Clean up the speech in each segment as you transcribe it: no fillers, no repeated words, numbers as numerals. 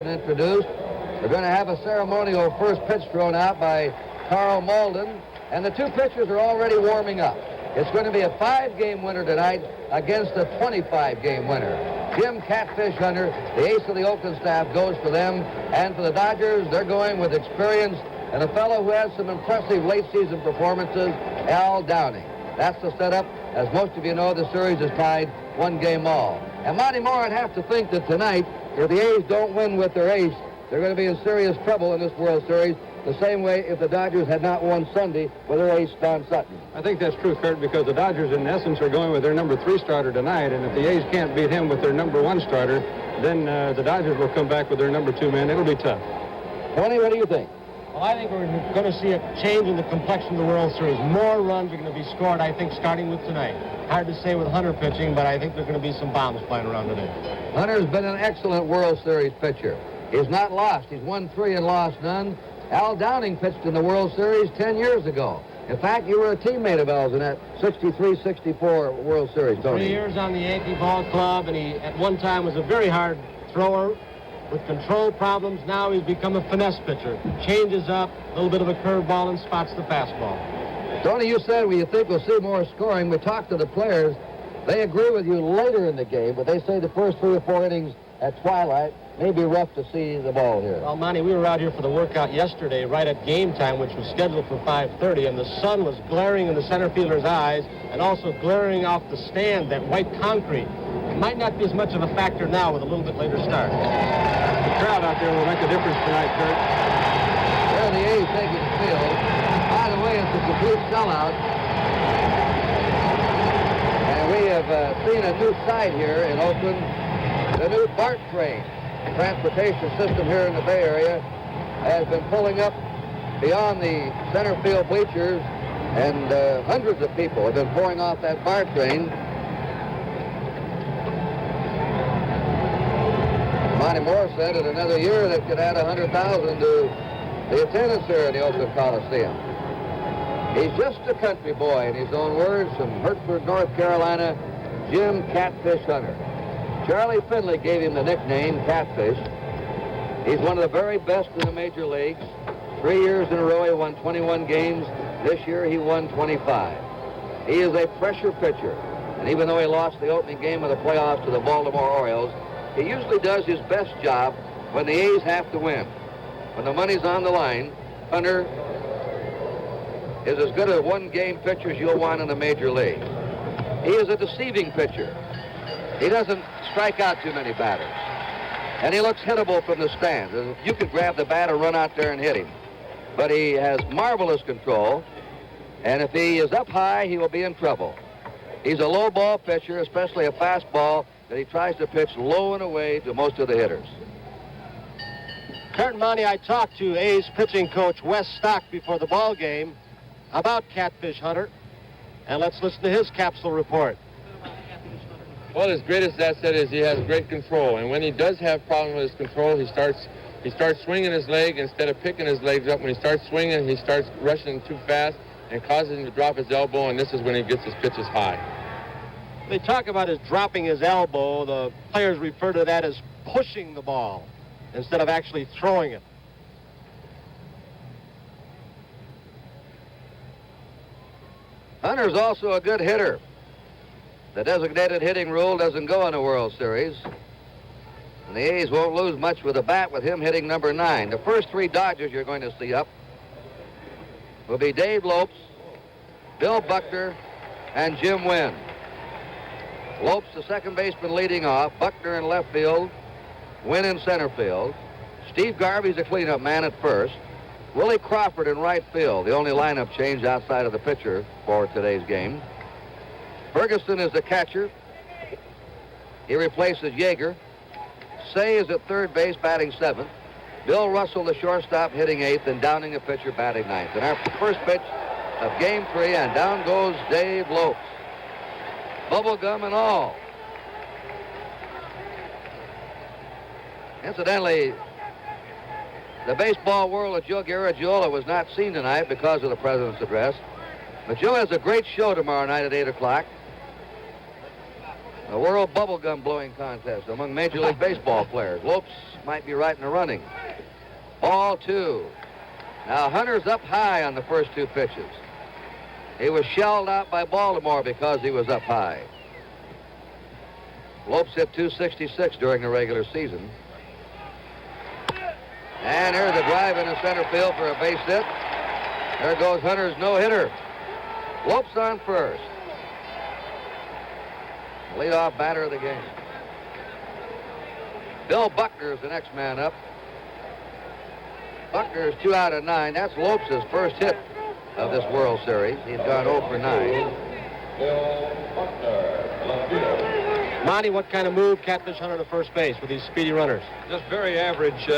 Introduced. We're going to have a ceremonial first pitch thrown out by Carl Malden, and the two pitchers are already warming up. It's going to be a 5-game winner tonight against a 25-game winner. Jim Catfish Hunter, the ace of the Oakland staff, goes for them, and for the Dodgers, they're going with experience and a fellow who has some impressive late-season performances, Al Downing. That's the setup. As most of you know, the series is tied 1 game all. And Monty Moore would have to think that tonight, if the A's don't win with their ace, they're going to be in serious trouble in this World Series, the same way if the Dodgers had not won Sunday with their ace, Don Sutton. I think that's true, Kurt, because the Dodgers, in essence, are going with their number 3 starter tonight, and if the A's can't beat him with their number 1 starter, then the Dodgers will come back with their number 2 man. It'll be tough. Tony, what do you think? Well, I think we're going to see a change in the complexion of the World Series. More runs are going to be scored, I think, starting with tonight. Hard to say with Hunter pitching, but I think there's going to be some bombs flying around today. Hunter's been an excellent World Series pitcher. He's not lost. He's won 3 and lost none. Al Downing pitched in the World Series 10 years ago. In fact, you were a teammate of Al's in that 63-64 World Series, Tony. 3 years on the Yankee Ball Club, and he at one time was a very hard thrower with control problems. Now he's become a finesse pitcher. Changes up, a little bit of a curveball, and spots the fastball. Tony, you said, well, you think we'll see more scoring. We talked to the players. They agree with you later in the game, but they say the first 3 or 4 innings at twilight may be rough to see the ball here. Well, Monty, we were out here for the workout yesterday, right at game time, which was scheduled for 5:30, and the sun was glaring in the center fielder's eyes and also glaring off the stand, that white concrete. It might not be as much of a factor now with a little bit later start. The crowd out there will make a difference tonight, Kurt. There the A's taking the field. By the way, it's a complete sellout. And we have seen a new sight here in Oakland, the new BART train. The transportation system here in the Bay Area has been pulling up beyond the center field bleachers, and hundreds of people have been pouring off that BART train. Monty Moore said in another year that could add 100,000 to the attendance here at the Oakland Coliseum. He's just a country boy, in his own words, from Hertford, North Carolina, Jim Catfish Hunter. Charlie Finley gave him the nickname Catfish. He's one of the very best in the major leagues. 3 years in a row he won 21 games. This year he won 25. He is a pressure pitcher, and even though he lost the opening game of the playoffs to the Baltimore Orioles, he usually does his best job when the A's have to win. When the money's on the line, Hunter is as good a one-game pitcher as you'll want in the major league. He is a deceiving pitcher. He doesn't strike out too many batters. And he looks hittable from the stands. You could grab the bat and run out there and hit him. But he has marvelous control, and if he is up high, he will be in trouble. He's a low ball pitcher, especially a fastball that he tries to pitch low and away to most of the hitters. Kurt and Monty, I talked to A's pitching coach Wes Stock before the ball game about Catfish Hunter, and let's listen to his capsule report. Well, his greatest asset is he has great control, and when he does have problems with his control, he starts swinging his leg instead of picking his legs up. When he starts swinging, he starts rushing too fast and causes him to drop his elbow, and this is when he gets his pitches high. They talk about his dropping his elbow. The players refer to that as pushing the ball instead of actually throwing it. Hunter's also a good hitter. The designated hitting rule doesn't go in the World Series. And the A's won't lose much with a bat with him hitting number 9. The first 3 Dodgers you're going to see up will be Dave Lopes, Bill Buckner, and Jim Wynn. Lopes, the second baseman, leading off. Buckner in left field. Wynn in center field. Steve Garvey's a cleanup man at first. Willie Crawford in right field, the only lineup change outside of the pitcher for today's game. Ferguson is the catcher. He replaces Yeager. Say is at third base, batting 7th. Bill Russell, the shortstop, hitting 8th, and Downing, a pitcher, batting 9th. And our first pitch of Game 3, and down goes Dave Lopes. Bubblegum and all. Incidentally, the baseball world of Joe Garagiola was not seen tonight because of the President's address. But Joe has a great show tomorrow night at 8 o'clock. The World Bubblegum Blowing Contest among Major League Baseball players. Lopes might be right in the running. Ball 2. Now Hunter's up high on the first 2 pitches. He was shelled out by Baltimore because he was up high. Lopes hit .266 during the regular season. And here's a drive into center field for a base hit. There goes Hunter's no-hitter. Lopes on first. Leadoff batter of the game. Bill Buckner is the next man up. Buckner is 2 out of 9. That's Lopes' first hit of this World Series. He's gone 0 for 9. Monty, what kind of move Catfish Hunter to first base with these speedy runners? Just very average.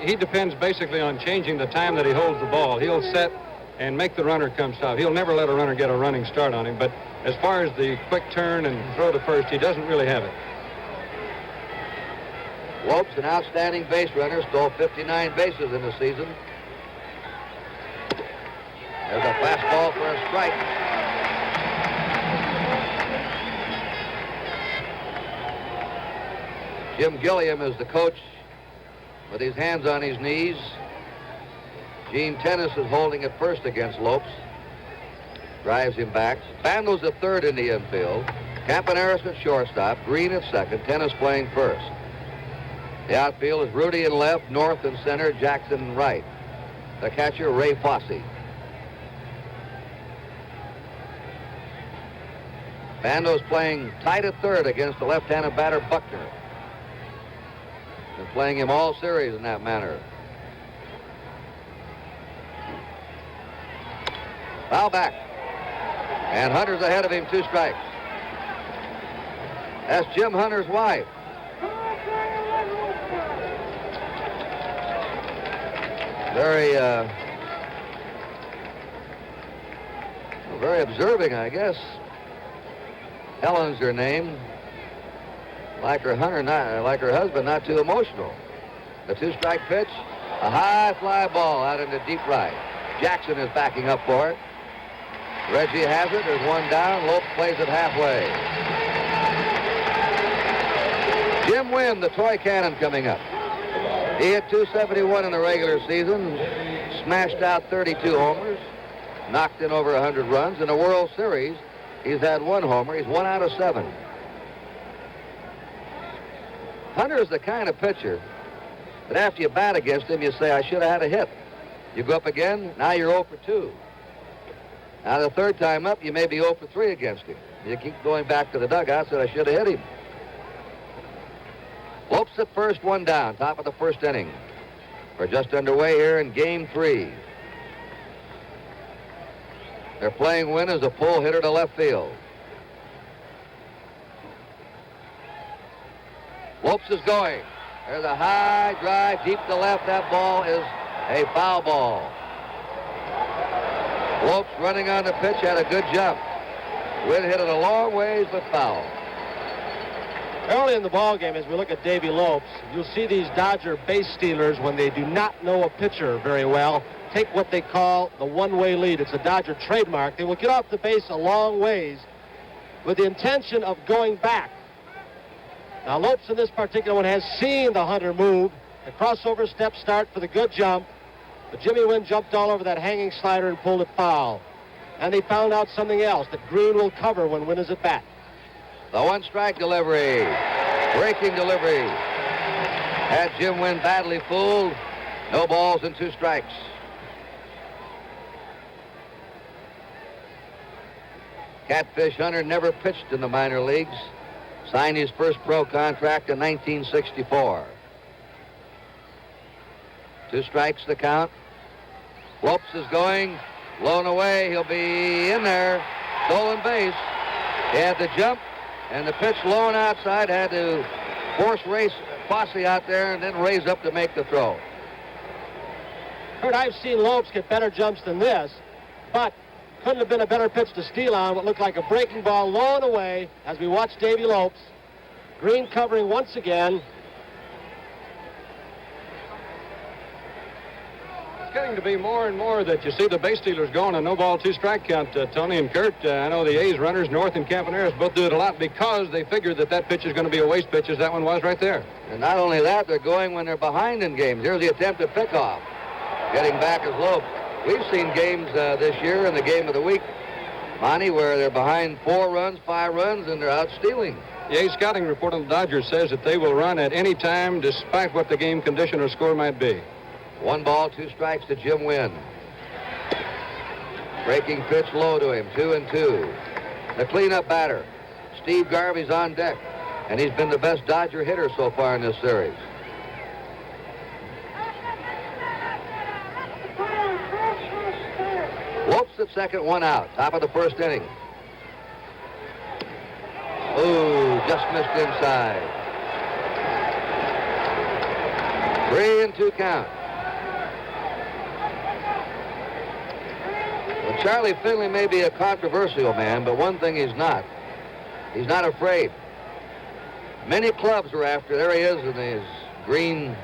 He depends basically on changing the time that he holds the ball. He'll set and make the runner come stop. He'll never let a runner get a running start on him, but as far as the quick turn and throw to first, he doesn't really have it. Lopes, an outstanding base runner, stole 59 bases in the season. There's a fastball for a strike. Jim Gilliam is the coach with his hands on his knees. Gene Tennis is holding at first against Lopes. Drives him back. Bandel's at third in the infield. Campaneris at shortstop. Green at second. Tennis playing first. The outfield is Rudy in left, North in center, Jackson in right. The catcher, Ray Fosse. Bando's playing tight at third against the left-handed batter, Buckner. Been playing him all series in that manner. Foul back. And Hunter's ahead of him, 2 strikes. That's Jim Hunter's wife. Very observing, I guess. Helen's her name. Like her husband, not too emotional. The 2-strike pitch, a high fly ball out into deep right. Jackson is backing up for it. Reggie has it. There's 1 down. Lopes plays it halfway. Jim Wynn, the toy cannon, coming up. He hit .271 in the regular season, smashed out 32 homers, knocked in over 100 runs. In the World Series, he's had 1 homer. He's 1 out of 7. Hunter is the kind of pitcher that after you bat against him, you say, I should have had a hit. You go up again, now you're 0 for 2. Now the third time up, you may be 0 for 3 against him. You keep going back to the dugout, said I should have hit him. Lopes at first, 1 down, top of the first inning. We're just underway here in Game 3. They're playing Wynn as a pull hitter to left field. Lopes is going. There's a high drive deep to left. That ball is a foul ball. Lopes running on the pitch had a good jump. Wynn hit it a long ways, but foul. Early in the ball game, as we look at Davy Lopes, you'll see these Dodger base stealers, when they do not know a pitcher very well, take what they call the one-way lead. It's a Dodger trademark. They will get off the base a long ways with the intention of going back. Now, Lopes in this particular one has seen the Hunter move. The crossover step start for the good jump. But Jimmy Wynn jumped all over that hanging slider and pulled it foul. And they found out something else, that Green will cover when Wynn is at bat. The 1-strike delivery. Breaking delivery. Had Jim Wynn badly fooled. No balls and 2 strikes. Catfish Hunter never pitched in the minor leagues. Signed his first pro contract in 1964. 2 strikes the count. Lopes is going. Blown away. He'll be in there. Stolen base. He had the jump and the pitch low and outside. Had to force Fosse out there and then raise up to make the throw. Kurt, I've seen Lopes get better jumps than this, but couldn't have been a better pitch to steal on what looked like a breaking ball low and away as we watch Davy Lopes. Green covering once again. it's getting to be more and more that you see the base stealers going a no-ball, two-strike count, Tony and Kurt. I know the A's runners, North and Campaneris, both do it a lot because they figured that pitch is going to be a waste pitch, as that one was right there. And not only that, they're going when they're behind in games. Here's the attempt at pickoff. Getting back is Lopes. We've seen games this year in the game of the week, Monty, where they're behind 4 runs, 5 runs, and they're out stealing. The A's scouting report on the Dodgers says that they will run at any time despite what the game condition or score might be. 1 ball, 2 strikes to Jim Wynn. Breaking pitch low to him, 2-2. The cleanup batter, Steve Garvey's on deck, and he's been the best Dodger hitter so far in this series. Lopes at second, 1 out, top of the first inning. Ooh, just missed inside. 3-2 count. Well, Charlie Finley may be a controversial man, but one thing he's not afraid. Many clubs are after. There he is in his green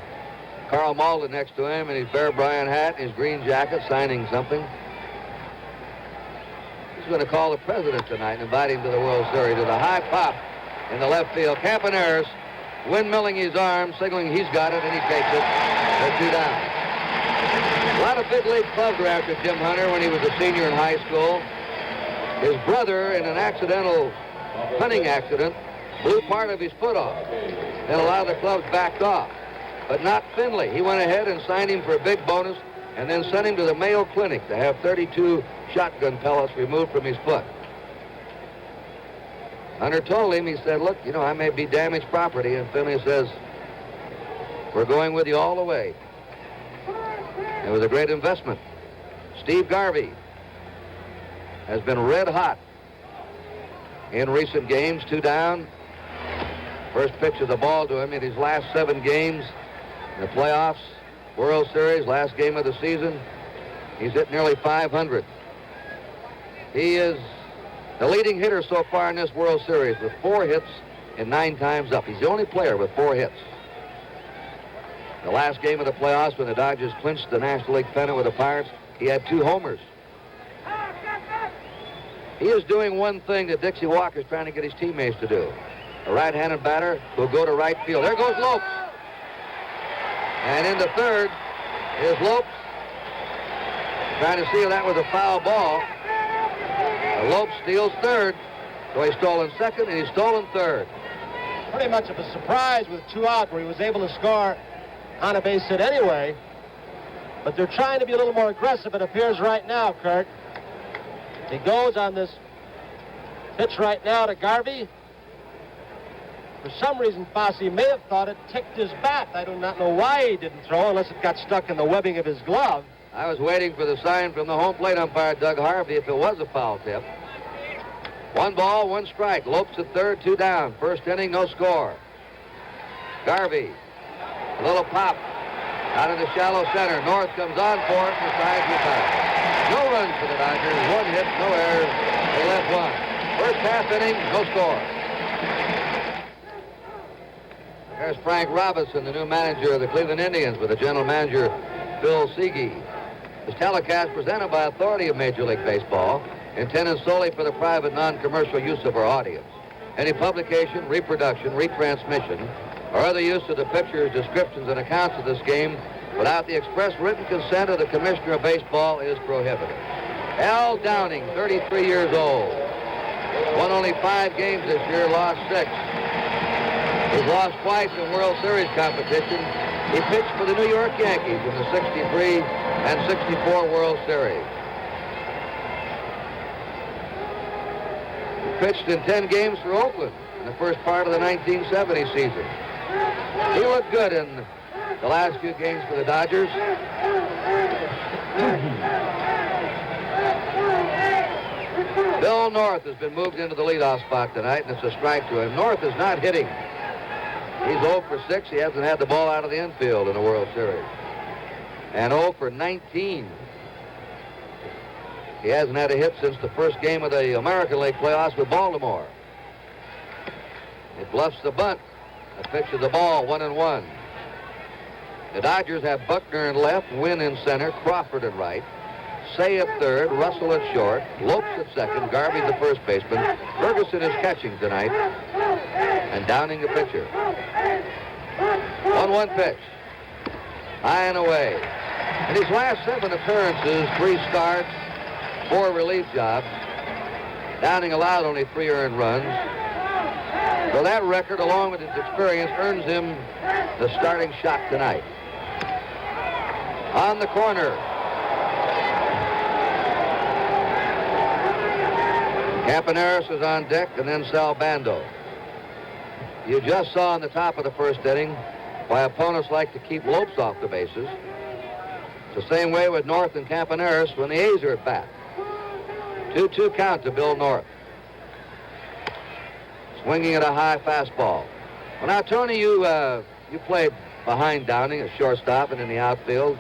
Carl Malden next to him, and his Bear Bryant hat, and his green jacket, signing something. He's going to call the president tonight and invite him to the World Series. To the high pop in the left field. Campaneris windmilling his arm, signaling he's got it, and he takes it. They're 2 down. A lot of big league clubs were after Jim Hunter when he was a senior in high school. His brother, in an accidental hunting accident, blew part of his foot off. And a lot of the clubs backed off. But not Finley. He went ahead and signed him for a big bonus and then sent him to the Mayo Clinic to have 32 shotgun pellets removed from his foot. Hunter told him, he said, look, I may be damaged property. And Finley says, we're going with you all the way. It was a great investment. Steve Garvey has been red hot in recent games, 2 down. First pitch of the ball to him in his last 7 games. In the playoffs, World Series, last game of the season, he's hit nearly 500. He is the leading hitter so far in this World Series with 4 hits and 9 times up. He's the only player with 4 hits. The last game of the playoffs when the Dodgers clinched the National League pennant with the Pirates, he had 2 homers. He is doing one thing that Dixie Walker's trying to get his teammates to do. A right-handed batter will go to right field. There goes Lopes. And in the third is Lopes trying to see if that was a foul ball. Lopes steals third, so he's stolen second and he's stolen third. Pretty much of a surprise with 2 out where he was able to score on a base hit anyway. But they're trying to be a little more aggressive, it appears right now, Kurt. He goes on this pitch right now to Garvey. For some reason, Fosse may have thought it ticked his bat. I do not know why he didn't throw unless it got stuck in the webbing of his glove. I was waiting for the sign from the home plate umpire, Doug Harvey, if it was a foul tip. 1 ball, 1 strike. Lopes at third, 2 down. First inning, no score. Garvey, a little pop out in the shallow center. North comes on for it and decides to foul. No runs for the Dodgers. 1 hit, no errors. They left 1. First half inning, no score. There's Frank Robinson, the new manager of the Cleveland Indians, with the general manager, Phil Segui. This telecast presented by authority of Major League Baseball, intended solely for the private, non-commercial use of our audience. Any publication, reproduction, retransmission, or other use of the pictures, descriptions, and accounts of this game without the express written consent of the Commissioner of Baseball is prohibited. Al Downing, 33 years old, won only 5 games this year, lost 6. He's lost twice in World Series competition. He pitched for the New York Yankees in the 63 and 64 World Series. He pitched in 10 games for Oakland in the first part of the 1970 season. He looked good in the last few games for the Dodgers. Bill North has been moved into the leadoff spot tonight, and it's a strike to him. North is not hitting. He's 0 for 6. He hasn't had the ball out of the infield in the World Series. And 0 for 19. He hasn't had a hit since the first game of the American League playoffs with Baltimore. He bluffs the bunt. A pitch of the ball, 1-1. The Dodgers have Buckner in left, Wynn in center, Crawford at right, Say at third, Russell at short, Lopes at second, Garvey the first baseman. Ferguson is catching tonight, and Downing the pitcher. 1-1 pitch. High and away. In his last 7 appearances, 3 starts, 4 relief jobs, Downing allowed only 3 earned runs. So that record, along with his experience, earns him the starting shot tonight. On the corner. Campaneris is on deck, and then Sal Bando. You just saw in the top of the first inning why opponents like to keep Lopes off the bases. It's the same way with North and Campaneris when the A's are at bat. 2-2 count to Bill North. Swinging at a high fastball. Well, now, Tony, you played behind Downing at shortstop and in the outfield.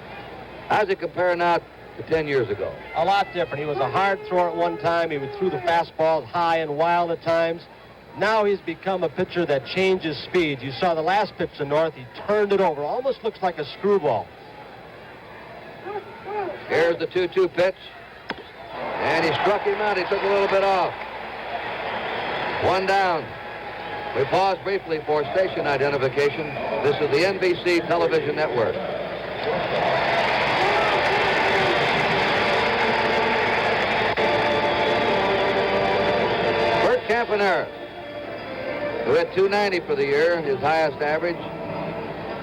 How does it compare now to 10 years ago? A lot different. He was a hard thrower at one time. He threw the fastballs high and wild at times. Now he's become a pitcher that changes speeds. You saw the last pitch to North. He turned it over. Almost looks like a screwball. Here's the 2-2 pitch. And he struck him out. He took a little bit off. 1 down. We pause briefly for station identification. This is the NBC Television Network. Bert Campaneris, who had 290 for the year, his highest average.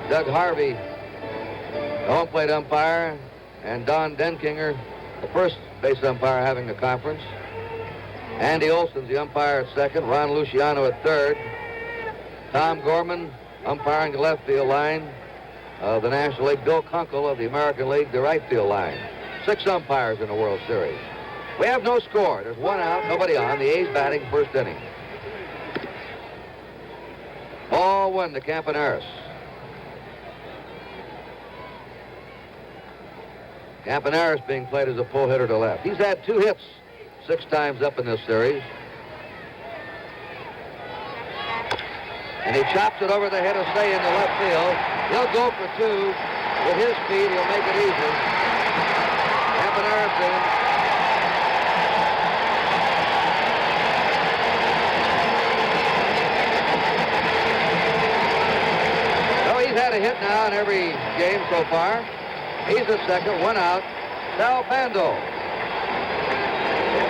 Doug Harvey, the home plate umpire, and Don Denkinger, the first base umpire, having a conference. Andy Olson's the umpire at second, Ron Luciano at third. Tom Gorman umpiring the left field line of the National League. Bill Kunkel of the American League, the right field line. 6 umpires in the World Series. We have no score. There's 1 out, nobody on. The A's batting first inning. Ball 1 to Campaneris. Campaneris being played as a pull hitter to left. He's had 2 hits 6 times up in this series. And he chops it over the head of Say into left field. He'll go for 2. With his speed, he'll make it easy. Campaneris in. So he's had a hit now in every game so far. He's at second, 1 out. Sal Bando.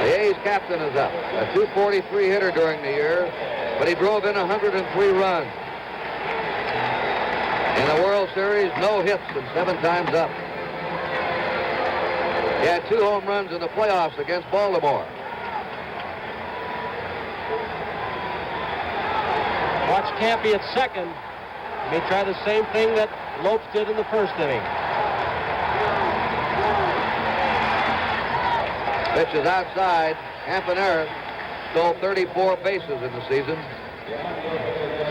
The A's captain is up. A .243 hitter during the year, but he drove in 103 runs. In the World Series, no hits and 7 times up. He had 2 home runs in the playoffs against Baltimore. Watch Campy at second. He may try the same thing that Lopes did in the first inning. Pitch is outside. Campaneris stole 34 bases in the season.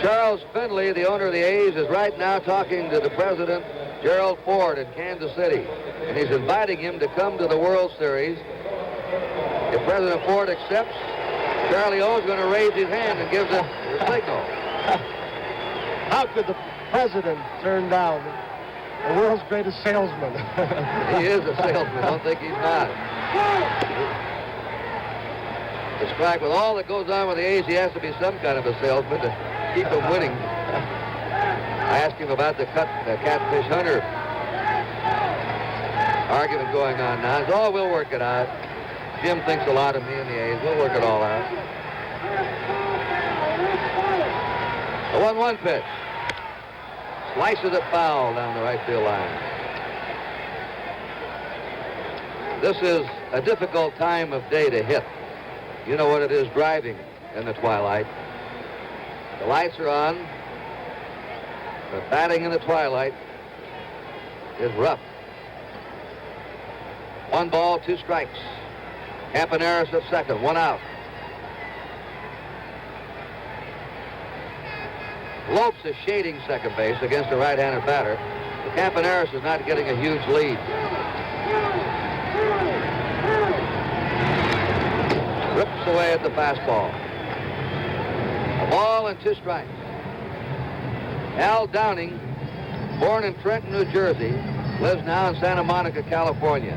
Charles Finley, the owner of the A's, is right now talking to the president, Gerald Ford, in Kansas City. And he's inviting him to come to the World Series. If President Ford accepts, Charlie O's going to raise his hand and give the signal. How could the president turn down the world's greatest salesman? He is a salesman. Don't think he's not. To strike with all that goes on with the A's, he has to be some kind of a salesman to keep them winning. I asked him about the Catfish Hunter argument going on now. He said, oh, we'll work it out. Jim thinks a lot of me and the A's. We'll work it all out. A 1-1 pitch. Slices it foul down the right field line. This is a difficult time of day to hit. You know what it is driving in the twilight. The lights are on. The batting in the twilight is rough. 1 ball, 2 strikes. Campaneris at second, 1 out. Lopes is shading second base against a right-handed batter. But Campaneris is not getting a huge lead. Rips away at the fastball. A ball and 2 strikes. Al Downing born in Trenton, New Jersey, lives now in Santa Monica, California.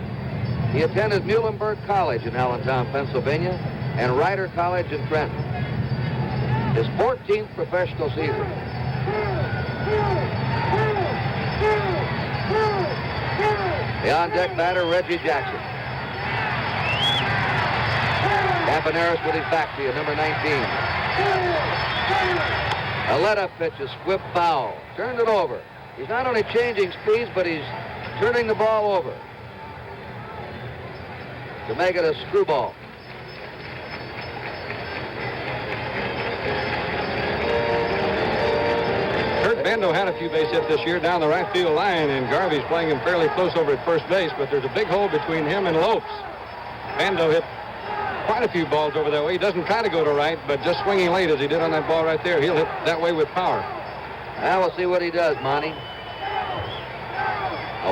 He attended Muhlenberg College in Allentown, Pennsylvania, and Rider College in Trenton. His 14th professional season. The on-deck batter, Reggie Jackson. Campaneris with his back to you, number 19. A let-up pitch, a swift foul. Turned it over. He's not only changing speeds, but he's turning the ball over to make it a screwball. Kurt Bendo had a few base hits this year down the right field line, and Garvey's playing him fairly close over at first base, but there's a big hole between him and Lopes. Bendo hit quite a few balls over that way. He doesn't try to go to right, but just swinging late as he did on that ball right there, he'll hit that way with power. Now we'll see what he does, Monty. A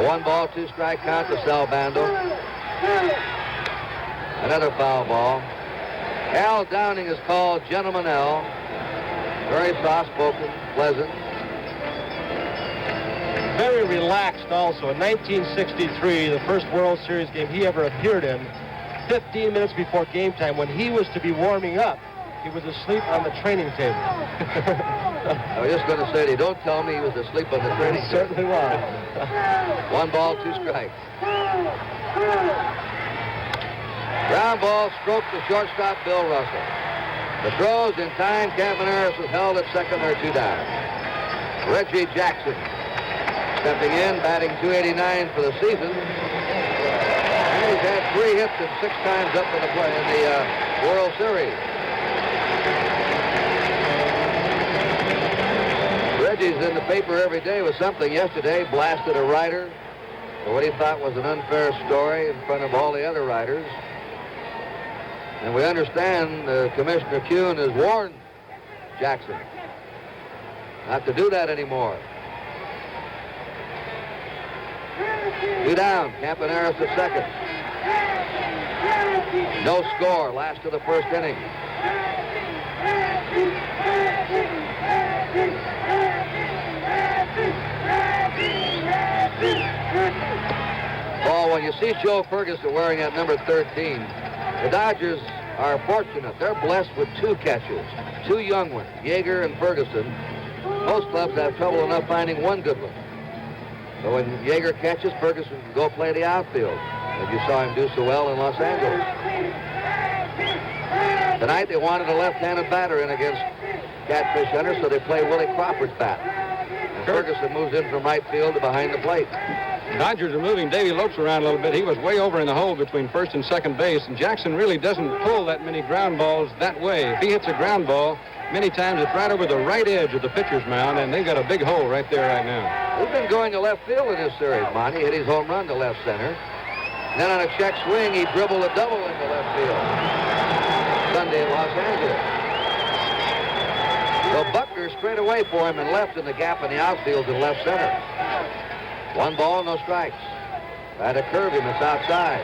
1-ball, 2-strike count to Sal Bando. Another foul ball. Al Downing is called Gentleman Al. Very soft-spoken, pleasant. Very relaxed also. In 1963, the first World Series game he ever appeared in, 15 minutes before game time, when he was to be warming up, he was asleep on the training table. I was just going to say, don't tell me he was asleep on the training table. Certainly was. 1 ball, 2 strikes. Ground ball stroked to shortstop Bill Russell. The throws in time. Campaneris was held at second or 2 down. Reggie Jackson stepping in, batting .289 for the season. And he's had 3 hits and 6 times up in the World Series. Reggie's in the paper every day with something. Yesterday, blasted a writer for what he thought was an unfair story in front of all the other writers. And we understand Commissioner Kuhn has warned Jackson not to do that anymore. 2 down, Campaneris at second. No score, last of the first inning. Oh, when you see Joe Ferguson wearing that number 13, the Dodgers are fortunate. They're blessed with 2 catchers, 2 young ones, Yeager and Ferguson. Most clubs have trouble enough finding 1 good one. But when Yeager catches, Ferguson can go play the outfield, as you saw him do so well in Los Angeles. Tonight they wanted a left-handed batter in against Catfish Hunter, so they play Willie Crawford's bat. And Ferguson moves in from right field to behind the plate. Dodgers are moving Davy Lopes around a little bit. He was way over in the hole between first and second base, and Jackson really doesn't pull that many ground balls that way. If he hits a ground ball, many times it's right over the right edge of the pitcher's mound, and they've got a big hole right there right now. He's been going to left field in this series, Monty. Hit his home run to left center. Then on a check swing, he dribbled a double into left field Sunday in Los Angeles. So Buckner straight away for him and left in the gap in the outfield to left center. 1 ball, no strikes. Tried to curve him, it's outside.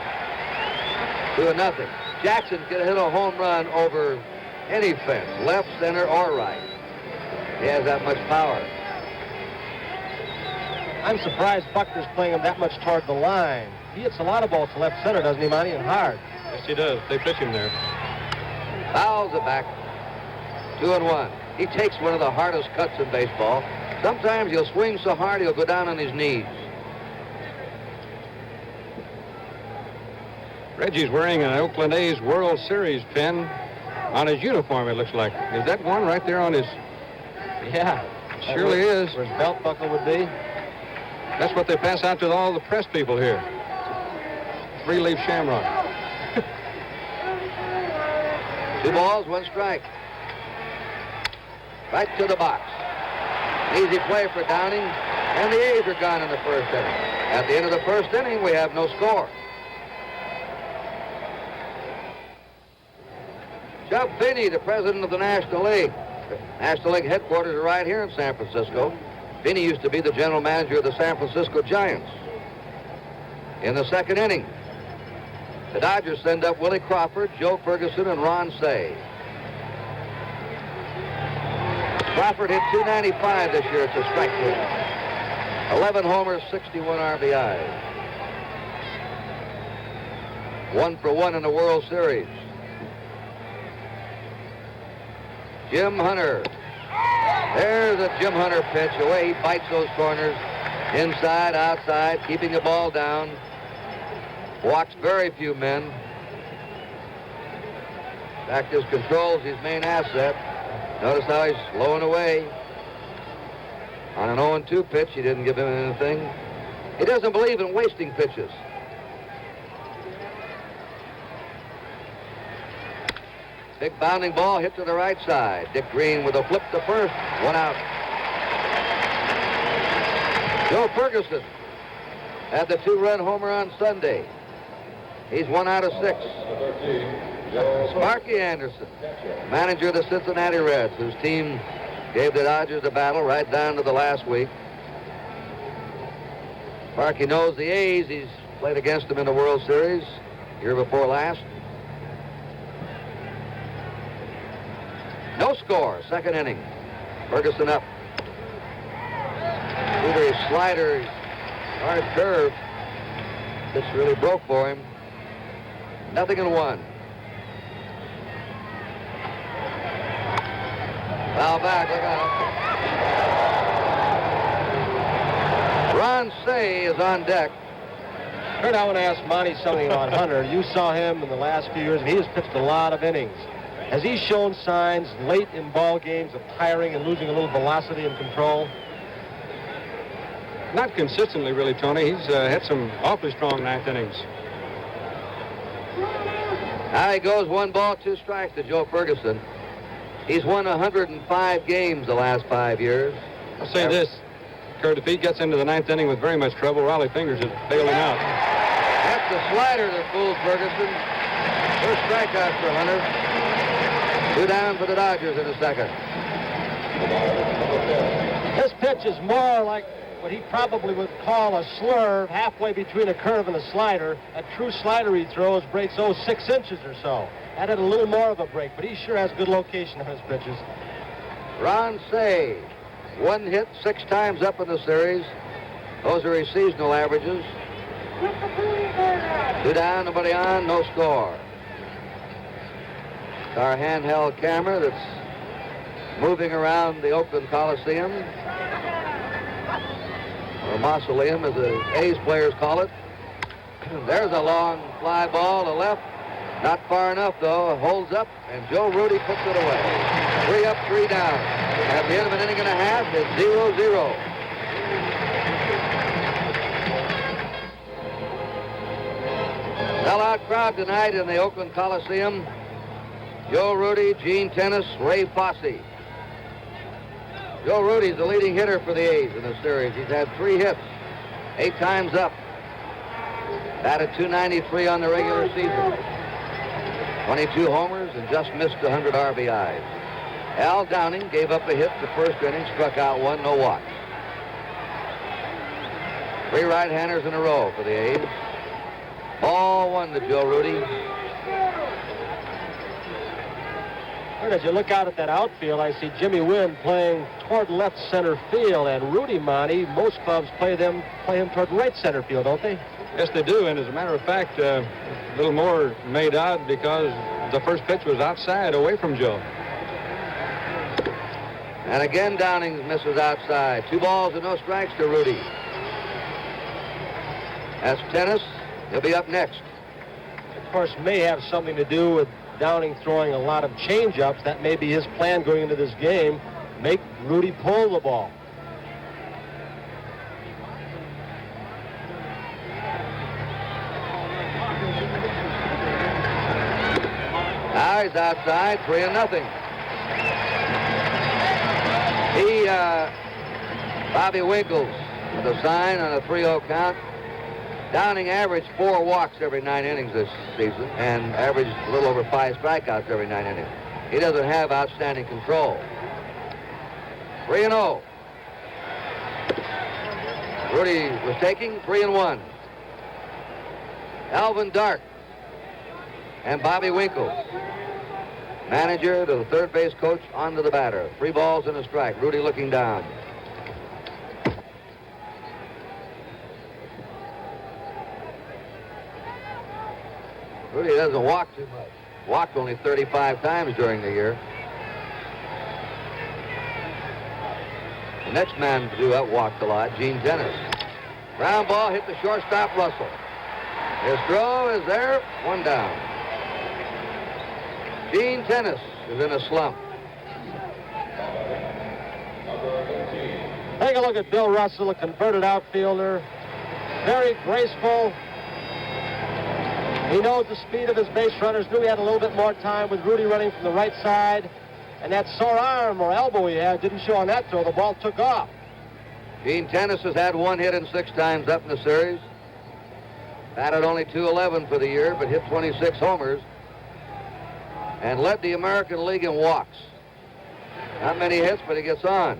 2-0. Jackson could hit a home run over any fence, left, center, or right. He has that much power. I'm surprised Buckner's playing him that much toward the line. He hits a lot of balls to left center, doesn't he, Monty, and hard? Yes, he does. They pitch him there. Fouls it back. 2-1. He takes one of the hardest cuts in baseball. Sometimes he'll swing so hard he'll go down on his knees. Reggie's wearing an Oakland A's World Series pin on his uniform, it looks like. Is that one right there on his... Yeah. Surely is. Where his belt buckle would be. That's what they pass out to all the press people here. 3-leaf shamrock. 2 balls, 1 strike. Right to the box. Easy play for Downing, and the A's are gone in the first inning. At the end of the first inning, we have no score. Chubb Finney, the president of the National League. National League headquarters are right here in San Francisco. Finney used to be the general manager of the San Francisco Giants. In the second inning, the Dodgers send up Willie Crawford, Joe Ferguson, and Ron Say. Crawford hit .295 this year. It's a strike rate. 11 homers, 61 RBIs. 1 for 1 in the World Series. Jim Hunter. There's a Jim Hunter pitch. Away he bites those corners. Inside, outside, keeping the ball down. Walks very few men. In fact, his control's his main asset. Notice how he's low and away. On an 0-2 pitch, he didn't give him anything. He doesn't believe in wasting pitches. Big bounding ball hit to the right side. Dick Green with a flip to first. 1 out. Joe Ferguson had the 2-run homer on Sunday. He's 1 out of 6. Sparky Anderson, manager of the Cincinnati Reds, whose team gave the Dodgers a battle right down to the last week. Sparky knows the A's. He's played against them in the World Series year before last. No score, second inning. Ferguson up. Either his slider, hard curve. This really broke for him. 0-1. Foul back, look out. Ron Cey is on deck. Kurt, I want to ask Monty something about Hunter. You saw him in the last few years. He has pitched a lot of innings. Has he shown signs late in ball games of tiring and losing a little velocity and control? Not consistently, really, Tony. He's had some awfully strong 9th innings. Now he goes 1 ball, 2 strikes to Joe Ferguson. He's won 105 games the last 5 years. I'll say this, Kurt, if he gets into the 9th inning with very much trouble, Rollie Fingers is bailing out. That's the slider that fooled Ferguson. First strikeout for Hunter. 2 down for the Dodgers in the second. This pitch is more like what he probably would call a slurve, halfway between a curve and a slider. A true slider he throws breaks 6 inches or so. That had a little more of a break, but he sure has good location on his pitches. Ron Cey, 1 hit, 6 times up in the series. Those are his seasonal averages. 2 down, nobody on, no score. It's our handheld camera that's moving around the Oakland Coliseum, or mausoleum as the A's players call it. There's a long fly ball to left. Not far enough, though. Holds up, and Joe Rudi puts it away. 3 up, 3 down. At the end of an inning and a half, it's 0-0. Sellout crowd tonight in the Oakland Coliseum. Joe Rudi, Gene Tennis, Ray Fosse. Joe Rudi's the leading hitter for the A's in the series. He's had 3 hits, 8 times up. Batted .293 on the regular season. 22 homers and just missed 100 RBIs. Al Downing gave up a hit the first inning, struck out 1, no walks. 3 right-handers in a row for the A's. Ball 1 to Joe Rudi. As you look out at that outfield, I see Jimmy Wynn playing toward left center field, and Rudy Monty, most clubs play him toward right center field, don't they? Yes, they do, and as a matter of fact, a little more made odd because the first pitch was outside, away from Joe. And again, Downing misses outside. 2 balls and no strikes to Rudi. That's Tennis. He'll be up next. Of course, may have something to do with Downing throwing a lot of change-ups. That may be his plan going into this game. Make Rudi pull the ball. Now he's outside, 3-0. Bobby Winkles with a sign on a 3-0 count. Downing averaged 4 walks every 9 innings this season and averaged a little over 5 strikeouts every 9 innings. He doesn't have outstanding control. 3-0. Rudi was taking 3-1. Alvin Dark and Bobby Winkles. Manager to the third base coach, onto the batter. 3 balls and a strike. Rudi looking down. Rudy doesn't walk too much. Walked only 35 times during the year. The next man to do that walked a lot, Gene Tennis. Ground ball hit the shortstop, Russell. His throw is there, one down. Gene Tennis is in a slump. Take a look at Bill Russell, a converted outfielder. Very graceful. He knows the speed of his base runners. Knew he had a little bit more time with Rudy running from the right side. And that sore arm or elbow he had didn't show on that throw. The ball took off. Gene Tennis has had 1 hit and 6 times up in the series. Batted only .211 for the year, but hit 26 homers. And led the American League in walks. Not many hits, but he gets on.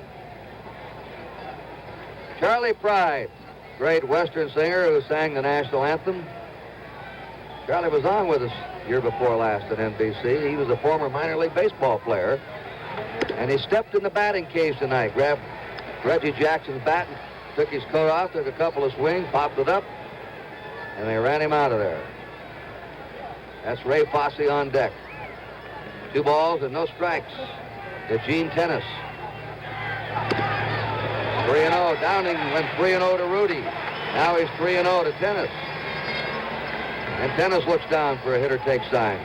Charlie Pride, great Western singer who sang the national anthem. Charlie was on with us year before last at NBC. He was a former minor league baseball player. And he stepped in the batting cage tonight, grabbed Reggie Jackson's bat, and took his coat off, took a couple of swings, popped it up, and they ran him out of there. That's Ray Fosse on deck. 2 balls and no strikes to Gene Tennis. 3-0. Downing went 3-0 to Rudy. Now he's 3-0 to Tennis. And Tennis looks down for a hitter-take sign.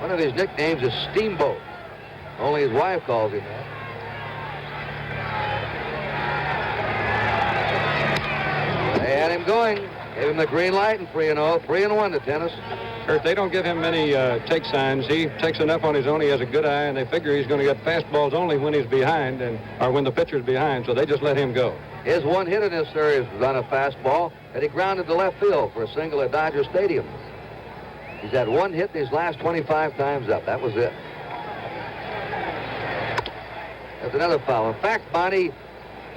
One of his nicknames is Steamboat. Only his wife calls him that. They had him going. Gave him the green light and 3-0. 3-1 to Tennis. Kurt, they don't give him many take signs. He takes enough on his own. He has a good eye, and they figure he's going to get fastballs only when he's behind, or when the pitcher's behind, so they just let him go. His 1 hit in this series was on a fastball that he grounded to left field for a single at Dodger Stadium. He's had 1 hit in his last 25 times up. That was it. That's another foul. In fact, Bonnie,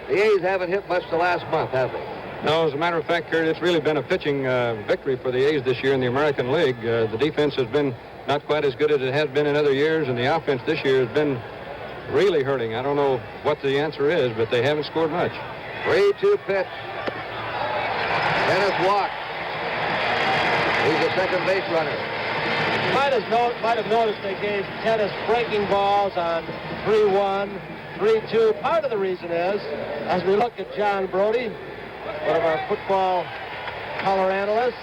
the A's haven't hit much the last month, have they? No, as a matter of fact, Kurt, it's really been a pitching victory for the A's this year in the American League. The defense has been not quite as good as it has been in other years, and the offense this year has been really hurting. I don't know what the answer is, but they haven't scored much. 3-2 pitch. Tennis walks. He's a second base runner. Might have noticed they gave Tennis breaking balls on 3-1, 3-2. Part of the reason is, as we look at John Brody, one of our football color analysts,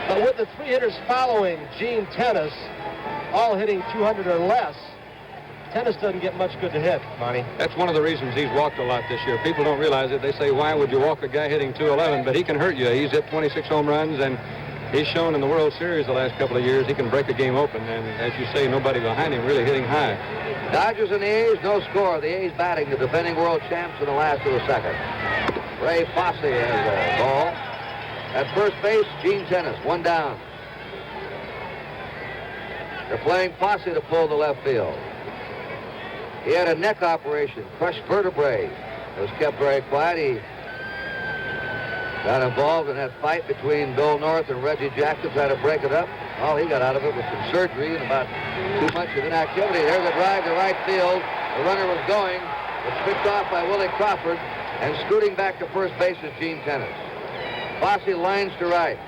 but with the 3 hitters following Gene Tennis, all hitting 200 or less, Tennis doesn't get much good to hit, Monty. That's one of the reasons he's walked a lot this year. People don't realize it. They say, why would you walk a guy hitting 211? But he can hurt you. He's hit 26 home runs, and he's shown in the World Series the last couple of years he can break a game open. And as you say, nobody behind him really hitting high. Dodgers and the A's, no score. The A's batting the defending world champs in the last of the second. Ray Fosse has a ball. At first base, Gene Tennis, 1 down. They're playing Fosse to pull the left field. He had a neck operation, crushed vertebrae. It was kept very quiet. He got involved in that fight between Bill North and Reggie Jackson, tried to break it up. All he got out of it was some surgery and about too much of inactivity. There's a drive to right field. The runner was going. It's picked off by Willie Crawford, and scooting back to first base is Gene Tennis. Fosse lines to right,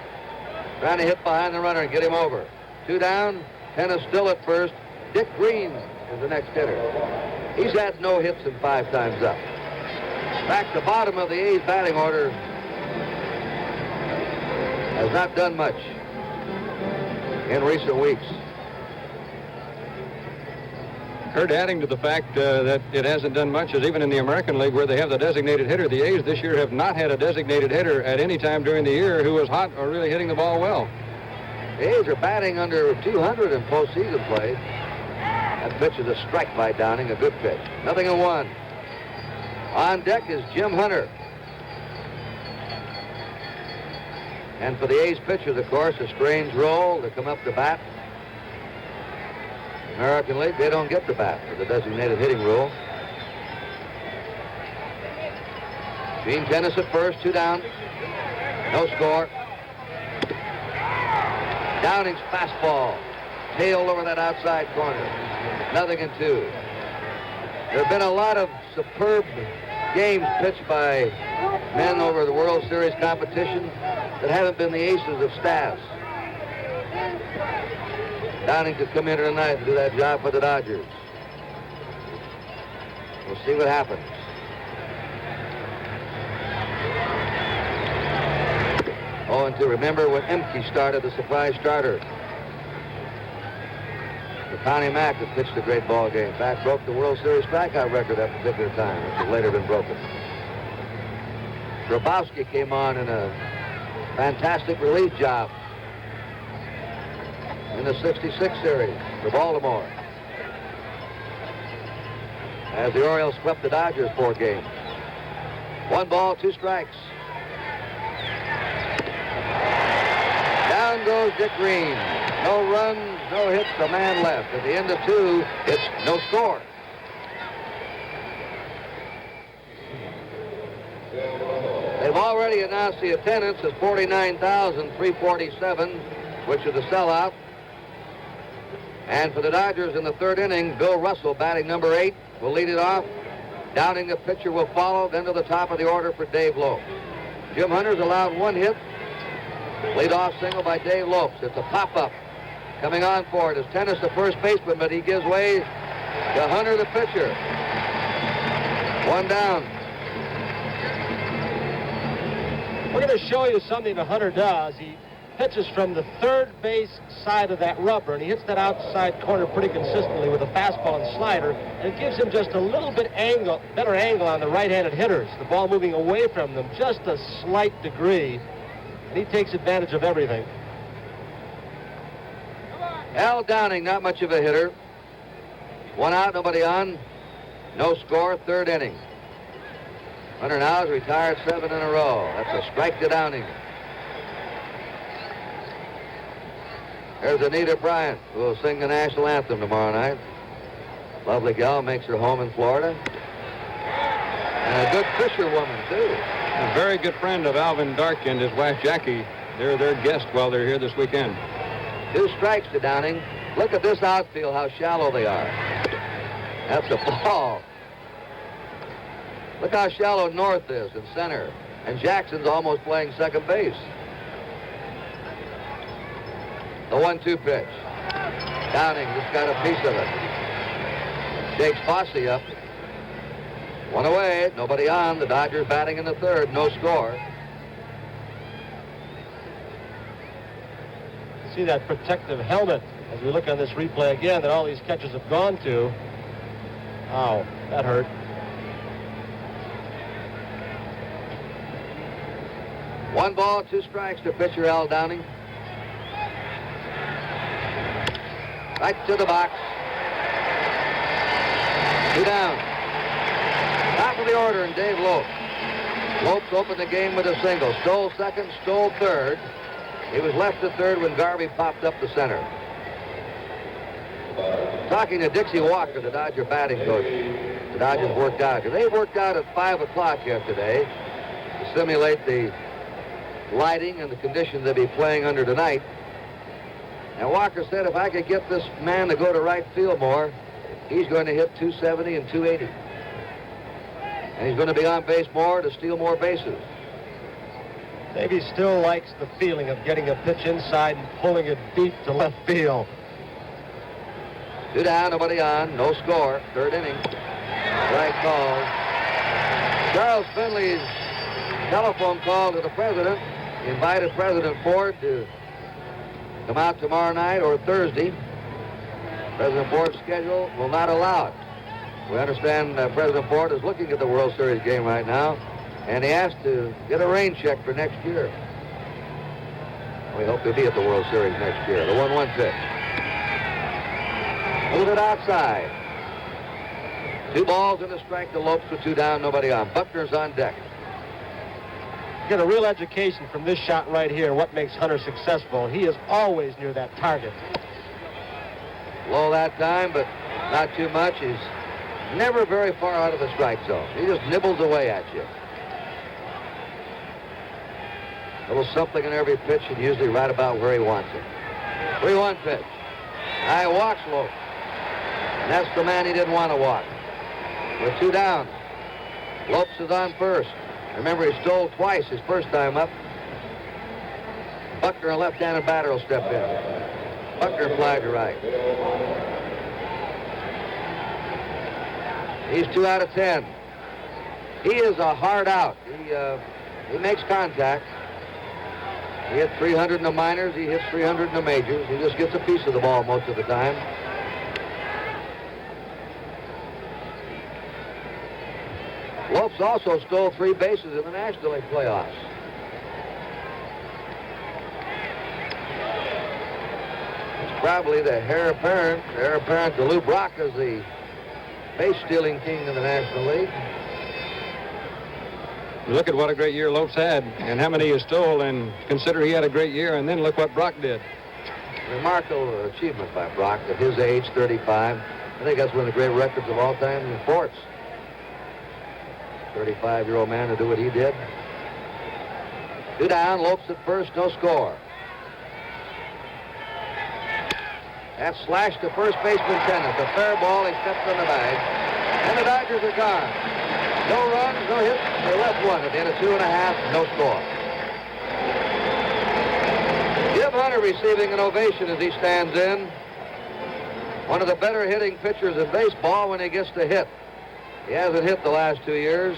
trying to hit behind the runner and get him over. 2 down, Tennis still at first. Dick Green is the next hitter. He's had no hits in 5 times up. In fact, the bottom of the A's batting order has not done much in recent weeks. Kurt, adding to the fact that it hasn't done much is even in the American League where they have the designated hitter, the A's this year have not had a designated hitter at any time during the year who was hot or really hitting the ball well. The A's are batting under 200 in postseason play. That pitch is a strike by Downing, a good pitch. 0-1. On deck is Jim Hunter. And for the A's pitchers, of course, a strange role to come up to bat. American League, they don't get the bat for the designated hitting rule. Gene Tennis at first, 2 down. No score. Downing's fastball tailed over that outside corner. 0-2. There have been a lot of superb games pitched by men over the World Series competition that haven't been the aces of staffs. Downing could come in here tonight and do that job for the Dodgers. We'll see what happens. Oh, and to remember when Emke started, the surprise starter. Connie Mack had pitched a great ball game. In fact, broke the World Series strikeout record at that particular time, which has later been broken. Grabowski came on in a fantastic relief job in the '66 series for Baltimore, as the Orioles swept the Dodgers 4 games. 1 ball, 2 strikes. Down goes Dick Green. No runs, no hits, a man left. At the end of 2, it's no score. They've already announced the attendance as 49,347, which is a sellout. And for the Dodgers in the 3rd inning, Bill Russell, batting number 8, will lead it off. Downing, the pitcher, will follow. Then to the top of the order for Dave Lopes. Jim Hunter's allowed 1 hit. Lead-off single by Dave Lopes. It's a pop-up. Coming on for it is Tennis, the first baseman, but he gives way to Hunter, the pitcher. 1 down. We're going to show you something that Hunter does. He pitches from the 3rd base side of that rubber, and he hits that outside corner pretty consistently with a fastball and slider, and it gives him just a little bit better angle on the right-handed hitters. The ball moving away from them just a slight degree, and he takes advantage of everything. Al Downing, not much of a hitter. 1 out, nobody on. No score, 3rd inning. Hunter now has retired 7 in a row. That's a strike to Downing. There's Anita Bryant, who will sing the national anthem tomorrow night. Lovely gal, makes her home in Florida. And a good fisherwoman, too. A very good friend of Alvin Dark and his wife, Jackie. They're their guest while they're here this weekend. 2 strikes to Downing. Look at this outfield, how shallow they are. That's a ball. Look how shallow North is in center. And Jackson's almost playing second base. The 1-2 pitch. Downing just got a piece of it. Shakes Fosse up. 1 away, nobody on. The Dodgers batting in the 3rd, no score. See that protective helmet as we look on this replay again that all these catchers have gone to. Ow, that hurt. One ball, 2 strikes to pitcher Al Downing. Right to the box. 2 down. Top of the order and Dave Lopes. Lopes opened the game with a single. Stole 2nd, stole 3rd. He was left to 3rd when Garvey popped up the center. Talking to Dixie Walker, the Dodger batting coach. The Dodgers worked out. They worked out at 5 o'clock yesterday to simulate the lighting and the conditions they'll be playing under tonight. And Walker said if I could get this man to go to right field more, he's going to hit 270 and 280. And he's going to be on base more to steal more bases. Maybe still likes the feeling of getting a pitch inside and pulling it deep to left field. 2 down, nobody on, no score, 3rd inning. Strike call. Charles Finley's telephone call to the president. He invited President Ford to come out tomorrow night or Thursday. President Ford's schedule will not allow it. We understand President Ford is looking at the World Series game right now, and he asked to get a rain check for next year. We hope to be at the World Series next year. The 1-1 pitch. Move it outside. 2 balls and a strike to Lopes with 2 down, nobody on. Buckner's on deck. Get a real education from this shot right here. What makes Hunter successful? He is always near that target. Low that time, but not too much. He's never very far out of the strike zone. He just nibbles away at you. A little something in every pitch, and usually right about where he wants it. 3-1 pitch. High walks Lopes. And that's the man he didn't want to walk. With 2 down. Lopes is on first. Remember, he stole twice his first time up. Buckner, a left-handed batter, will step in. Buckner fly to right. He's 2 out of 10. He is a hard out. He makes contact. He hit 300 in the minors. He hits 300 in the majors. He just gets a piece of the ball most of the time. Lopes also stole 3 bases in the National League playoffs. It's probably the heir apparent to Lou Brock as the base-stealing king of the National League. Look at what a great year Lopes had and how many he stole, and consider he had a great year, and then look what Brock did. Remarkable achievement by Brock at his age, 35. I think that's one of the great records of all time in sports. 35-year-old man to do what he did. 2 down, Lopes at first, no score. That slash to first baseman Tennant. A fair ball, he steps on the bag. And the Dodgers are gone. No runs, no hits. They left 1 at the end of 2.5, no score. Jim Hunter receiving an ovation as he stands in. One of the better hitting pitchers in baseball when he gets to hit. He hasn't hit the last 2 years.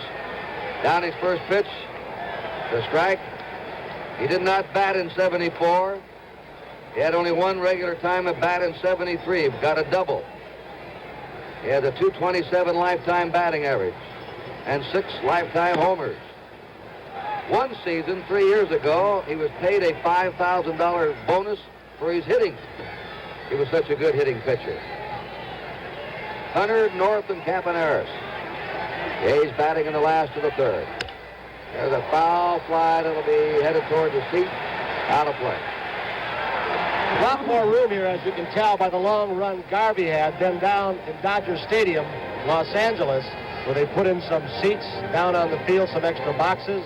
Downing's first pitch, the strike. He did not bat in 74. He had only 1 regular time at bat in 73. Got a double. He had a .227 lifetime batting average and 6 lifetime homers. One season, 3 years ago, he was paid a $5,000 bonus for his hitting. He was such a good hitting pitcher. Hunter, North, and Campaneris. He's batting in the last of the 3rd. There's a foul fly that'll be headed toward the seat. Out of play. A lot more room here, as you can tell by the long run Garvey had, than down in Dodger Stadium, Los Angeles, where they put in some seats down on the field, some extra boxes.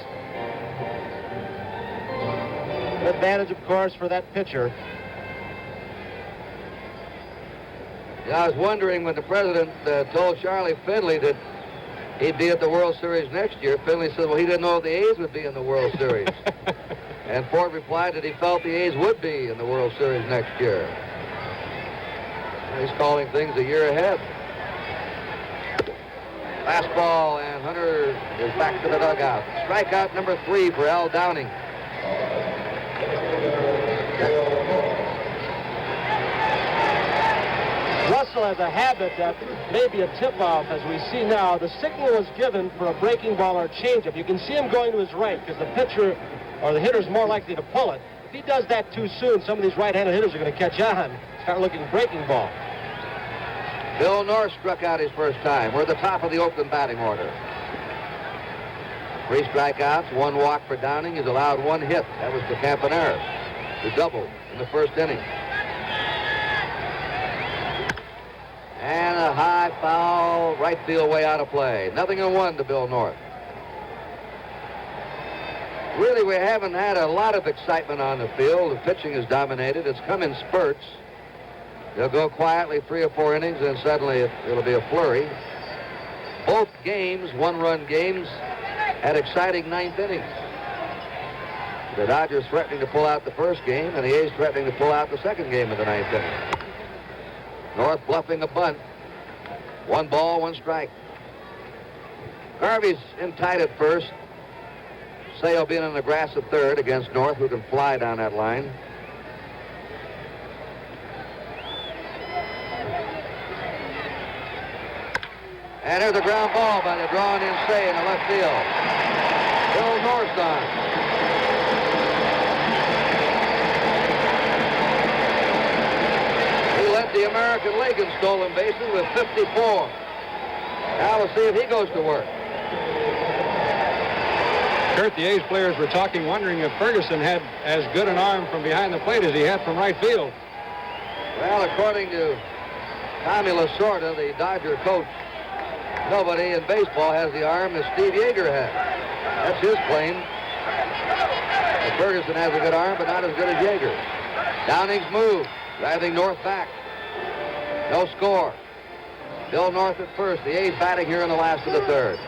An advantage, of course, for that pitcher. Yeah, I was wondering when the president told Charlie Finley that he'd be at the World Series next year. Finley said, well, he didn't know the A's would be in the World Series. And Ford replied that he felt the A's would be in the World Series next year. He's calling things a year ahead. Fastball, and Hunter is back to the dugout. Strikeout number 3 for Al Downing. Russell has a habit that may be a tip-off, as we see now. The signal was given for a breaking ball or a changeup. You can see him going to his right because the pitcher or the hitter's more likely to pull it. If he does that too soon, some of these right-handed hitters are going to catch on, start looking breaking ball. Bill North struck out his first time. We're at the top of the Oakland batting order. 3 strikeouts, 1 walk for Downing. He's allowed 1 hit. That was to Campaneris, who doubled in the first inning. And a high foul, right field way out of play. 0-1 to Bill North. Really, we haven't had a lot of excitement on the field. The pitching has dominated. It's come in spurts. They'll go quietly 3 or 4 innings, and suddenly it'll be a flurry. Both games, 1-run games, had exciting 9th innings. The Dodgers threatening to pull out the first game, and the A's threatening to pull out the second game of the 9th inning. North bluffing a bunt. 1 ball, 1 strike. Garvey's in tight at first. Sale being in the grass at third against North, who can fly down that line. And there's a ground ball by the drawn-in Say in the left field. Bill North's on. He led the American League in stolen bases with 54. Now we'll see if he goes to work. Kurt, the A's players were talking, wondering if Ferguson had as good an arm from behind the plate as he had from right field. Well, according to Tommy Lasorda, the Dodger coach, nobody in baseball has the arm that Steve Yeager had. That's his claim. Well, Ferguson has a good arm, but not as good as Yeager. Downing's move, driving North back. No score. Bill North at first. The A's batting here in the last of the 3rd.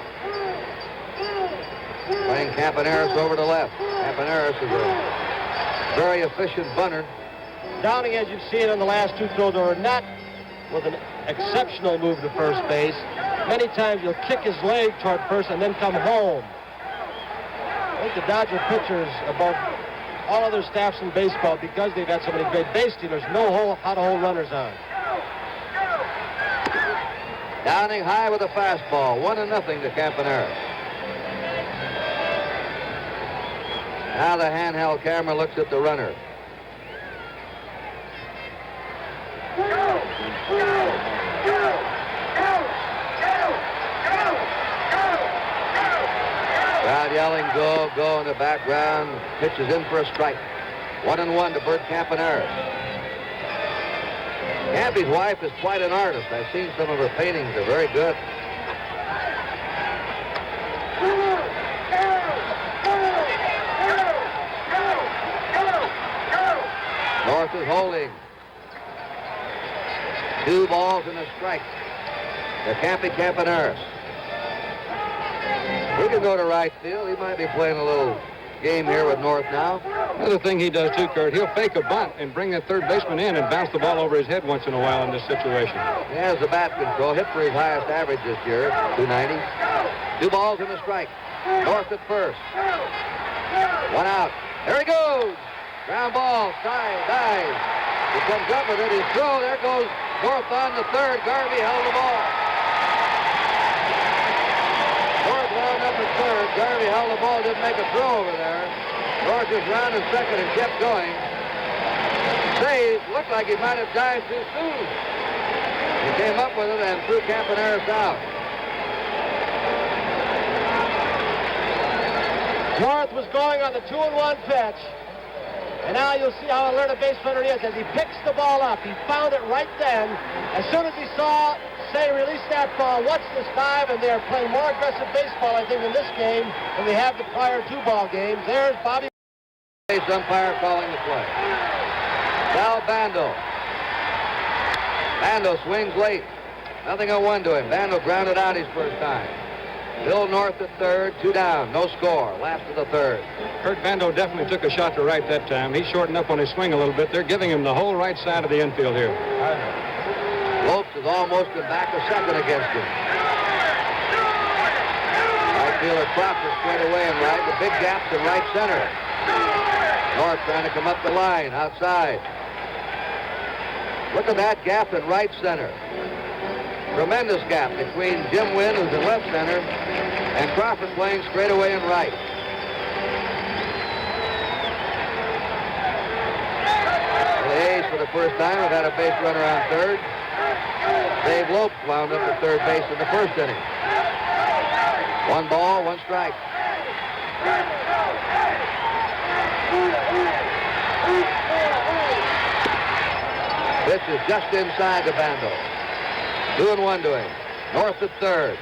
Playing Campaneris over to left. Campaneris is a very efficient bunter. Downing, as you've seen on the last two throws, are not with an exceptional move to first base. Many times he'll kick his leg toward first and then come home. I think the Dodger pitchers, above all other staffs in baseball, because they've had so many great base stealers, know how to hold runners on. Downing high with a fastball. 1-0 to Campaneris. Now the handheld camera looks at the runner. Crowd yelling, go, go in the background. Pitches in for a strike. 1-1 to Bert Campaneris. Campy's wife is quite an artist. I've seen some of her paintings. They're very good. North is holding. 2 balls and a strike to Campy Campaneris. We can go to right field. He might be playing a little game here with North now. Another thing he does too, Kurt, he'll fake a bunt and bring that third baseman in and bounce the ball over his head once in a while in this situation. He has the bat control. Hit for his highest average this year, 290. 2 balls and a strike. North at first. 1 out. There he goes. Ground ball. Side, dive. He comes up with it. He's throw. There goes North on the third. Garvey held the ball. North wound up at third. Garvey held the ball. Didn't make a throw over there. North just rounded second and kept going. Say, looked like he might have dived too soon. He came up with it and threw Campaneris out. North was going on the 2-1 pitch. And now you'll see how alert a base runner is as he picks the ball up. He found it right then. As soon as he saw Say release that ball, watch this dive, and they're playing more aggressive baseball, I think, in this game than they have the prior 2 ball games. There's Bobby. Base umpire calling the play. Sal Bando. Bando swings late. 0-1 to him. Bando grounded out his first time. Bill North at third, 2 down, no score. Last of the third. Kurt Bando definitely took a shot to right that time. He shortened up on his swing a little bit. They're giving him the whole right side of the infield here. Lopes has almost been back a second against him. Right fielder Crawford straight away and right. The big gaps in right center. North trying to come up the line outside. Look at that gap in right center. Tremendous gap between Jim Wynn, who's in left center, and Crawford playing straight away and right. The A's, for the first time, have had a base runner on third. Dave Lopes wound up at third base in the first inning. 1 ball, 1 strike. Pitch is just inside to Bando. 2-1 to him. North at third.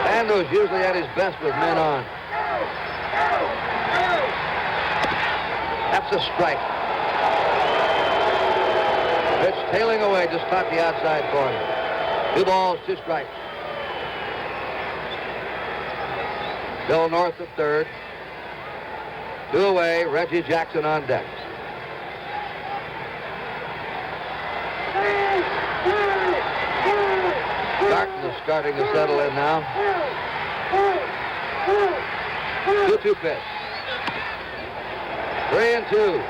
Bando's usually at his best with men on. That's a strike. Pitch tailing away, just caught the outside corner. 2 balls, 2 strikes. Bill North at third. 2 away, Reggie Jackson on deck. Garton is starting to settle in now. 2-2 pitch. 3-2.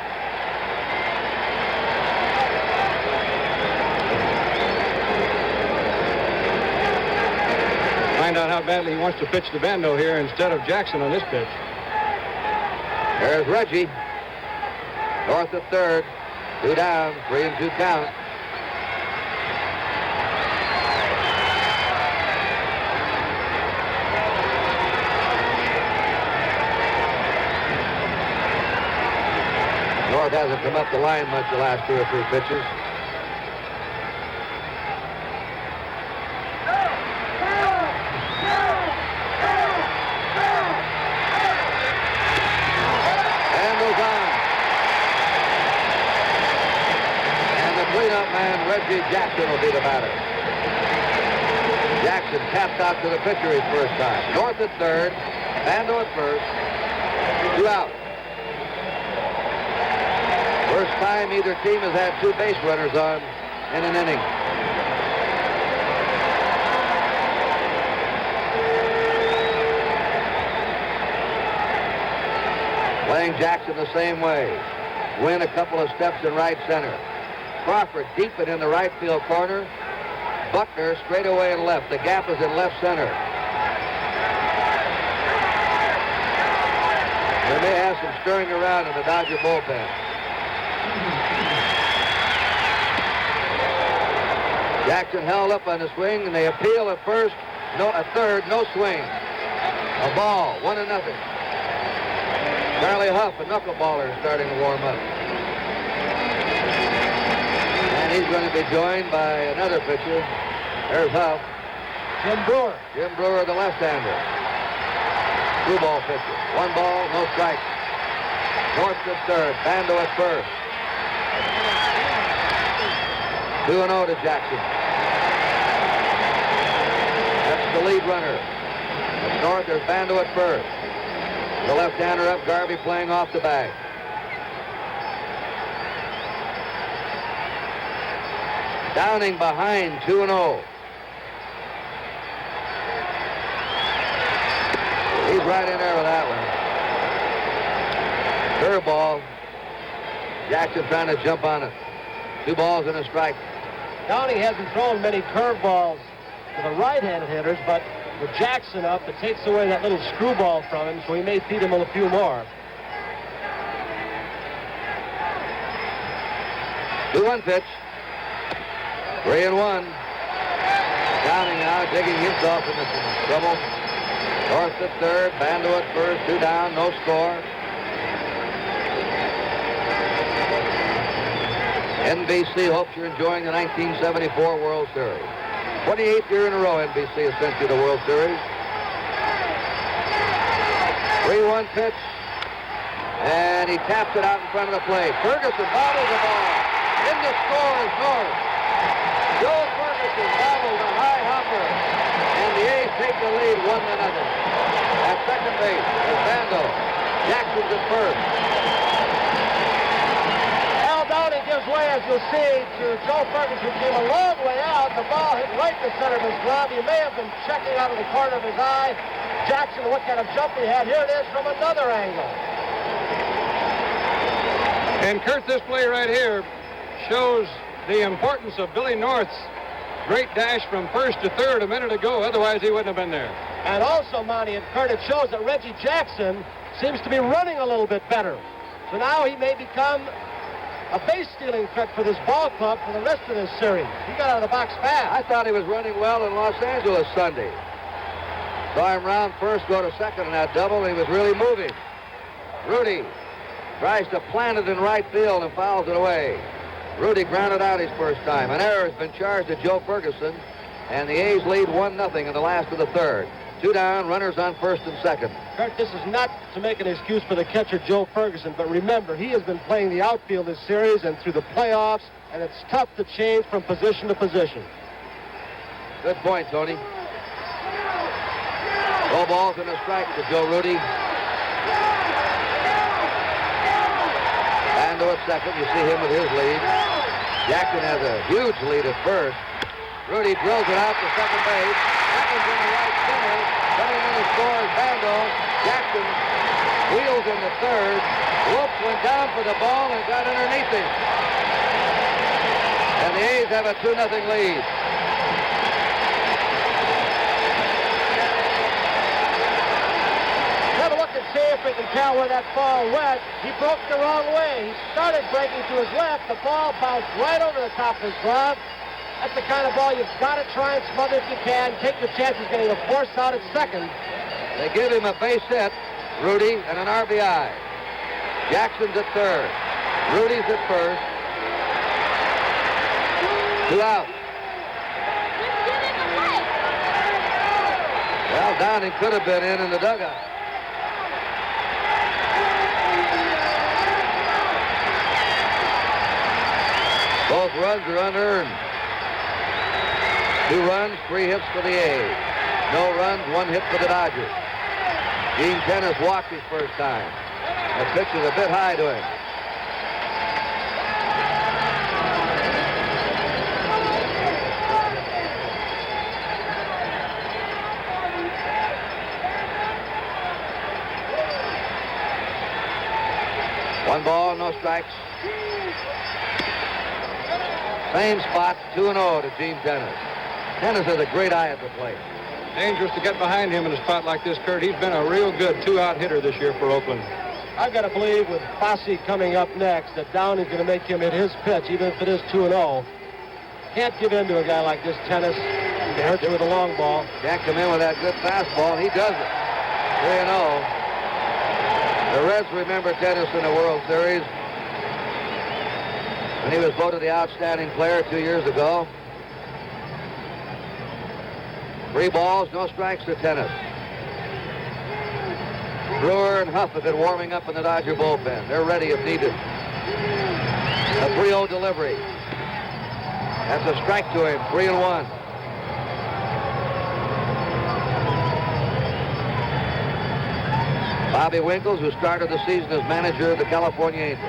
Find out how badly he wants to pitch to Bando here instead of Jackson on this pitch. There's Reggie. North at third. 2 down, 3-2 count. North hasn't come up the line much the last 2 or 3 pitches. cleanup man, Reggie Jackson, will be the batter. Jackson tapped out to the pitcher his first time. North at third, Bando at first, 2 out. First time either team has had 2 base runners on in an inning. Playing Jackson the same way. Win a couple of steps in right center. Crawford deep it in the right field corner. Buckner straight away in left. The gap is in left center. They may have some stirring around in the Dodger bullpen. Jackson held up on the swing, and they appeal at first. No, at third, no swing. A ball, 1-0. Charlie Huff, a knuckleballer, is starting to warm up. And he's going to be joined by another pitcher. There's Huff. Jim Brewer. Jim Brewer, the left-hander. 2-ball pitcher. 1 ball, no strikes. North at third, Bando at first. 2-0 to Jackson. That's the lead runner. At North, there's Bando at first. The left-hander up, Garvey playing off the bag. Downing behind, 2-0. He's right in there with that one. Curveball. Jackson trying to jump on it. 2 balls and a strike. Downing hasn't thrown many curveballs to the right-handed hitters, but with Jackson up, it takes away that little screwball from him, so he may feed him a few more. 2-1 pitch. 3-1. Downing now, digging himself into some trouble. North at third, Bando at first, 2 down, no score. NBC hopes you're enjoying the 1974 World Series. 28th year in a row NBC has sent you the World Series. 3-1 pitch. And he taps it out in front of the plate. Ferguson bobbles the ball. In the score is North. Joe Ferguson bobbled a high hopper. And the A's take the lead 1-0. At second base is Bando. Jackson's at first. Al Downing gives way, as you'll see, to Joe Ferguson. Came a long way out. The ball hit right in the center of his glove. He may have been checking out of the corner of his eye. Jackson, what kind of jump he had. Here it is from another angle. And Kurt, this play right here shows the importance of Billy North's great dash from first to third a minute ago. Otherwise, he wouldn't have been there. And also, Monty and Kurt, it shows that Reggie Jackson seems to be running a little bit better. So now he may become a base-stealing threat for this ball club for the rest of this series. He got out of the box fast. I thought he was running well in Los Angeles Sunday. Saw him round first, go to second in that double, and he was really moving. Rudy tries to plant it in right field and fouls it away. Rudy grounded out his first time. An error has been charged to Joe Ferguson, and the A's lead 1-0 in the last of the third. 2 down, runners on first and second. Kurt, this is not to make an excuse for the catcher, Joe Ferguson, but remember, he has been playing the outfield this series and through the playoffs, and it's tough to change from position to position. Good point, Tony. 4 balls and a strike to Joe Rudy. Bando at second. You see him with his lead. Jackson has a huge lead at first. Rudy drills it out to second base. Happens in the right center. Coming in to score is Bando. Jackson wheels in the third. Wilkes went down for the ball and got underneath him. And the A's have a 2-0 lead. Have a look and see if we can tell where that ball went. He broke the wrong way. He started breaking to his left. The ball bounced right over the top of his glove. That's the kind of ball you've got to try and smother if you can. Take your chances getting a force out at second. They give him a base hit, Rudy, and an RBI. Jackson's at third. Rudy's at first. 2 out. Well, Downing could have been in the dugout. Both runs are unearned. 2 runs, 3 hits for the A's. No runs, 1 hit for the Dodgers. Gene Tenace walked his first time. The pitch is a bit high to him. One ball, no strikes. Same spot, 2-0 to Gene Tenace. Tenace has a great eye at the plate. Dangerous to get behind him in a spot like this, Kurt. He's been a real good 2-out hitter this year for Oakland. I've got to believe with Fosse coming up next that Downey's going to make him hit his pitch, even if it is 2-0. Can't give in to a guy like this, Tenace. He hurts you with a long ball. Can't come in with that good fastball. He does it. 3-0. The Reds remember Tenace in the World Series when he was voted the outstanding player 2 years ago. 3 balls, no strikes to Tenace. Brewer and Huff have been warming up in the Dodger bullpen. They're ready if needed. A 3-0 delivery. That's a strike to him, 3-1. Bobby Winkles, who started the season as manager of the California Angels,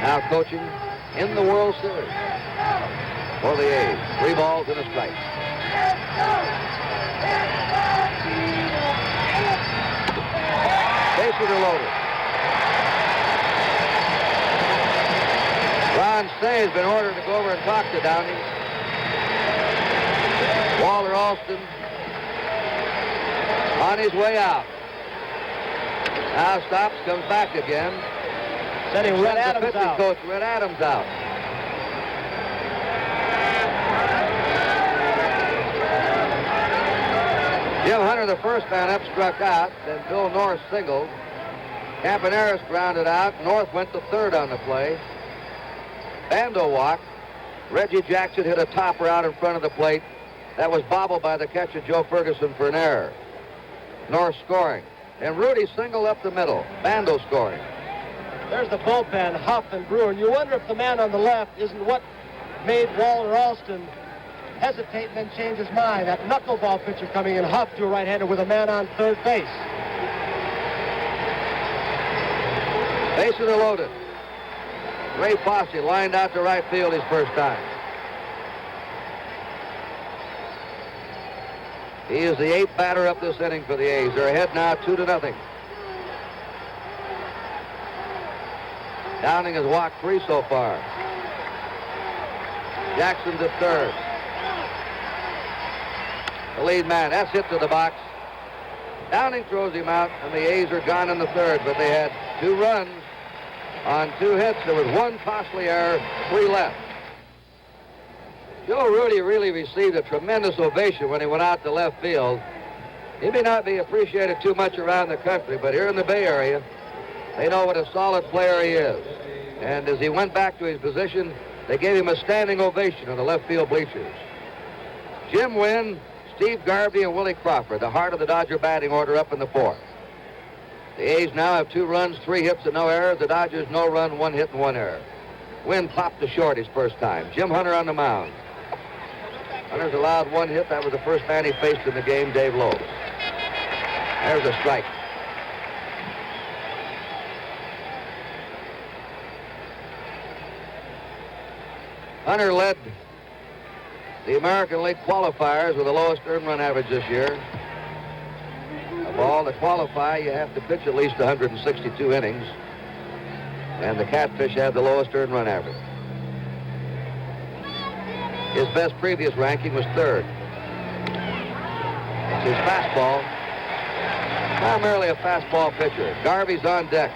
now coaching in the World Series for the A's. 3 balls and a strike. Bases are loaded. Ron Cey has been ordered to go over and talk to Downey. Walter Alston on his way out. Now stops, comes back again. Sending Red Adams out. Coach Red Adams out. Jim Hunter, the first man up, struck out. Then Bill Norris singled. Campaneris grounded out. North went to third on the play. Bando walked. Reggie Jackson hit a topper out in front of the plate. That was bobbled by the catcher, Joe Ferguson, for an error. North scoring. And Rudy singled up the middle. Bando scoring. There's the bullpen, Huff and Brewer. And you wonder if the man on the left isn't what made Walter Alston hesitate and then change his mind. That knuckleball pitcher coming in, Huff to a right-hander with a man on third base. Bases are loaded. Ray Fosse lined out to right field his first time. He is the 8th batter up this inning for the A's. They're ahead now 2-0. Downing has walked 3 so far. Jackson's at third. The lead man, that's hit to the box. Downing throws him out, and the A's are gone in the third, but they had 2 runs on 2 hits. There was 1 costly error, 3 left. Joe Rudy really received a tremendous ovation when he went out to left field. He may not be appreciated too much around the country, but here in the Bay Area, they know what a solid player he is. And as he went back to his position, they gave him a standing ovation on the left field bleachers. Jim Wynn, Steve Garvey, and Willie Crawford, the heart of the Dodger batting order, up in the 4th. The A's now have 2 runs, 3 hits, and no errors. The Dodgers, no run, 1 hit, and 1 error. Wynn popped to short his first time. Jim Hunter on the mound. Hunter's allowed 1 hit. That was the first man he faced in the game, Dave Lowe. There's a strike. Hunter led the American League qualifiers with the lowest earned run average this year. Of all that qualify, you have to pitch at least 162 innings. And the Catfish had the lowest earned run average. His best previous ranking was 3rd. It's his fastball. Primarily a fastball pitcher. Garvey's on deck.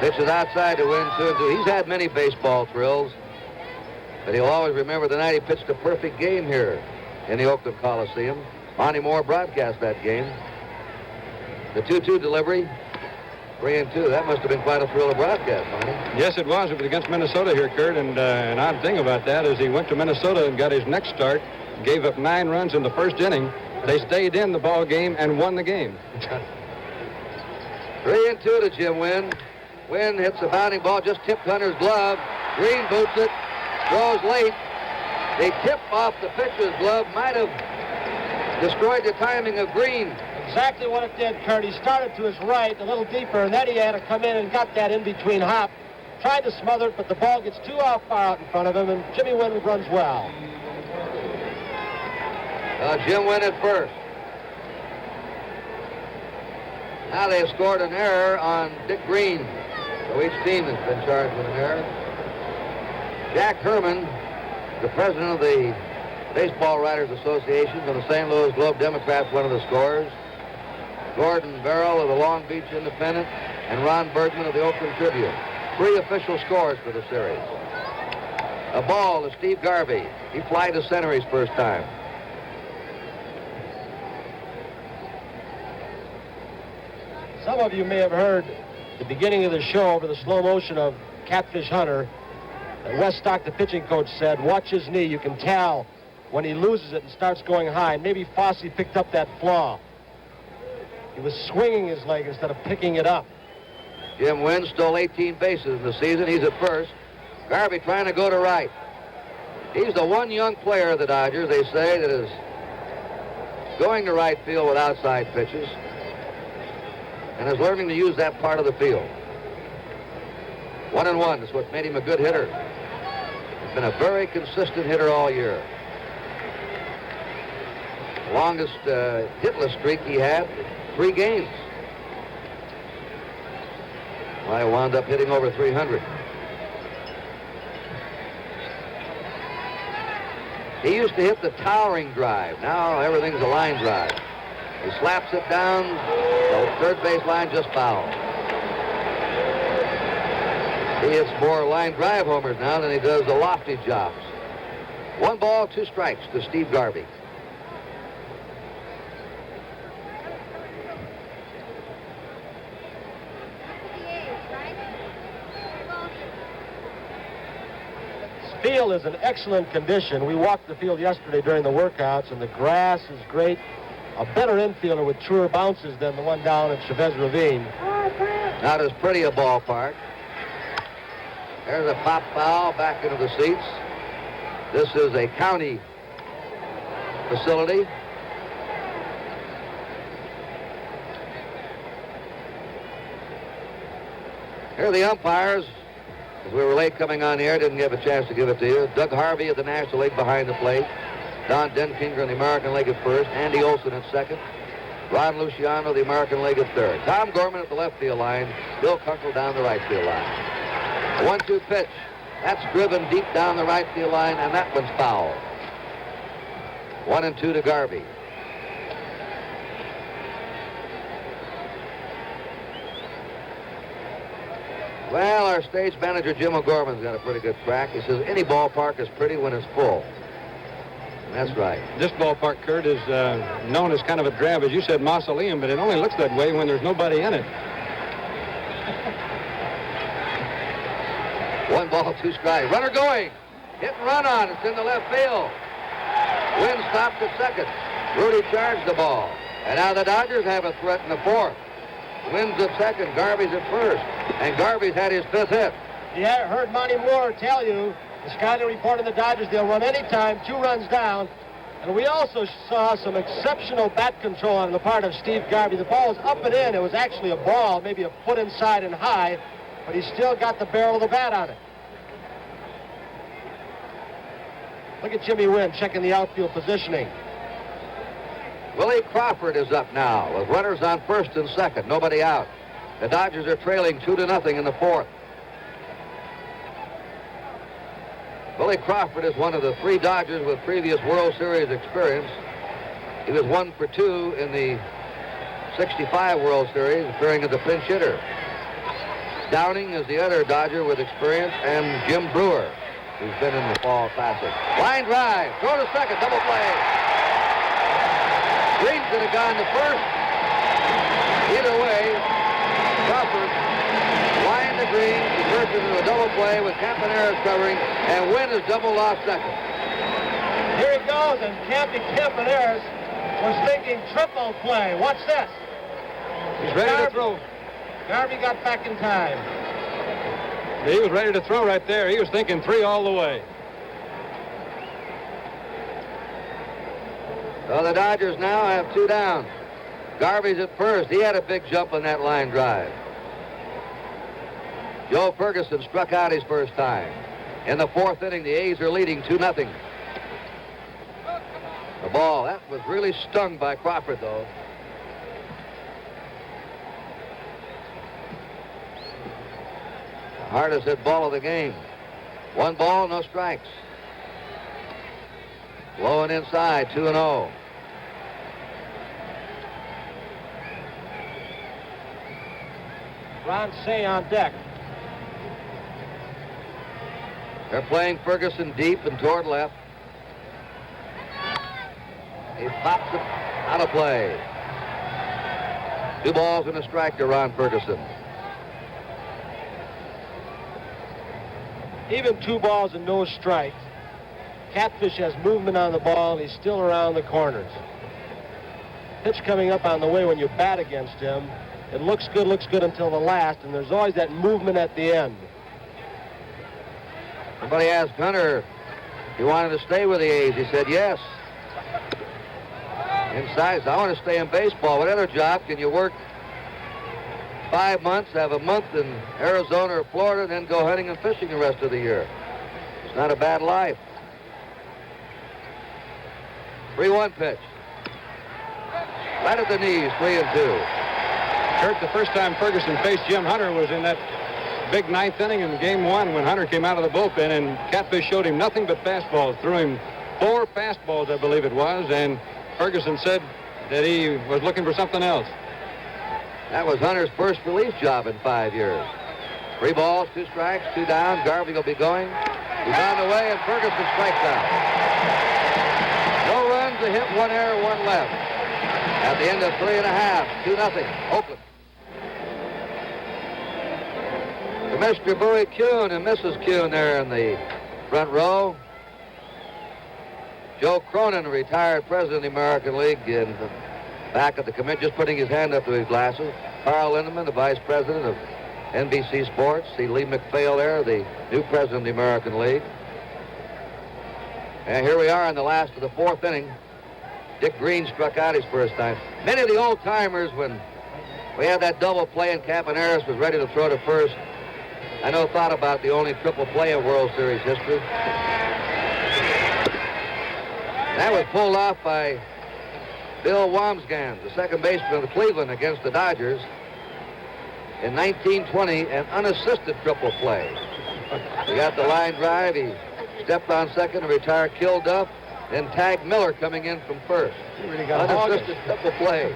Pitches outside to win 2-2. He's had many baseball thrills, but he'll always remember the night he pitched a perfect game here in the Oakland Coliseum. Monty Moore broadcast that game. The 2-2 delivery. 3-2. That must have been quite a thrill of broadcast, Monty. Yes, it was. It was against Minnesota here, Kurt. And an odd thing about that is he went to Minnesota and got his next start, gave up 9 runs in the first inning. They stayed in the ball game and won the game. 3-2 to Jim Wynn. Wynn hits a bounding ball, just tipped Hunter's glove. Green boots it, throws late. The tip off the pitcher's glove might have destroyed the timing of Green. Exactly what it did, Kurt. He started to his right, a little deeper, and then he had to come in and got that in-between hop. Tried to smother it, but the ball gets too far out in front of him, and Jimmy Wynn runs well. Jim Wynn at first. Now they've scored an error on Dick Green. So each team has been charged with an error. Jack Herman, the president of the Baseball Writers Association of the St. Louis Globe-Democrats, one of the scorers. Gordon Barrell of the Long Beach Independent, and Ron Bergman of the Oakland Tribune. 3 official scores for the series. A ball to Steve Garvey. He flied to center his first time. Some of you may have heard the beginning of the show over the slow motion of Catfish Hunter. Wes Stock, the pitching coach, said, watch his knee. You can tell when he loses it and starts going high. Maybe Fosse picked up that flaw. He was swinging his leg instead of picking it up. Jim Wynn stole 18 bases in the season. He's at first. Garvey trying to go to right. He's the one young player of the Dodgers, they say, that is going to right field with outside pitches and is learning to use that part of the field. 1-1 is what made him a good hitter. He's been a very consistent hitter all year. The longest hitless streak he had, 3 games. I wound up hitting over 300. He used to hit the towering drive. Now everything's a line drive. He slaps it down, the third base line just foul. He hits more line drive homers now than he does the lofty jobs. 1 ball, 2 strikes to Steve Garvey. Field is in excellent condition. We walked the field yesterday during the workouts, and the grass is great. A better infielder with truer bounces than the one down at Chavez Ravine. Not as pretty a ballpark. There's a pop foul back into the seats. This is a county facility. Here are the umpires. As we were late coming on the air, didn't give a chance to give it to you. Doug Harvey of the National League behind the plate. Don Denkinger in the American League at first. Andy Olson at second. Ron Luciano of the American League at third. Tom Gorman at the left field line. Bill Kunkel down the right field line. The 1-2 pitch. That's driven deep down the right field line, and that one's foul. 1-2 to Garvey. Well, our stage manager, Jim O'Gorman's got a pretty good crack. He says any ballpark is pretty when it's full. And that's right. This ballpark, Kurt, is known as kind of a drab, as you said, mausoleum, but it only looks that way when there's nobody in it. 1 ball, 2 strikes. Runner going. Hit and run on. It's in the left field. Wynn stops at second. Rudy charged the ball. And now the Dodgers have a threat in the fourth. Wynn's at second. Garvey's at first. And Garvey's had his 5th hit. Yeah, I heard Monty Moore tell you, the scouting report of the Dodgers, they'll run any time, 2 runs down. And we also saw some exceptional bat control on the part of Steve Garvey. The ball was up and in. It was actually a ball, maybe a foot inside and high, but he still got the barrel of the bat on it. Look at Jimmy Wynn checking the outfield positioning. Willie Crawford is up now with runners on first and second. Nobody out. The Dodgers are trailing 2-0 in the fourth. Willie Crawford is one of the 3 Dodgers with previous World Series experience. He was 1 for 2 in the 65 World Series, appearing as a pinch hitter. Downing is the other Dodger with experience, and Jim Brewer, who's been in the Fall Classic. Line drive, throw to second, double play. Green could have gone to first. Either way, Crawford Green converts it into a double play with Campaneris covering, and Wynn is double off second. Here he goes, and Cappy Campaneris was thinking triple play. Watch this. He's ready to throw. Garvey got back in time. He was ready to throw right there. He was thinking 3 all the way. So the Dodgers now have 2 down. Garvey's at first. He had a big jump on that line drive. Joe Ferguson struck out his first time. In the 4th inning, the A's are leading 2-0. The ball, that was really stung by Crawford, though. The hardest hit ball of the game. 1 ball, no strikes. Blowing inside, 2-0. Ron Cey on deck. They're playing Ferguson deep and toward left. He pops it out of play. 2 balls and a strike to Ron Ferguson. Even 2 balls and no strikes. Catfish has movement on the ball, and he's still around the corners. Pitch coming up on the way when you bat against him. It looks good until the last, and there's always that movement at the end. Somebody asked Hunter if he wanted to stay with the A's. He said yes. Inside, so I want to stay in baseball. What other job can you work 5 months, have a month in Arizona or Florida, and then go hunting and fishing the rest of the year? It's not a bad life. 3-1 pitch. Right at the knees, 3-2. Kurt, the first time Ferguson faced Jim Hunter was in that big 9th inning in Game 1 when Hunter came out of the bullpen, and Catfish showed him nothing but fastballs. Threw him 4 fastballs, I believe it was, and Ferguson said that he was looking for something else. That was Hunter's first relief job in 5 years. 3 balls, 2 strikes, 2 down. Garvey will be going. He's on the way, and Ferguson strikes out. No runs, a hit, 1 error, 1 left. At the end of 3.5, 2-0, Oakland. Commissioner Bowie Kuhn and Mrs. Kuhn there in the front row. Joe Cronin, retired president of the American League, in the back of the committee, just putting his hand up to his glasses. Carl Lindemann, the vice president of NBC Sports. See Lee McPhail there, the new president of the American League. And here we are in the last of the 4th inning. Dick Green struck out his first time. Many of the old-timers, when we had that double play and Campaneris was ready to throw to first, I know thought about the only triple play in World Series history. That was pulled off by Bill Wamsgans, the second baseman of the Cleveland against the Dodgers in 1920, an unassisted triple play. He got the line drive, he stepped on second and retired, killed Duff, then tagged Miller coming in from first. He really got unassisted triple play.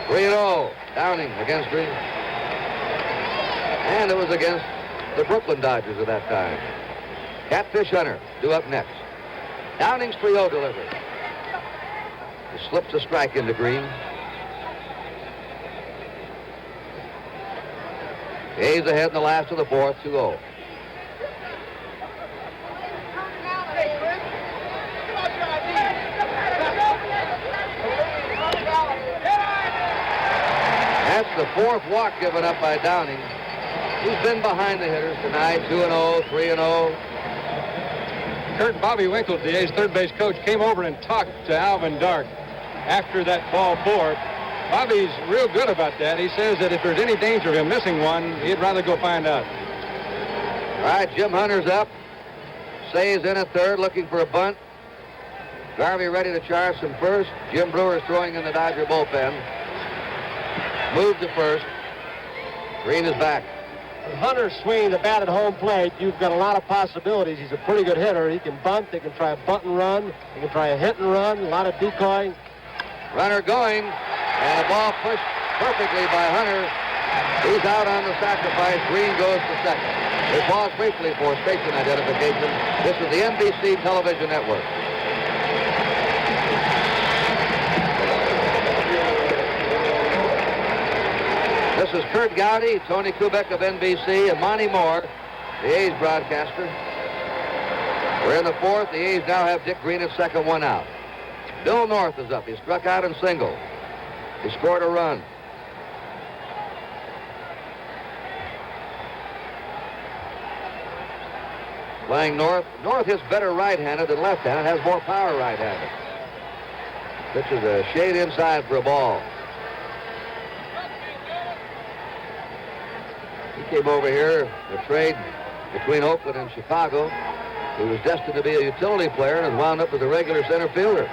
3-0, Downing against Green. And it was against the Brooklyn Dodgers at that time. Catfish Hunter due up next. Downing's 3-0 delivery. He slips a strike into Green. The A's ahead in the last of the 4th, 2-0. That's the 4th walk given up by Downing. He's been behind the hitters tonight, 2-0, 3-0. Kurt, Bobby Winkle, the A's third base coach, came over and talked to Alvin Dark after that ball 4. Bobby's real good about that. He says that if there's any danger of him missing one, he'd rather go find out. All right, Jim Hunter's up. Say's in at third, looking for a bunt. Garvey ready to charge from first. Jim Brewer's throwing in the Dodger bullpen. Moved to first. Green is back. With Hunter swinging the bat at home plate, you've got a lot of possibilities. He's a pretty good hitter. He can bunt. They can try a bunt and run. They can try a hit and run. A lot of decoying. Runner going, and the ball pushed perfectly by Hunter. He's out on the sacrifice. Green goes to second. We pause briefly for station identification. This is the NBC Television Network. This is Kurt Gowdy, Tony Kubek of NBC, and Monty Moore, the A's broadcaster. We're in the fourth. The A's now have Dick Green at second, one out. Bill North is up. He struck out in single. He scored a run. Playing North. North is better right-handed than left-handed, has more power right-handed. Pitch is a shade inside for a ball. He came over here, the trade between Oakland and Chicago. He was destined to be a utility player and has wound up as a regular center fielder.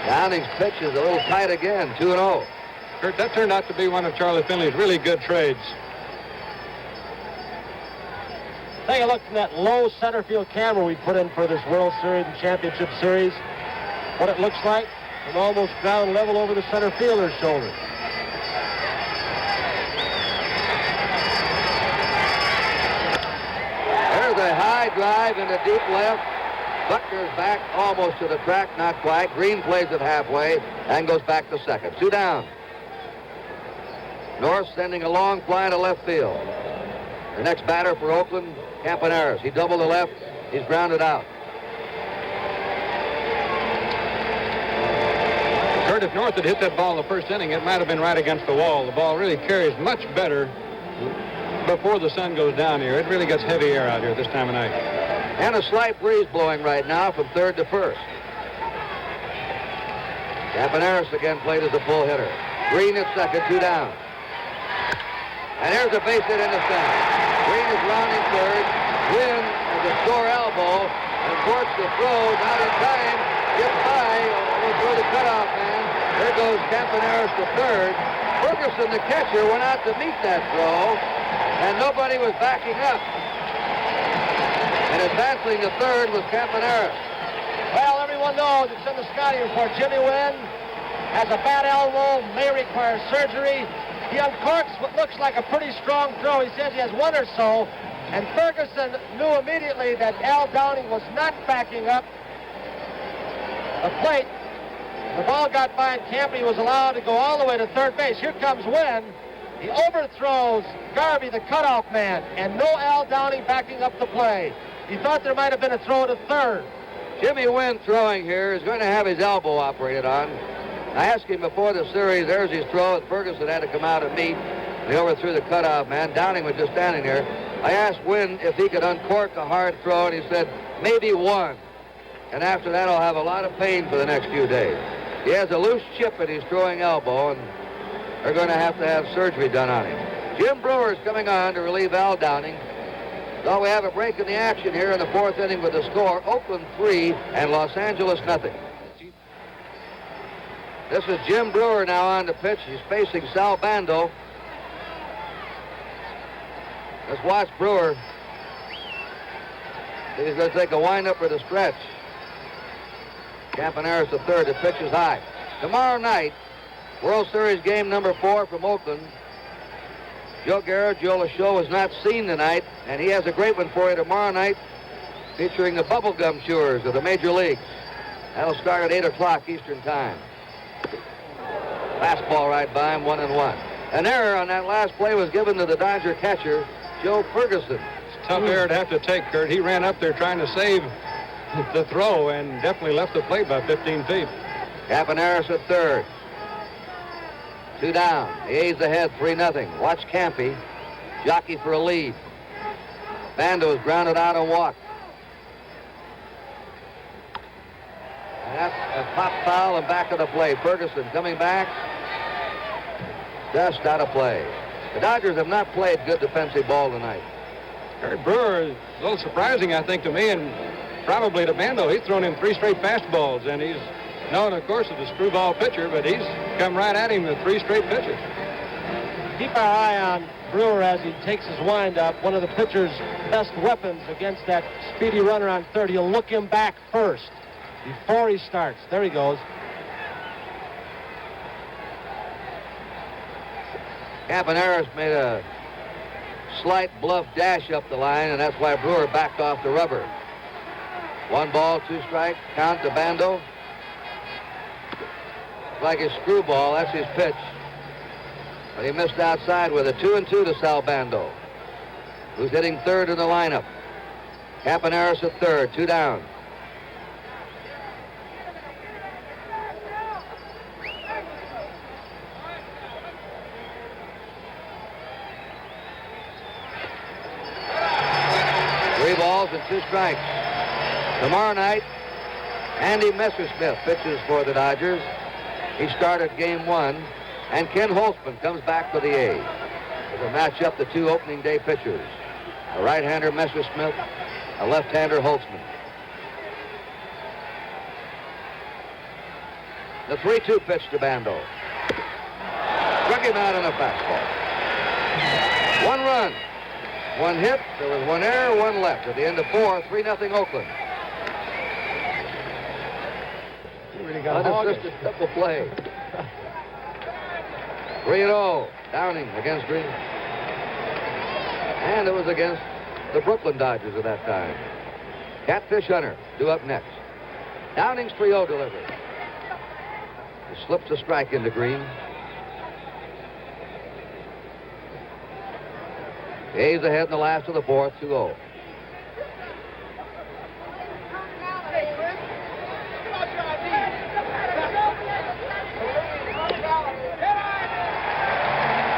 Downing's pitch is a little tight again, 2-0. Kurt, that turned out to be one of Charlie Finley's really good trades. Take a look from that low center field camera we put in for this World Series and Championship Series. What it looks like from almost ground level over the center fielder's shoulder. There's a high drive into deep left. Buckner's back almost to the track, not quite. Green plays it halfway and goes back to second. 2 down. North sending a long fly to left field. The next batter for Oakland, Campaneris. He doubled the left. He's grounded out. Kurt, if North had hit that ball in the first inning, it might have been right against the wall. The ball really carries much better before the sun goes down here. It really gets heavy air out here this time of night. And a slight breeze blowing right now from third to first. Campaneris again played as a full hitter. Green at second, 2 down. And here's a base hit into center. Green is rounding third. Wynn has a sore elbow and courts the throw, not in time. Gets by, through the cutoff man. There goes Campaneris to third. Ferguson, the catcher, went out to meet that throw, and nobody was backing up. And advancing to third was Campaneris. Well, everyone knows it's in the scouting report. Jimmy Wynn has a bad elbow, may require surgery. He uncorks what looks like a pretty strong throw. He says he has one or so. And Ferguson knew immediately that Al Downing was not backing up the plate. The ball got by and Campy was allowed to go all the way to third base. Here comes Wynn. He overthrows Garvey, the cutoff man, and no Al Downing backing up the play. He thought there might have been a throw to third. Jimmy Wynn throwing here is going to have his elbow operated on. I asked him before the series, there's his throw, and Ferguson had to come out and meet. He overthrew the cutoff man. Downing was just standing there. I asked Wynn if he could uncork a hard throw, and he said, maybe one. And after that, I'll have a lot of pain for the next few days. He has a loose chip in his throwing elbow, and they're going to have surgery done on him. Jim Brewer is coming on to relieve Al Downing. So we have a break in the action here in the fourth inning with the score, Oakland 3 and Los Angeles nothing. This is Jim Brewer now on the pitch. He's facing Sal Bando. Let's watch Brewer. He's going to take a windup or the stretch. Campaneris the third. The pitch is high. Tomorrow night, World Series game number 4 from Oakland. Joe Garrett, Joe LaChaux was not seen tonight, and he has a great one for you tomorrow night, featuring the bubblegum chewers of the Major Leagues. That'll start at 8 o'clock Eastern Time. Fastball right by him, 1-1. An error on that last play was given to the Dodger catcher, Joe Ferguson. It's a tough error to have to take, Kurt. He ran up there trying to save the throw and definitely left the plate by 15 feet. Campaneris at third. 2 down. The A's ahead, 3-0. Watch Campy. Jockey for a lead. Bando is grounded out and walked. And that's a pop foul and back of the play. Ferguson coming back. Just out of play. The Dodgers have not played good defensive ball tonight. Kurt Brewer is a little surprising, I think, to me, and probably to Bando. He's thrown him 3 straight fastballs, and he's known, of course, as a screwball pitcher, but he's come right at him with 3 straight pitches. Keep our eye on Brewer as he takes his windup. One of the pitcher's best weapons against that speedy runner on third. He'll look him back first before he starts. There he goes. Campaneris made a slight bluff dash up the line, and that's why Brewer backed off the rubber. 1 ball, 2 strike. Count to Bando. like his screwball. That's his pitch. But he missed outside with a 2-2 to Sal Bando, who's hitting third in the lineup. Campaneris at third, 2 down. Three balls and 2 strikes. Tomorrow night, Andy Messersmith pitches for the Dodgers. He started game 1, and Ken Holtzman comes back for the A's. It'll match up the 2 opening day pitchers, a right-hander Messersmith, a left-hander Holtzman. The 3-2 pitch to Bando. Struck him out on a fastball. 1 run. 1 hit, there was 1 error, 1 left. At the end of 4, 3-0 Oakland. He really got Unassisted double play. 3-0. Downing against Green. And it was against the Brooklyn Dodgers at that time. Catfish Hunter due up next. Downing's 3-0 delivery. He slips a strike into Green. The A's ahead in the last of the 4th, 2-0.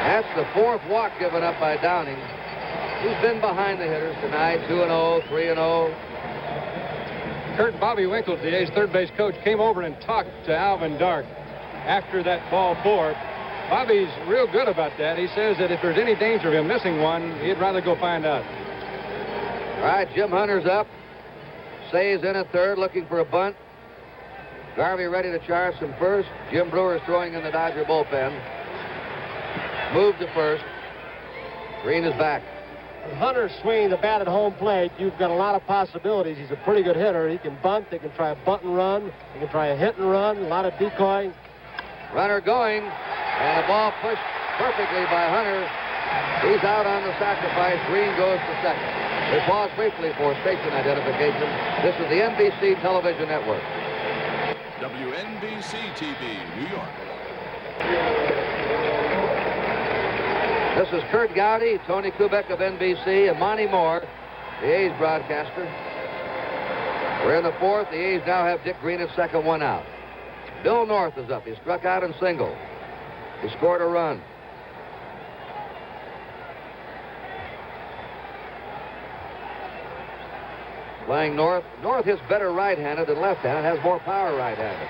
That's the 4th walk given up by Downing. He's been behind the hitters tonight, 2-0, 3-0. Kurt Bobby Winkles, the A's third base coach, came over and talked to Alvin Dark after that ball 4. Bobby's real good about that. He says that if there's any danger of him missing one, he'd rather go find out. All right, Jim Hunter's up. Say's in at third, looking for a bunt. Garvey ready to charge from first. Jim Brewer's throwing in the Dodger bullpen. Move to first. Green is back. With Hunter swinging the bat at home plate, you've got a lot of possibilities. He's a pretty good hitter. He can bunt. They can try a bunt and run. They can try a hit and run. A lot of decoying. Runner going, and the ball pushed perfectly by Hunter. He's out on the sacrifice. Green goes to second. We pause briefly for station identification. This is the NBC Television Network. WNBC-TV, New York. This is Kurt Gowdy, Tony Kubek of NBC, and Monty Moore, the A's broadcaster. We're in the 4th. The A's now have Dick Green at second, 1 out. Bill North is up. He struck out in single. He scored a run. Playing North. North hits better right-handed than left-handed. Has more power right-handed.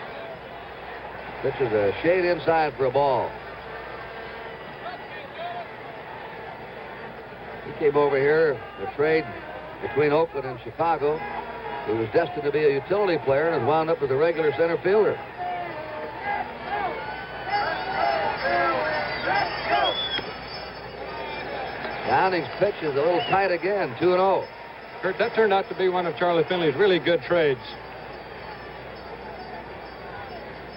Pitch is a shade inside for a ball. He came over here, the trade between Oakland and Chicago. He was destined to be a utility player and has wound up as a regular center fielder. Downing's pitch is a little tight again, 2-0. Kurt, that turned out to be one of Charlie Finley's really good trades.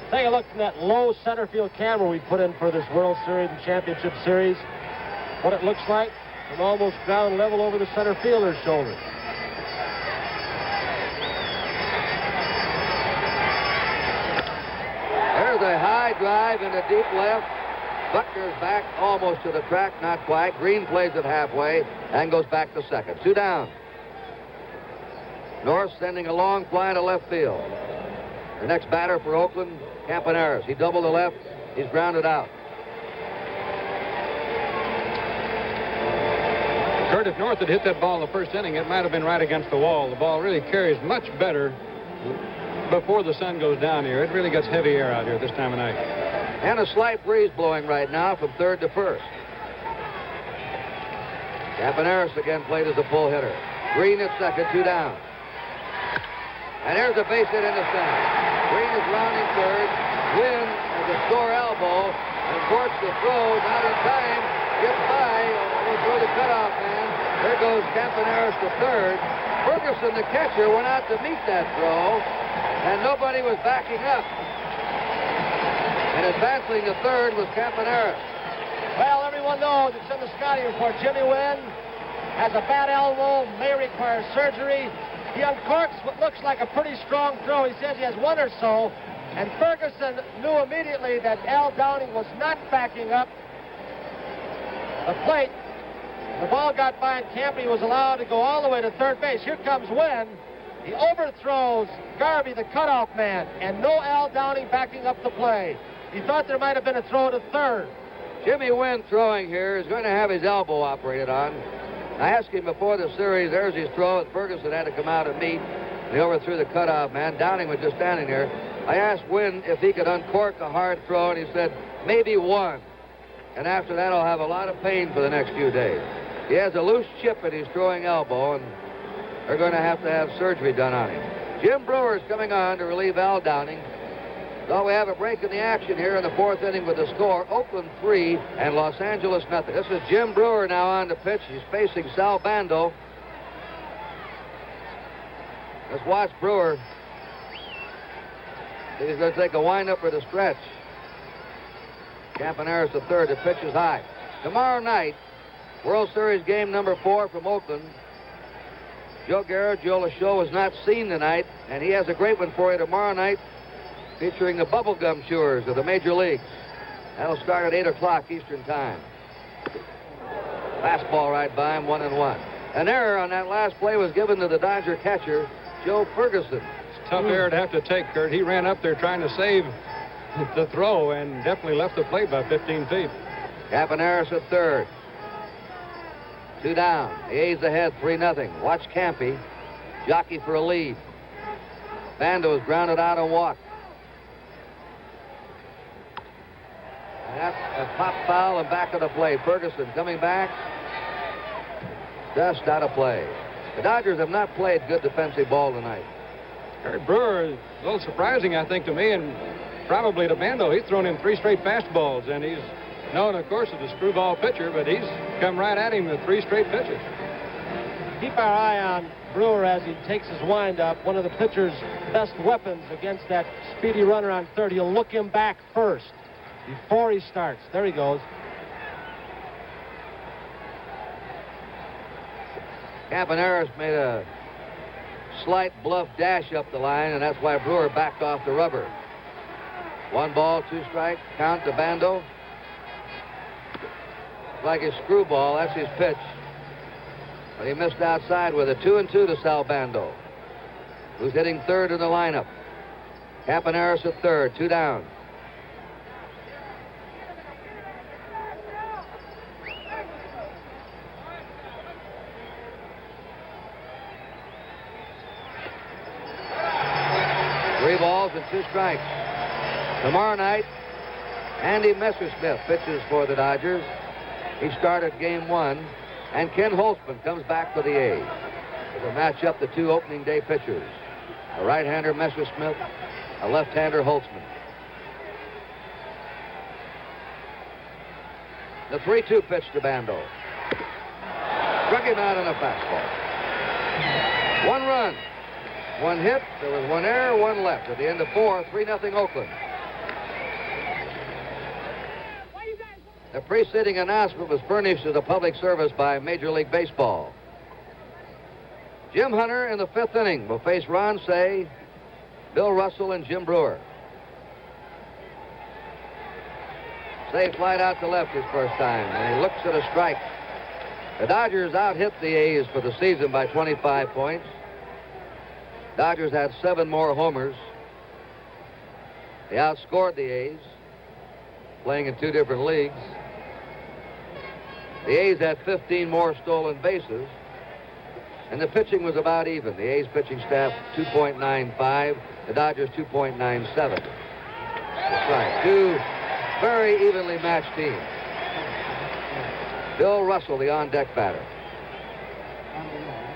Take a look from that low center field camera we put in for this World Series and Championship Series. What it looks like from almost ground level over the center fielder's shoulder. There's a high drive into deep left. Buckner's back almost to the track, not quite. Green plays it halfway and goes back to second. 2 down. North sending a long fly to left field. The next batter for Oakland, Campaneris. He doubled the left. He's grounded out. Kurt, if North had hit that ball in the first inning, it might have been right against the wall. The ball really carries much better before the sun goes down here. It really gets heavy air out here this time of night. And a slight breeze blowing right now from third to first. Campaneris again played as a pull hitter. Green at second, 2 down. And there's a base hit into center. Green is rounding third. Wynn has a sore elbow and courts the throw, not in time. Gets by, through the cutoff man. There goes Campaneris to third. Ferguson, the catcher, went out to meet that throw, and nobody was backing up. And advancing to third was Campaneris. Well, everyone knows it's in the scouting report. Jimmy Wynn has a bad elbow, may require surgery. He uncorks what looks like a pretty strong throw. He says he has 1 or so. And Ferguson knew immediately that Al Downing was not backing up the plate. The ball got by, and Campy was allowed to go all the way to third base. Here comes Wynn. He overthrows Garvey, the cutoff man, and no Al Downing backing up the play. He thought there might have been a throw to third. Jimmy Wynn throwing here is going to have his elbow operated on. I asked him before the series, there's his throw. Ferguson had to come out and meet. He overthrew the cutoff man. Downing was just standing there. I asked Wynn if he could uncork a hard throw, and he said, maybe one. And after that, I'll have a lot of pain for the next few days. He has a loose chip in his throwing elbow, and they're going to have surgery done on him. Jim Brewer is coming on to relieve Al Downing. So we have a break in the action here in the fourth inning with the score, Oakland 3 and Los Angeles nothing. This is Jim Brewer now on the pitch. He's facing Sal Bando. Let's watch Brewer. He's going to take a windup or the stretch. Campaneris the third. The pitch is high. Tomorrow night, World Series game number 4 from Oakland. Joe Garagiola show was not seen tonight, and he has a great one for you tomorrow night, featuring the bubblegum chewers of the major leagues. That'll start at 8 o'clock Eastern time. Fastball right by him, 1-1. An error on that last play was given to the Dodger catcher, Joe Ferguson. Tough error to have to take, Kurt. He ran up there trying to save the throw and definitely left the plate by 15 feet. Campaneris at third. 2 down. The A's ahead, 3-0. Watch Campy jockey for a lead. Bando is grounded out and walked. And that's a pop foul and back of the plate. Ferguson coming back. Just out of play. The Dodgers have not played good defensive ball tonight. Kurt Brewer is a little surprising, I think, to me, and probably to Bando. He's thrown in 3 straight fastballs, and he's known, of course, as a screwball pitcher, but he's come right at him with 3 straight pitches. Keep our eye on Brewer as he takes his windup. One of the pitcher's best weapons against that speedy runner on third. He'll look him back first before he starts. There he goes. Campaneris made a slight bluff dash up the line, and that's why Brewer backed off the rubber. 1 ball, 2 strikes. Count to Bando. Like his screwball, that's his pitch. But he missed outside with a 2-2 to Sal Bando, who's hitting third in the lineup. Campaneris at third, 2 down. Three balls and 2 strikes. Tomorrow night, Andy Messersmith pitches for the Dodgers. He started game 1, and Ken Holtzman comes back for the A's. It'll match up the 2 opening day pitchers. A right-hander, Messersmith, a left-hander, Holtzman. The 3-2 pitch to Bando. Struck him out on a fastball. 1 run, 1 hit. There was 1 error, 1 left. At the end of 4, 3-0 Oakland. The preceding announcement was furnished as a public service by Major League Baseball. Jim Hunter in the 5th inning will face Ron Cey, Bill Russell, and Jim Brewer. Cey flied out to left his first time, and he looks at a strike. The Dodgers out-hit the A's for the season by 25 points. Dodgers had 7 more homers. They outscored the A's, playing in 2 different leagues. The A's had 15 more stolen bases, and the pitching was about even. The A's pitching staff 2.95, the Dodgers 2.97. That's right, 2 very evenly matched teams. Bill Russell, the on-deck batter.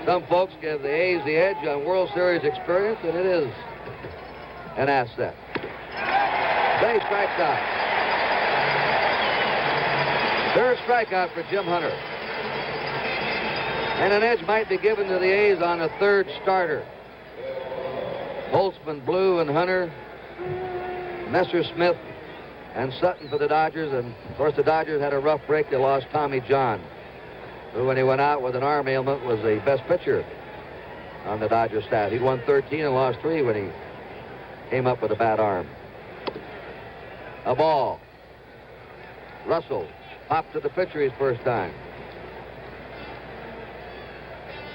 Some folks give the A's the edge on World Series experience, and it is an asset. Cey strikes out. 3rd strikeout for Jim Hunter. And an edge might be given to the A's on a 3rd starter. Holtzman, Blue, and Hunter. Messersmith and Sutton for the Dodgers. And, of course, the Dodgers had a rough break. They lost Tommy John, who, when he went out with an arm ailment, was the best pitcher on the Dodgers staff. He'd won 13 and lost 3 when he came up with a bad arm. A ball. Russell popped to the pitcher his first time.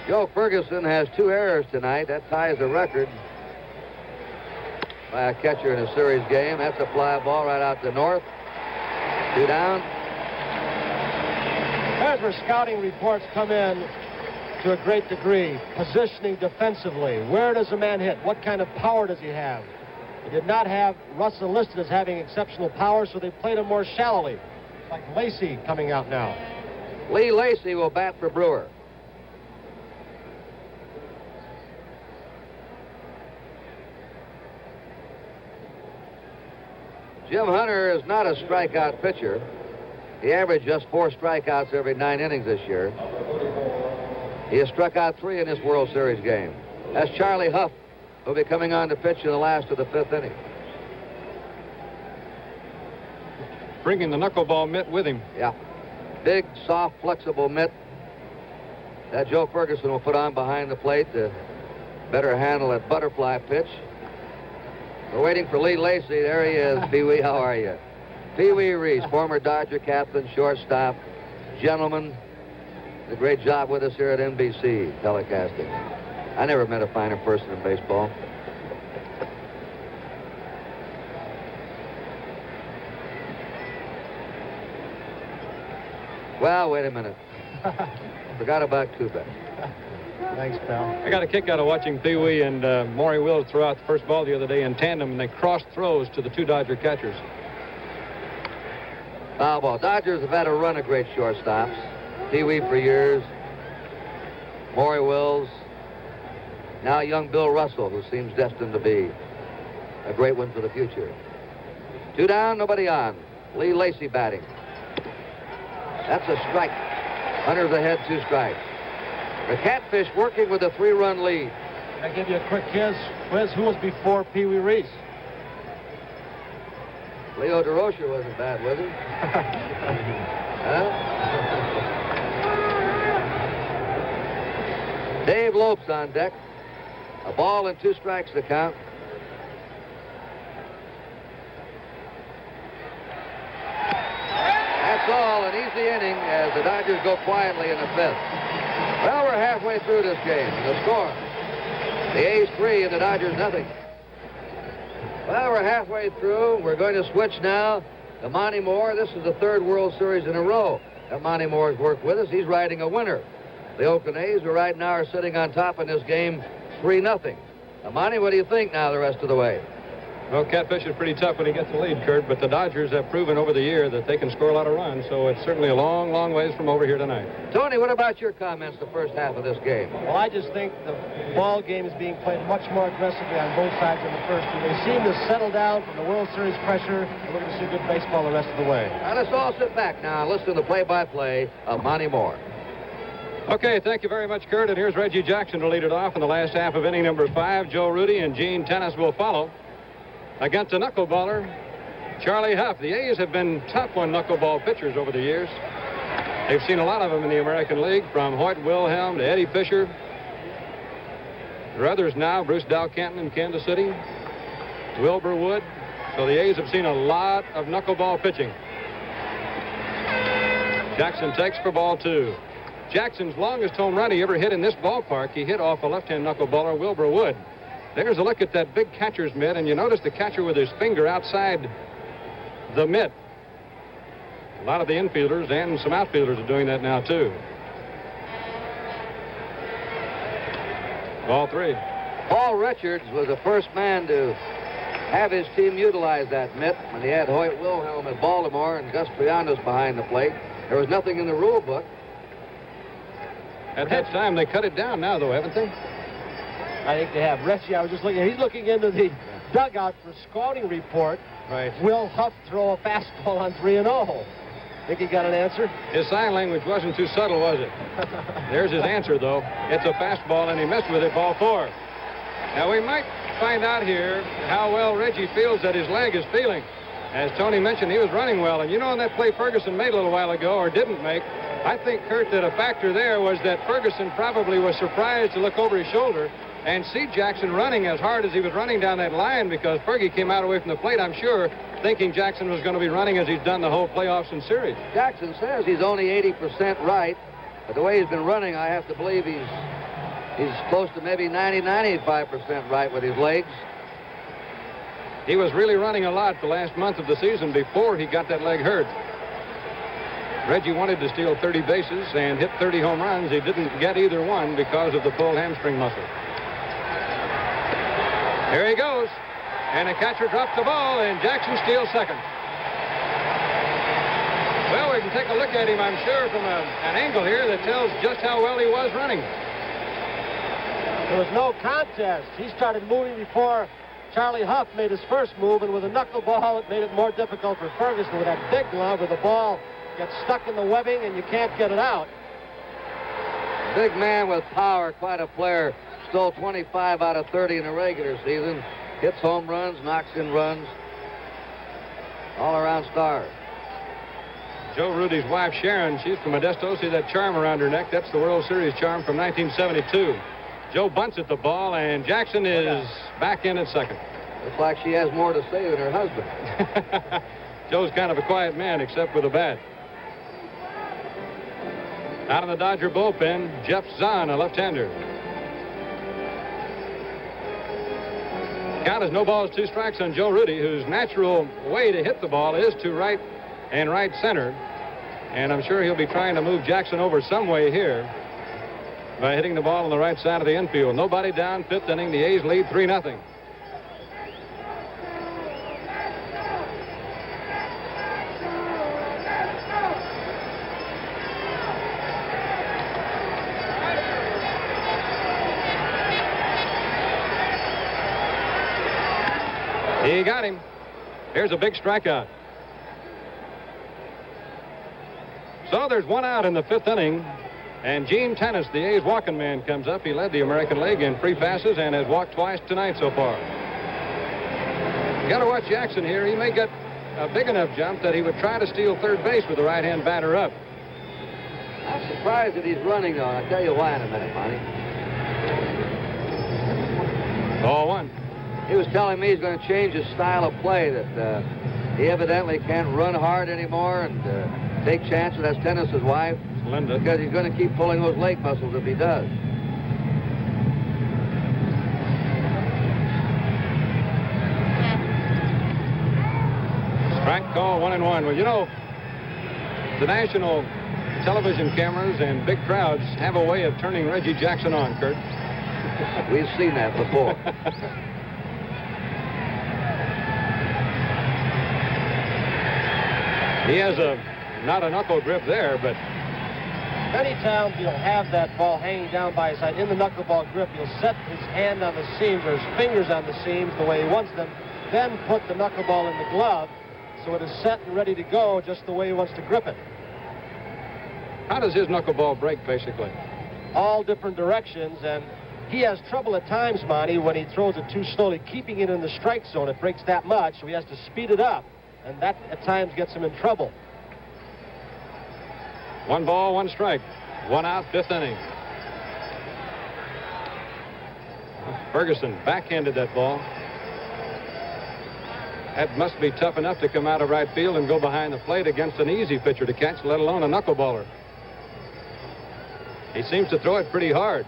Joe Ferguson has 2 errors tonight. That ties the record by a catcher in a series game. That's a fly ball right out to North. 2 down. There's where scouting reports come in to a great degree. Positioning defensively. Where does a man hit? What kind of power does he have? They did not have Russell listed as having exceptional power, so they played him more shallowly. It's like Lacey coming out now. Lee Lacey will bat for Brewer. Jim Hunter is not a strikeout pitcher. He averaged just 4 strikeouts every 9 innings this year. He has struck out 3 in this World Series game. That's Charlie Huff, who'll be coming on to pitch in the last of the 5th inning. Bringing the knuckleball mitt with him. Yeah. Big, soft, flexible mitt that Joe Ferguson will put on behind the plate to better handle that butterfly pitch. We're waiting for Lee Lacey. There he is. Pee Wee, how are you? Pee Wee Reese, former Dodger captain, shortstop, gentleman. Did a great job with us here at NBC telecasting. I never met a finer person in baseball. Well, wait a minute. Forgot about Kubek. Thanks, pal. I got a kick out of watching Pee Wee and Maury Wills throw out the first ball the other day in tandem, and they crossed throws to the 2 Dodger catchers. Foul ball. Dodgers have had a run of great shortstops. Pee Wee for years. Maury Wills. Now young Bill Russell, who seems destined to be a great one for the future. 2 down, nobody on. Lee Lacey batting. That's a strike. Hunter's ahead, 2 strikes. The Catfish working with a 3-run lead. I give you a quick quiz. Who was before Pee Wee Reese? Leo DeRocher wasn't bad, was he? Huh? Dave Lopes on deck. A ball and 2 strikes to count. That's all, an easy inning as the Dodgers go quietly in the 5th. Well, we're halfway through this game. The score, the A's 3 and the Dodgers nothing. Well, we're halfway through. We're going to switch now to Monty Moore. This is the 3rd World Series in a row that Monty Moore's worked with us. He's riding a winner. The Oakland A's, who right now are sitting on top in this game 3-0. Now, Monty, what do you think now the rest of the way? Well, Catfish is pretty tough when he gets the lead, Kurt, but the Dodgers have proven over the year that they can score a lot of runs, so it's certainly a long, long ways from over here tonight. Tony, what about your comments the first half of this game? Well, I just think the ball game is being played much more aggressively on both sides in the first two. They seem to settle down from the World Series pressure, and we're going to see good baseball the rest of the way. Now, let's all sit back now and listen to the play-by-play of Monty Moore. Okay, thank you very much, Kurt, and here's Reggie Jackson to lead it off in the last half of inning number 5. Joe Rudy and Gene Tennis will follow. Against a knuckleballer, Charlie Huff. The A's have been tough on knuckleball pitchers over the years. They've seen a lot of them in the American League, from Hoyt Wilhelm to Eddie Fisher. There are others now, Bruce Dow Canton in Kansas City, Wilbur Wood. So the A's have seen a lot of knuckleball pitching. Jackson takes for ball 2. Jackson's longest home run he ever hit in this ballpark, he hit off a left-hand knuckleballer, Wilbur Wood. There's a look at that big catcher's mitt, and you notice the catcher with his finger outside the mitt. A lot of the infielders and some outfielders are doing that now, too. Ball 3. Paul Richards was the first man to have his team utilize that mitt when he had Hoyt Wilhelm in Baltimore and Gus Triandos behind the plate. There was nothing in the rule book. At that time, they cut it down now, though, haven't they? I think they have. Reggie, I was just looking. He's looking into the dugout for scouting report. Right. Will Huff throw a fastball on 3-0? Think he got an answer? His sign language wasn't too subtle, was it? There's his answer, though. It's a fastball, and he missed with it, ball 4. Now, we might find out here how well Reggie feels that his leg is feeling. As Tony mentioned, he was running well. And you know, on that play Ferguson made a little while ago, or didn't make, I think, Kurt, that a factor there was that Ferguson probably was surprised to look over his shoulder and see Jackson running as hard as he was running down that line, because Fergie came out away from the plate, I'm sure, thinking Jackson was going to be running as he's done the whole playoffs and series. Jackson says he's only 80% right, but the way he's been running, I have to believe he's close to maybe 95% right with his legs. He was really running a lot the last month of the season before he got that leg hurt. Reggie wanted to steal 30 bases and hit 30 home runs. He didn't get either one because of the pulled hamstring muscle. Here he goes. And the catcher drops the ball, and Jackson steals second. Well, we can take a look at him, I'm sure, from an angle here that tells just how well he was running. There was no contest. He started moving before Charlie Huff made his first move, and with a knuckleball, it made it more difficult for Ferguson with that big glove where the ball gets stuck in the webbing and you can't get it out. Big man with power, quite a player. Stole 25 out of 30 in the regular season. Hits home runs, knocks in runs. All-around star. Joe Rudy's wife, Sharon, she's from Modesto. See that charm around her neck? That's the World Series charm from 1972. Joe bunts at the ball, and Jackson is back in at second. Looks like she has more to say than her husband. Joe's kind of a quiet man, except with a bat. Out of the Dodger bullpen, Jeff Zahn, a left-hander. Count is no balls, 2 strikes on Joe Rudy, whose natural way to hit the ball is to right and right center. And I'm sure he'll be trying to move Jackson over some way here by hitting the ball on the right side of the infield. Nobody down, 5th inning. The A's lead 3-0. He got him. Here's a big strikeout. So there's 1 out in the 5th inning. And Gene Tennis, the A's walking man, comes up. He led the American League in free passes and has walked twice tonight so far. You got to watch Jackson here. He may get a big enough jump that he would try to steal third base with the right-hand batter up. I'm surprised that he's running, though. I'll tell you why in a minute, Monty. Ball 1. He was telling me he's going to change his style of play, that he evidently can't run hard anymore and take chances. That's Tennis's wife. Linda. Because he's going to keep pulling those leg muscles if he does. Strike call, 1-1. Well, you know, the national television cameras and big crowds have a way of turning Reggie Jackson on, Kurt. We've seen that before. He has not a knuckle grip there, but Many times he'll have that ball hanging down by his side in the knuckleball grip. He'll set his hand on the seams or his fingers on the seams the way he wants them, then put the knuckleball in the glove so it is set and ready to go just the way he wants to grip it. How does his knuckleball break, basically? All different directions, and he has trouble at times, Monty, when he throws it too slowly, keeping it in the strike zone. It breaks that much, so he has to speed it up, and that at times gets him in trouble. 1 ball, 1 strike. 1 out, 5th inning. Ferguson backhanded that ball. That must be tough enough to come out of right field and go behind the plate against an easy pitcher to catch, let alone a knuckleballer. He seems to throw it pretty hard.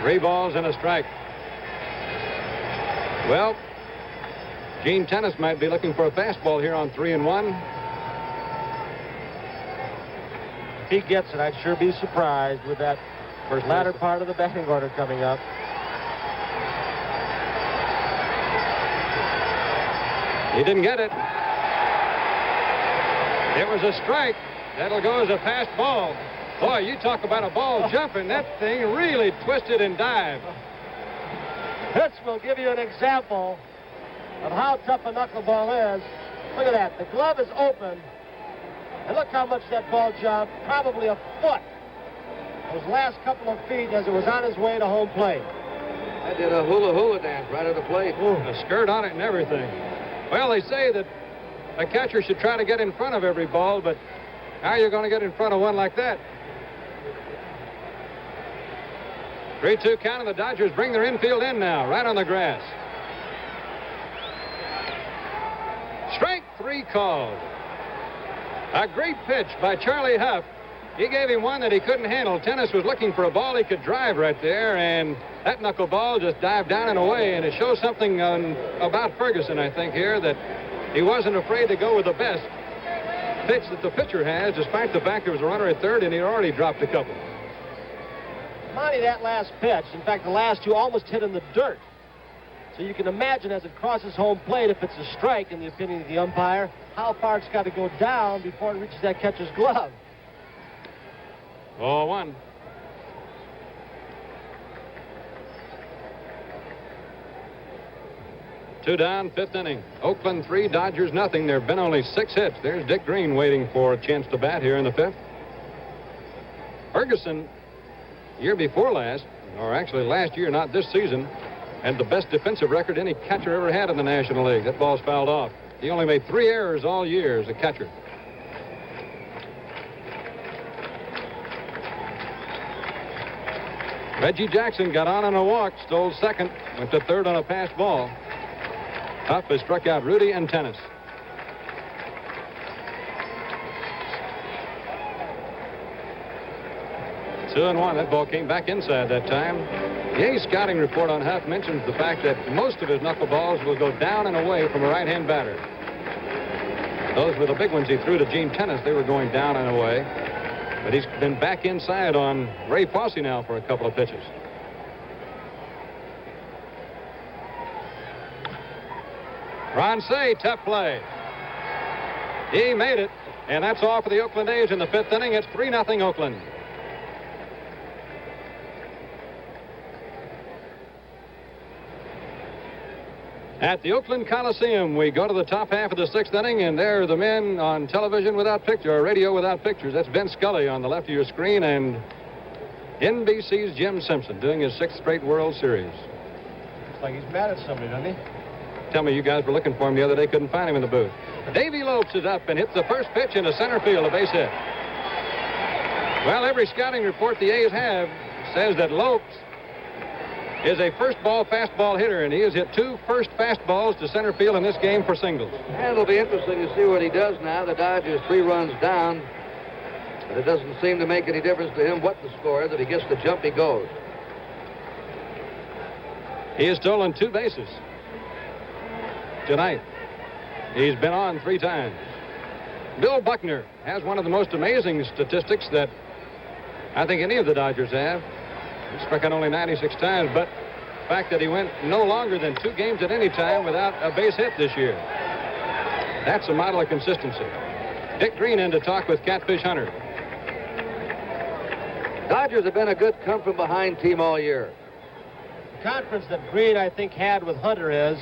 Three balls and a strike. Well, Gene Tennis might be looking for a fastball here on 3-1. If he gets it, I'd sure be surprised with that First latter base. part of the batting order coming up. He didn't get it. It was a strike. That'll go as a fast ball. Boy, you talk about a ball jumping. That thing really twisted and dived. This will give you an example of how tough a knuckleball is. Look at that. The glove is open. And look how much that ball jumped. Probably a foot. Those last couple of feet as it was on his way to home plate. I did a hula dance right at the plate. A skirt on it and everything. Well, they say that a catcher should try to get in front of every ball, but how are you going to get in front of one like that? 3-2 count, and the Dodgers bring their infield in now, right on the grass. Strike 3 called. A great pitch by Charlie Huff. He gave him one that he couldn't handle. Tennis was looking for a ball he could drive right there, and that knuckleball just dived down and away, and it shows something about Ferguson, I think, here, that he wasn't afraid to go with the best pitch that the pitcher has, despite the fact there was a runner at third, and he already dropped a couple. Monty, that last pitch, in fact, the last two almost hit in the dirt. So you can imagine as it crosses home plate, if it's a strike, in the opinion of the umpire, how far it's got to go down before it reaches that catcher's glove. 0-1. Two down, fifth inning. Oakland 3, Dodgers nothing. There have been only 6 hits. There's Dick Green waiting for a chance to bat here in the fifth. Ferguson, year before last, or actually last year, not this season, had the best defensive record any catcher ever had in the National League. That ball's fouled off. He only made 3 errors all year as a catcher. Reggie Jackson got on a walk, stole second, went to third on a pass ball. Huff has struck out Rudy and Tennis. Two and one. That ball came back inside that time. The A's scouting report on Huff mentions the fact that most of his knuckleballs will go down and away from a right-hand batter. Those were the big ones he threw to Gene Tennis. They were going down and away. But he's been back inside on Ray Fosse now for a couple of pitches. Ron Cey, tough play. He made it, and that's all for the Oakland A's in the fifth inning. It's 3-0 Oakland. At the Oakland Coliseum, we go to the top half of the sixth inning, and there are the men on television without picture, or radio without pictures. That's Ben Scully on the left of your screen, and NBC's Jim Simpson doing his 6th straight World Series. Looks like he's mad at somebody, doesn't he? Tell me, you guys were looking for him the other day, couldn't find him in the booth. Davey Lopes is up and hits the first pitch into center field, a base hit. Well, every scouting report the A's have says that Lopes is a first ball fastball hitter, and he has hit 2 first fastballs to center field in this game for singles. And it'll be interesting to see what he does now. The Dodgers 3 runs down, but it doesn't seem to make any difference to him what the score is. If he gets the jump, he goes. He has stolen 2 bases tonight. He's been on 3 times. Bill Buckner has one of the most amazing statistics that I think any of the Dodgers have. He struck out only 96 times, but the fact that he went no longer than 2 games at any time without a base hit this year. That's a model of consistency. Dick Green in to talk with Catfish Hunter. Dodgers have been a good come-from-behind team all year. The conference that Green, I think, had with Hunter is,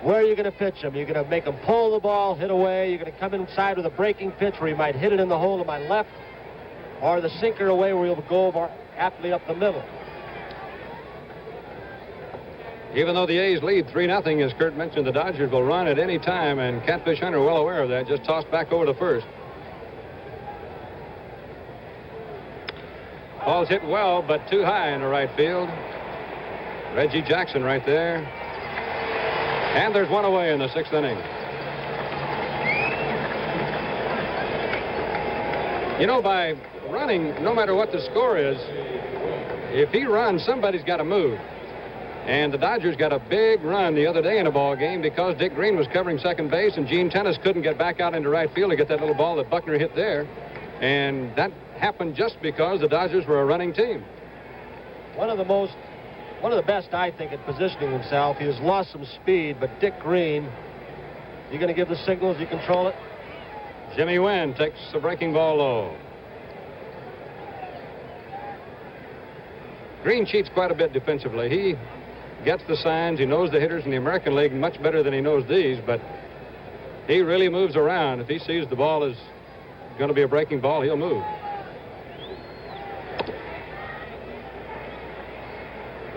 where are you going to pitch him? You're going to make him pull the ball, hit away. You're going to come inside with a breaking pitch where he might hit it in the hole to my left, or the sinker away where he'll go over aptly up the middle. Even though the A's lead 3-0, as Kurt mentioned, the Dodgers will run at any time, and Catfish Hunter, well aware of that, just tossed back over to first. Ball's hit well, but too high in the right field. Reggie Jackson right there. And there's one away in the 6th inning. You know, by running, no matter what the score is, if he runs, somebody's got to move. And the Dodgers got a big run the other day in a ball game because Dick Green was covering second base and Gene Tennis couldn't get back out into right field to get that little ball that Buckner hit there. And that happened just because the Dodgers were a running team. One of the best, I think, at positioning himself. He has lost some speed, but Dick Green, you going to give the signals, you control it? Jimmy Wynn takes the breaking ball low. Green cheats quite a bit defensively. He gets the signs. He knows the hitters in the American League much better than he knows these, but he really moves around. If he sees the ball is going to be a breaking ball, he'll move.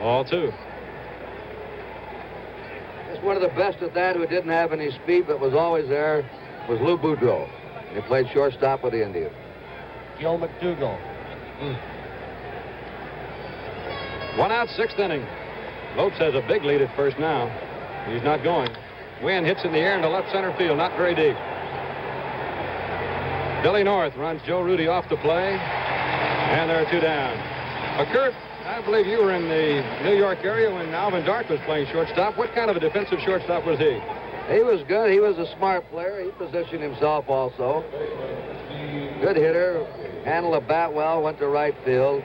Ball 2. Just one of the best at that who didn't have any speed but was always there was Lou Boudreau. He played shortstop with the Indians. Gil McDougall. One out, sixth inning. Lopes has a big lead at first now. He's not going. Wynn hits in the air into left center field, not very deep. Billy North runs Joe Rudy off the play, and there are two down. Kurt, I believe you were in the New York area when Alvin Dark was playing shortstop. What kind of a defensive shortstop was he? He was good. He was a smart player. He positioned himself also. Good hitter. Handled a bat well. Went to right field.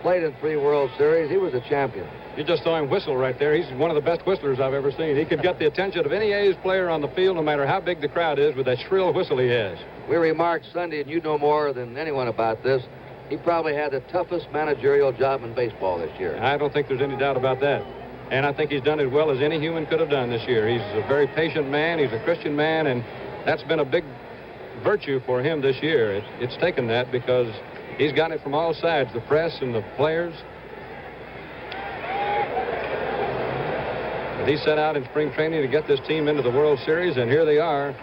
Played in 3 World Series. He was a champion. You just saw him whistle right there. He's one of the best whistlers I've ever seen. He could get the attention of any A's player on the field, no matter how big the crowd is, with that shrill whistle he has. We remarked Sunday, and you know more than anyone about this, he probably had the toughest managerial job in baseball this year. I don't think there's any doubt about that. And I think he's done as well as any human could have done this year. He's a very patient man. He's a Christian man, and that's been a big virtue for him this year. It's taken that because he's gotten it from all sides, the press and the players. But he set out in spring training to get this team into the World Series, and here they are.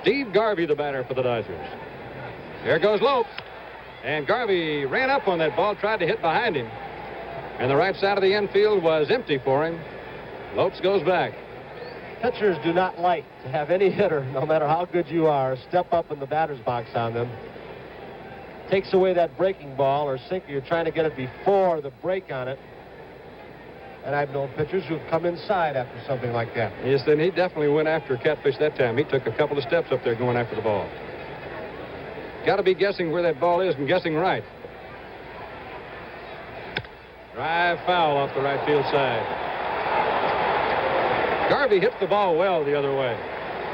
Steve Garvey, the batter for the Dodgers. Here goes Lopes. And Garvey ran up on that ball, tried to hit behind him. And the right side of the infield was empty for him. Lopes goes back. Pitchers do not like to have any hitter, no matter how good you are, step up in the batter's box on them. Takes away that breaking ball or sinker. You're trying to get it before the break on it. And I've known pitchers who've come inside after something like that. Yes, then he definitely went after Catfish that time. He took a couple of steps up there going after the ball. Got to be guessing where that ball is and guessing right. Drive foul off the right field side. Garvey hits the ball well the other way.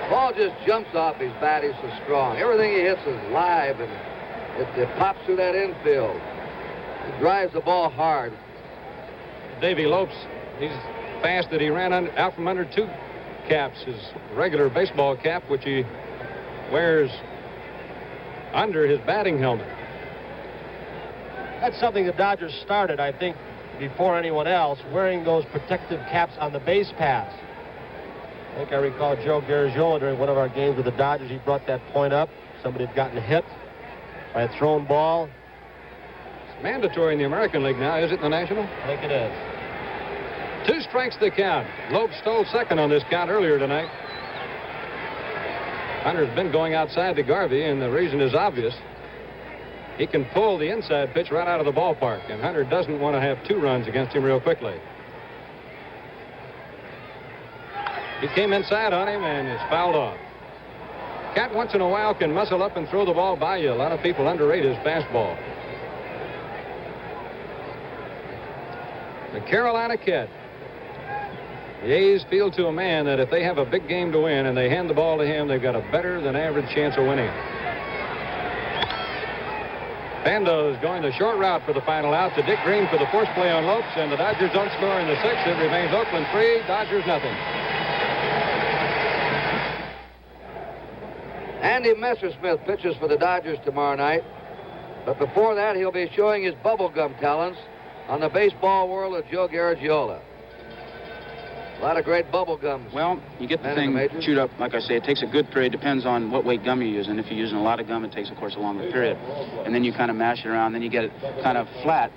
Ball just jumps off his bat. He's so strong. Everything he hits is live, and it pops through that infield. He drives the ball hard. Davy Lopes, he's fast that he ran out from under 2 caps, his regular baseball cap, which he wears under his batting helmet. That's something the Dodgers started, I think, before anyone else, wearing those protective caps on the base paths. I think I recall Joe Garagiola during one of our games with the Dodgers. He brought that point up. Somebody had gotten hit by a thrown ball. It's mandatory in the American League now, is it in the National? I think it is. 2 strikes the count. Lopes stole second on this count earlier tonight. Hunter's been going outside to Garvey, and the reason is obvious. He can pull the inside pitch right out of the ballpark, and Hunter doesn't want to have 2 runs against him real quickly. He came inside on him, and it's fouled off. Cat once in a while can muscle up and throw the ball by you. A lot of people underrate his fastball. The Carolina Cat. The A's feel to a man that if they have a big game to win and they hand the ball to him, they've got a better than average chance of winning. Bando's going the short route for the final out to Dick Green for the force play on Lopes, and the Dodgers don't score in the 6th. It remains Oakland 3, Dodgers nothing. Andy Messersmith pitches for the Dodgers tomorrow night. But before that, he'll be showing his bubblegum talents on the baseball world of Joe Garagiola. A lot of great bubble gums. Well, you get the thing chewed up, like I say, it takes a good period. Depends on what weight gum you're using. If you're using a lot of gum, it takes, of course, a longer period. And then you kind of mash it around. Then you get it kind of flat,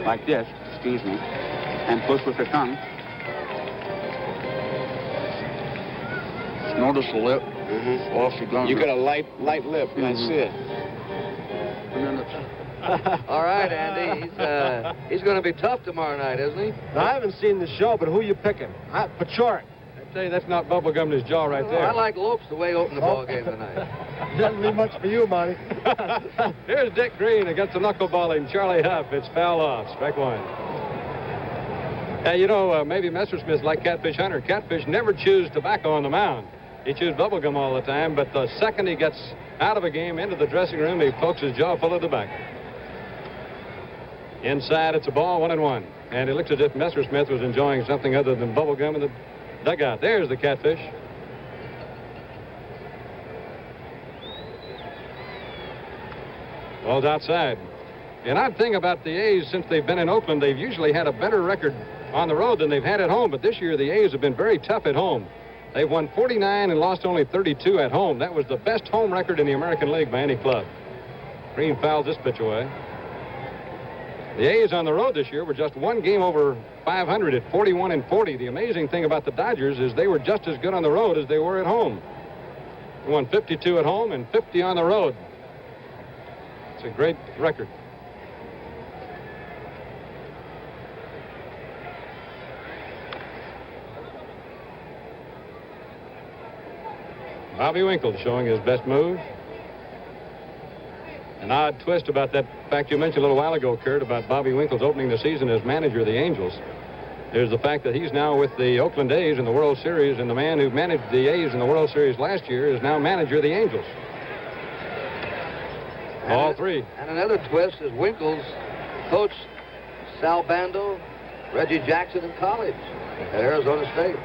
like this, excuse me, and push with your tongue. Notice the lip. Off the gum. You got a light lip. That's it. And then it's... All right, Andy. He's going to be tough tomorrow night, isn't he? Now, I haven't seen the show, but who you picking? Pachorik. I tell you, that's not bubblegum in his jaw right there. I like Lopes the way he opened the ball game tonight. Doesn't mean much for you, Monty. Here's Dick Green against the knuckleballing Charlie Huff. It's foul off. Strike 1. You know, maybe Messersmith's like Catfish Hunter. Catfish never chews tobacco on the mound. He chews bubblegum all the time, but the second he gets out of a game into the dressing room, he pokes his jaw full of tobacco. Inside, it's a ball, 1-1. And it looks as if Messersmith was enjoying something other than bubblegum in the dugout. There's the Catfish. Ball's outside. An odd thing about the A's, since they've been in Oakland, they've usually had a better record on the road than they've had at home. But this year, the A's have been very tough at home. They've won 49 and lost only 32 at home. That was the best home record in the American League by any club. Green fouls this pitch away. The A's on the road this year were just one game over 500 at 41-40. The amazing thing about the Dodgers is they were just as good on the road as they were at home. They won 52 at home and 50 on the road. It's a great record. Bobby Winkle showing his best move. An odd twist about that fact you mentioned a little while ago, Kurt, about Bobby Winkle's opening the season as manager of the Angels. There's the fact that he's now with the Oakland A's in the World Series, and the man who managed the A's in the World Series last year is now manager of the Angels. All three. And another twist is Winkle's coached Sal Bando, Reggie Jackson in college at Arizona State.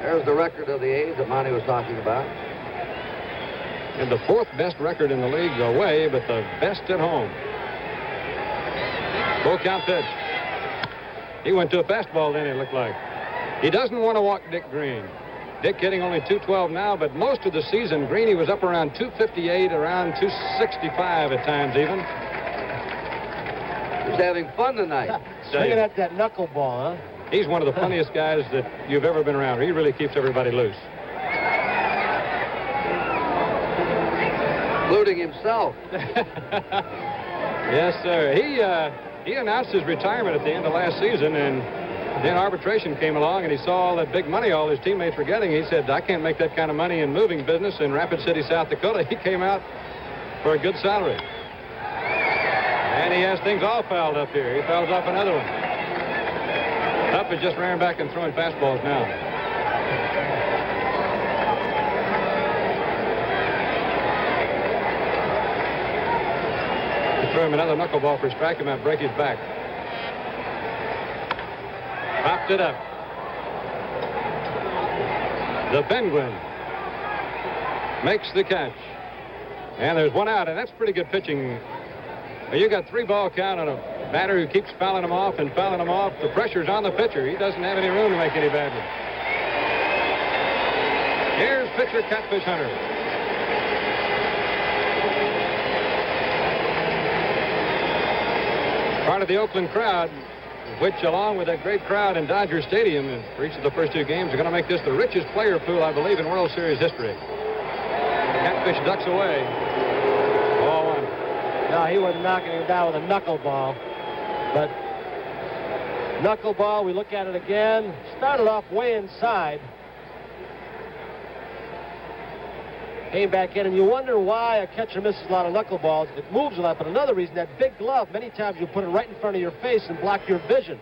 There's the record of the A's that Monty was talking about. And the fourth best record in the league away, but the best at home. Full count pitch. He went to a fastball then, it looked like. He doesn't want to walk Dick Green. Dick hitting only .212 now, but most of the season, Greeny was up around .258, around .265 at times even. He's having fun tonight. Swinging at that knuckleball, huh? He's one of the funniest guys that you've ever been around. He really keeps everybody loose. Including himself. Yes, sir. He announced his retirement at the end of last season, and then arbitration came along, and he saw all that big money all his teammates were getting. He said, I can't make that kind of money in moving business in Rapid City, South Dakota. He came out for a good salary. And he has things all fouled up here. He fouls off another one. Up is just rearing back and throwing fastballs now. Throw him another knuckleball for strike him out, break his back. Popped it up. The Penguin makes the catch. And there's one out, and that's pretty good pitching. Well, you got 3-ball count on a batter who keeps fouling them off and fouling them off. The pressure's on the pitcher. He doesn't have any room to make any bad ones. Here's pitcher Catfish Hunter. Part of the Oakland crowd, which along with that great crowd in Dodger Stadium for each of the first two games, are going to make this the richest player pool, I believe, in World Series history. Catfish ducks away. Ball one. No, he wasn't knocking him down with a knuckleball. But knuckleball, we look at it again. Started off way inside. Came back in, and you wonder why a catcher misses a lot of knuckleballs. It moves a lot, but another reason, that big glove, many times you put it right in front of your face and block your vision.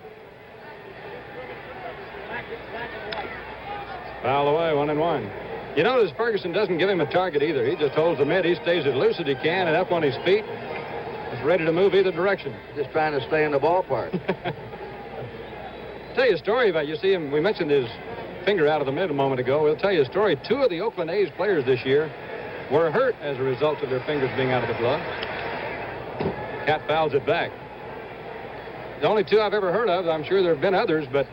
Foul away, 1-1. You notice Ferguson doesn't give him a target either. He just holds the mid. He stays as loose as he can and up on his feet. He's ready to move either direction. Just trying to stay in the ballpark. Tell you a story about, you see him, we mentioned his finger out of the mid a moment ago. We'll tell you a story. 2 of the Oakland A's players this year were hurt as a result of their fingers being out of the glove. Cat fouls it back. The only 2 I've ever heard of. I'm sure there have been others, but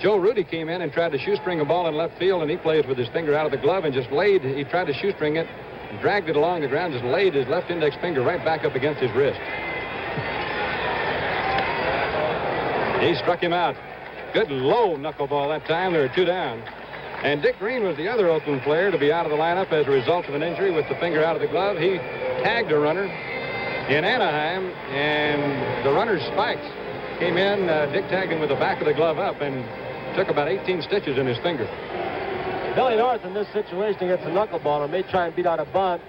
Joe Rudy came in and tried to shoestring a ball in left field, and he plays with his finger out of the glove and just he tried to shoestring it, and dragged it along the ground, just laid his left index finger right back up against his wrist. He struck him out. Good low knuckleball that time. There were 2 down. And Dick Green was the other Oakland player to be out of the lineup as a result of an injury with the finger out of the glove. He tagged a runner in Anaheim, and the runner's spikes came in. Dick tagged him with the back of the glove up and took about 18 stitches in his finger. Billy North in this situation against a knuckleballer may try and beat out a bunt.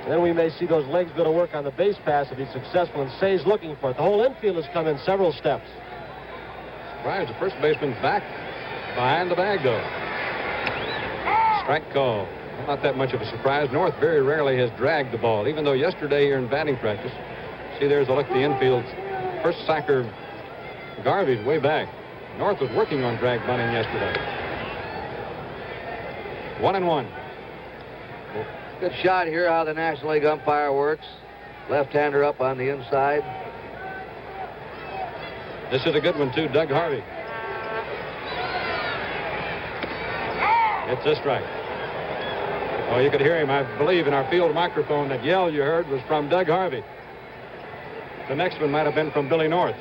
And then we may see those legs go to work on the base pass if he's successful, and Say's looking for it. The whole infield has come in several steps. Surprised the first baseman's back behind the bag, though. Strike call. Not that much of a surprise. North very rarely has dragged the ball, even though yesterday here in batting practice, see there's a look at the infield. First sacker, Garvey's way back. North was working on drag bunting yesterday. 1-1. Good shot here how the National League umpire works. Left-hander up on the inside. This is a good one, too, Doug Harvey. It's a strike. Oh, you could hear him, I believe, in our field microphone. That yell you heard was from Doug Harvey. The next one might have been from Billy North.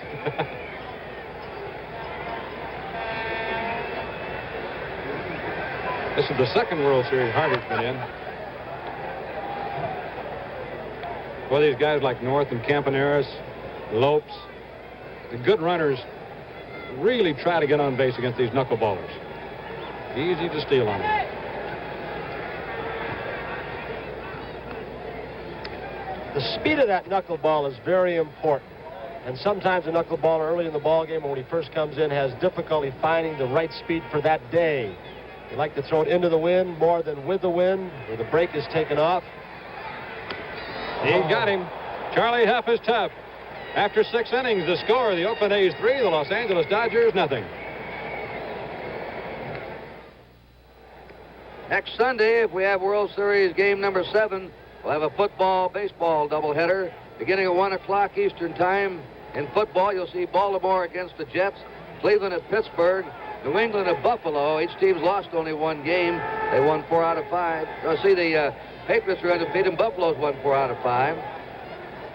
This is the second World Series Harvey's been in. Well, these guys like North and Campaneris, Lopes, the good runners really try to get on base against these knuckleballers. Easy to steal on them. The speed of that knuckleball is very important. And sometimes a knuckleballer early in the ball game, when he first comes in, has difficulty finding the right speed for that day. You like to throw it into the wind more than with the wind, where the break is taken off. He got him. Charlie Huff is tough. After 6 innings, the score, the Oakland A's 3, the Los Angeles Dodgers nothing. Next Sunday, if we have World Series game number 7, we'll have a football-baseball doubleheader beginning at 1 o'clock Eastern Time. In football, you'll see Baltimore against the Jets, Cleveland at Pittsburgh, New England at Buffalo. Each team's lost only 1 game. They won 4 out of 5. You'll see the Patriots are undefeated, and Buffalo's won 4 out of 5.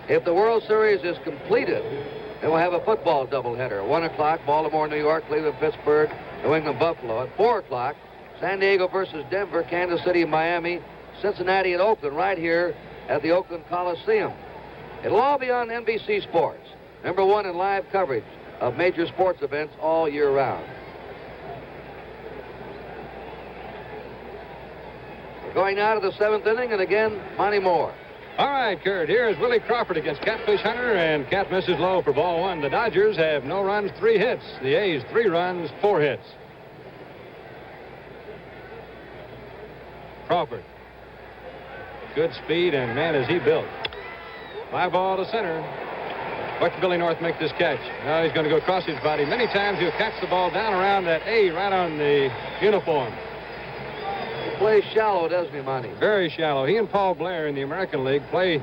If the World Series is completed, then we'll have a football doubleheader. 1 o'clock, Baltimore, New York, Cleveland, Pittsburgh, New England, Buffalo. At 4 o'clock, San Diego versus Denver, Kansas City, Miami, Cincinnati, and Oakland, right here at the Oakland Coliseum. It'll all be on NBC Sports, #1 in live coverage of major sports events all year round. We're going now to the 7th inning, and again, Monty Moore. All right, Kurt, here's Willie Crawford against Catfish Hunter, and Cat misses low for ball 1. The Dodgers have no runs, 3 hits. The A's 3 runs, 4 hits. Crawford. Good speed, and man, is he built. Fly ball to center. Watch Billy North make this catch. Now he's going to go across his body. Many times he'll catch the ball down around that A right on the uniform. He plays shallow, doesn't he, Monty? Very shallow. He and Paul Blair in the American League play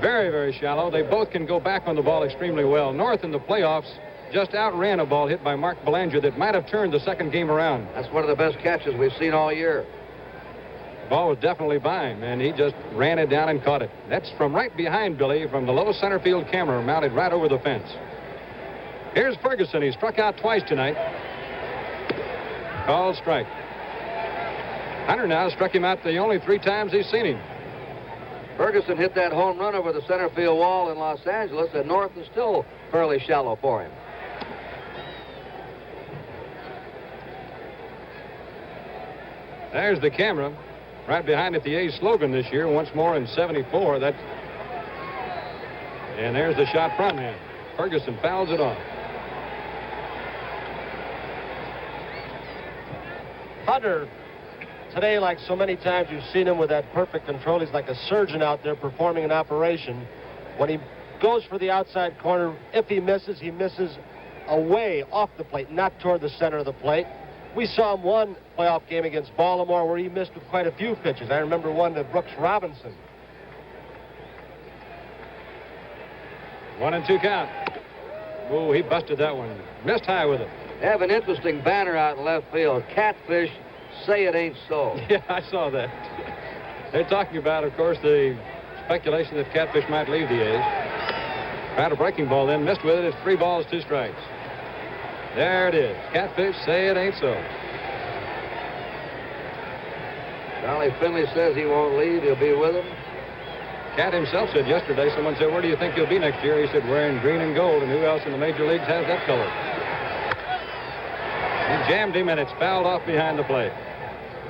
very, very shallow. They both can go back on the ball extremely well. North in the playoffs just outran a ball hit by Mark Belanger that might have turned the second game around. That's one of the best catches we've seen all year. The ball was definitely by him, and he just ran it down and caught it. That's from right behind Billy, from the low center field camera mounted right over the fence. Here's Ferguson. He struck out twice tonight. Called strike. Hunter now struck him out the only 3 times he's seen him. Ferguson hit that home run over the center field wall in Los Angeles, and North is still fairly shallow for him. There's the camera. Right behind it, the A's slogan this year, once more in 74. And there's the shot from him. Ferguson fouls it off. Hunter, today, like so many times you've seen him with that perfect control, he's like a surgeon out there performing an operation. When he goes for the outside corner, if he misses away off the plate, not toward the center of the plate. We saw him one playoff game against Baltimore where he missed with quite a few pitches. I remember one to Brooks Robinson. 1-2 count. Oh, he busted that one. Missed high with it. They have an interesting banner out in left field. Catfish, say it ain't so. Yeah, I saw that. They're talking about, of course, the speculation that Catfish might leave the A's. Tried a breaking ball then, missed with it. It's 3 balls, 2 strikes. There it is. Catfish, say it ain't so. Charlie Finley says he won't leave. He'll be with him. Cat himself said yesterday, someone said, where do you think he'll be next year? He said, wearing green and gold, and who else in the major leagues has that color? He jammed him, and it's fouled off behind the plate.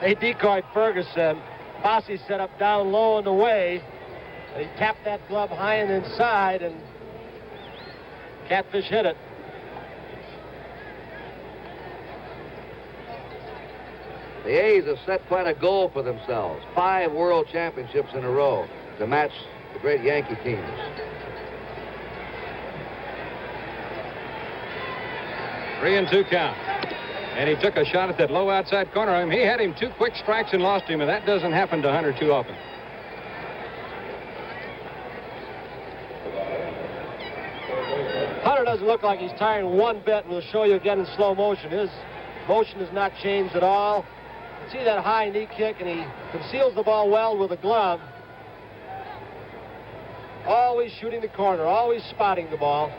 They decoyed Ferguson. Fosse set up down low and away. He tapped that glove high and inside, and Catfish hit it. The A's have set quite a goal for themselves. 5 world championships in a row to match the great Yankee teams. Three and 2 count. And he took a shot at that low outside corner of him. He had him 2 quick strikes and lost him, and that doesn't happen to Hunter too often. Hunter doesn't look like he's tiring one bit. We'll show you again in slow motion. His motion has not changed at all. See that high knee kick, and he conceals the ball well with a glove. Always shooting the corner, always spotting the ball.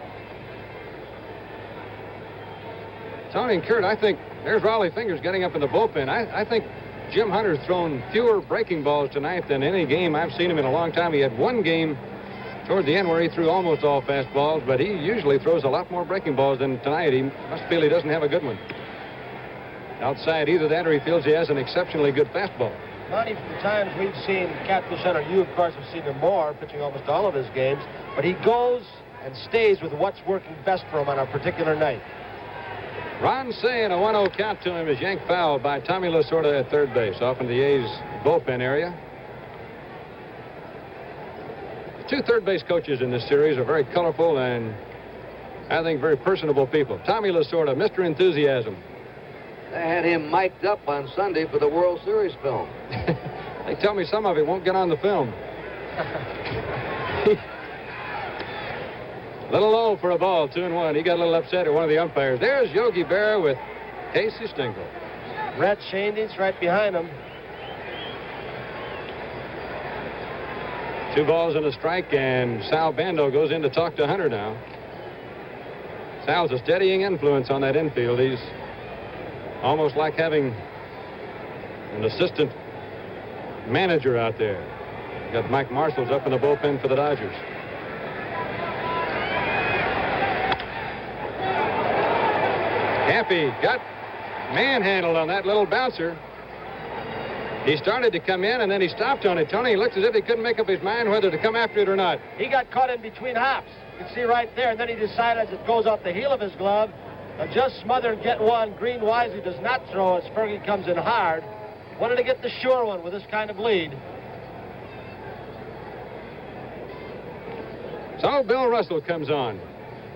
Tony and Kurt, I think there's Raleigh Fingers getting up in the bullpen. I think Jim Hunter's thrown fewer breaking balls tonight than any game I've seen him in a long time. He had one game toward the end where he threw almost all fastballs, but he usually throws a lot more breaking balls than tonight. He must feel he doesn't have a good one. Outside, either that or he feels he has an exceptionally good fastball. Monty, from the times we've seen Catfish Hunter, you, of course, have seen him more, pitching almost all of his games, but he goes and stays with what's working best for him on a particular night. Ron Say and a 1-0 count to him is yanked foul by Tommy Lasorda at third base, off in the A's bullpen area. The two third base coaches in this series are very colorful and, I think, very personable people. Tommy Lasorda, Mr. Enthusiasm. They had him mic'd up on Sunday for the World Series film. They tell me some of it won't get on the film. Little low for a ball, 2-1. He got a little upset at one of the umpires. There's Yogi Berra with Casey Stengel. Red Shandings right behind him. 2 balls and a strike, and Sal Bando goes in to talk to Hunter now. Sal's a steadying influence on that infield. He's almost like having an assistant manager out there. Got Mike Marshall's up in the bullpen for the Dodgers. Campy got manhandled on that little bouncer. He started to come in, and then he stopped on it. Tony, he looked as if he couldn't make up his mind whether to come after it or not. He got caught in between hops. You can see right there, and then he decided as it goes off the heel of his glove, just smother and get one. Green wisely does not throw as Fergie comes in hard. Wanted to get the sure one with this kind of lead. So Bill Russell comes on.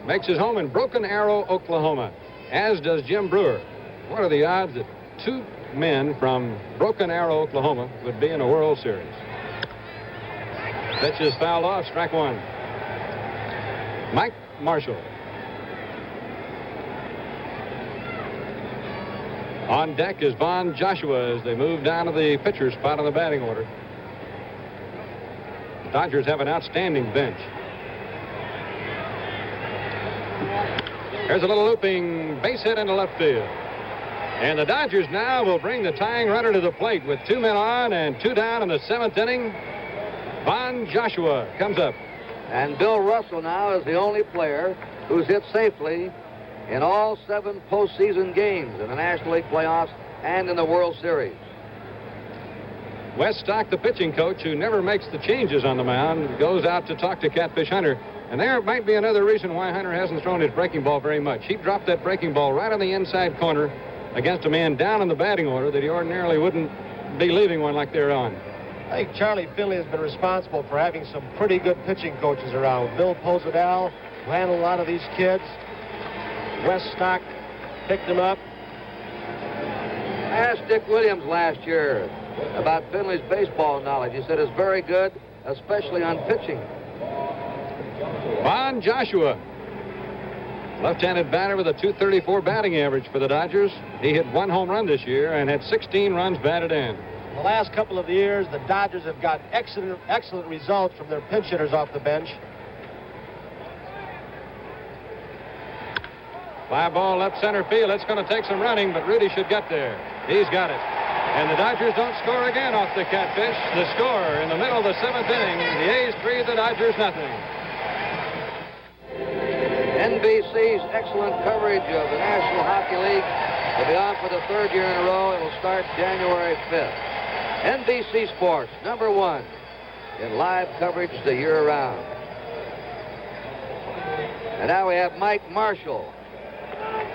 Makes his home in Broken Arrow, Oklahoma, as does Jim Brewer. What are the odds that 2 men from Broken Arrow, Oklahoma would be in a World Series? Pitch is fouled off, strike 1. Mike Marshall. On deck is Von Joshua as they move down to the pitcher's spot on the batting order. The Dodgers have an outstanding bench. There's a little looping base hit into left field. And the Dodgers now will bring the tying runner to the plate with 2 men on and 2 down in the 7th inning. Von Joshua comes up. And Bill Russell now is the only player who's hit safely in all 7 postseason games in the National League playoffs and in the World Series. Wes Stock, the pitching coach, who never makes the changes on the mound, goes out to talk to Catfish Hunter. And there might be another reason why Hunter hasn't thrown his breaking ball very much. He dropped that breaking ball right on the inside corner against a man down in the batting order that he ordinarily wouldn't be leaving one like they're on. I think Charlie Finley has been responsible for having some pretty good pitching coaches around. Bill Posadel, who handled a lot of these kids. Wes Stock picked him up. I asked Dick Williams last year about Finley's baseball knowledge. He said it's very good, especially on pitching. Von Joshua, left-handed batter with a .234 batting average for the Dodgers. He hit 1 home run this year and had 16 runs batted in. The last couple of years, the Dodgers have got excellent results from their pinch hitters off the bench. Fly ball left center field. It's going to take some running, but Rudy should get there. He's got it. And the Dodgers don't score again off the Catfish. The score in the middle of the 7th inning, the A's 3, the Dodgers nothing. NBC's excellent coverage of the National Hockey League will be on for the 3rd year in a row. It will start January 5th. NBC Sports, #1 in live coverage the year round. And now we have Mike Marshall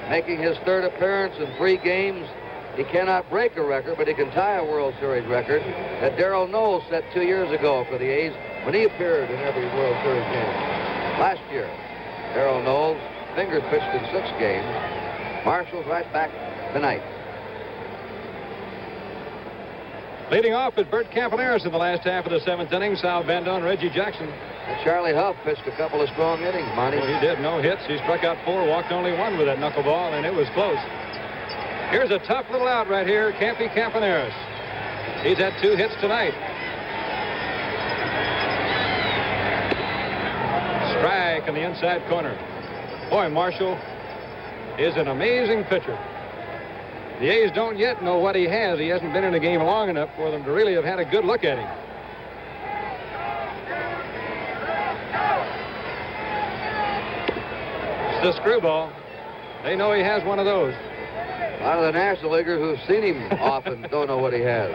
making his 3rd appearance in 3 games. He cannot break a record, but he can tie a World Series record that Darrell Knowles set 2 years ago for the A's when he appeared in every World Series game. Last year, Darrell Knowles, Fingers pitched in 6 games. Marshall's right back tonight. Leading off is Bert Campaneris in the last half of the 7th inning. Sal Bando and Reggie Jackson. And Charlie Huff pitched a couple of strong innings, Monty. Well, he did. No hits. He struck out 4, walked only 1 with that knuckleball, and it was close. Here's a tough little out right here, Campy Campaneris. He's had 2 hits tonight. Strike in the inside corner. Boy, Marshall is an amazing pitcher. The A's don't yet know what he has. He hasn't been in the game long enough for them to really have had a good look at him. It's the screwball. They know he has one of those. A lot of the National Leaguers who've seen him often don't know what he has.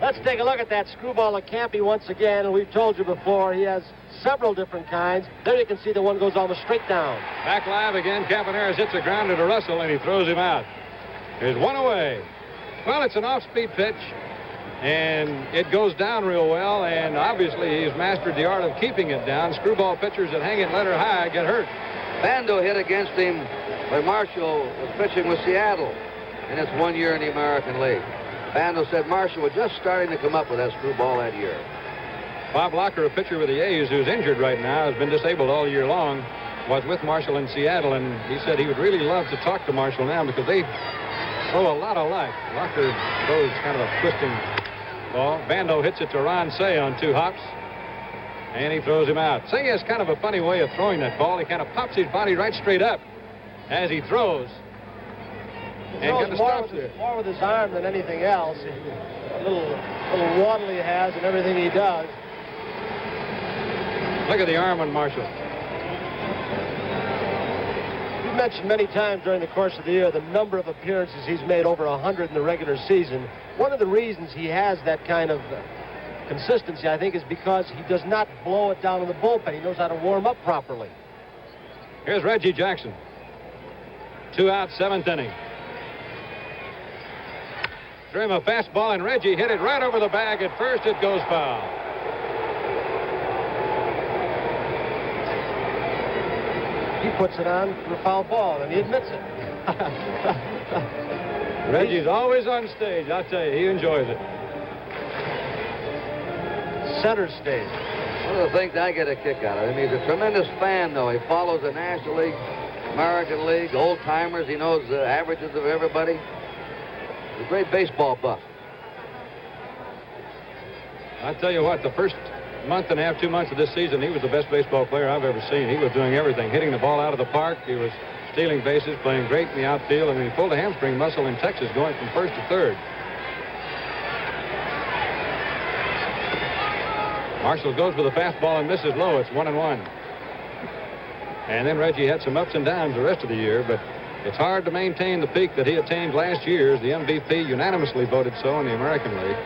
Let's take a look at that screwball of Campy once again. And we've told you before, he has several different kinds. There you can see the one goes almost straight down. Back live again. Campaneris hits a grounder to Russell, and he throws him out. There's one away. Well, it's an off-speed pitch, and it goes down real well, and obviously he's mastered the art of keeping it down. Screwball pitchers that hang it letter high get hurt. Bando hit against him when Marshall was pitching with Seattle in its 1 year in the American League. Bando said Marshall was just starting to come up with that screwball that year. Bob Locker, a pitcher with the A's who's injured right now, has been disabled all year long, was with Marshall in Seattle, and he said he would really love to talk to Marshall now because they throw a lot of life. Locker throws kind of a twisting ball. Bando hits it to Ron Say on 2 hops, and he throws him out. Say has kind of a funny way of throwing that ball. He kind of pops his body right straight up as he throws. He throws more with his arm than anything else. A little waddle he has and everything he does. Look at the arm on Marshall. You've mentioned many times during the course of the year the number of appearances he's made, over 100 in the regular season. One of the reasons he has that kind of consistency, I think, is because he does not blow it down in the bullpen. He knows how to warm up properly. Here's Reggie Jackson. 2 out, 7th inning. Threw him a fastball, and Reggie hit it right over the bag. At first, it goes foul. He puts it on for a foul ball, and he admits it. Reggie's always on stage. I'll tell you, he enjoys it. Center stage. One of the things I get a kick out of him, he's a tremendous fan, though. He follows the National League, American League, old-timers. He knows the averages of everybody. He's a great baseball buff. I'll tell you what, the first month and a half, 2 months of this season, he was the best baseball player I've ever seen. He was doing everything, hitting the ball out of the park. He was stealing bases, playing great in the outfield. I mean, he pulled a hamstring muscle in Texas going from first to third. Marshall goes with a fastball and misses low. It's 1-1. And then Reggie had some ups and downs the rest of the year, but it's hard to maintain the peak that he attained last year as the MVP, unanimously voted so in the American League.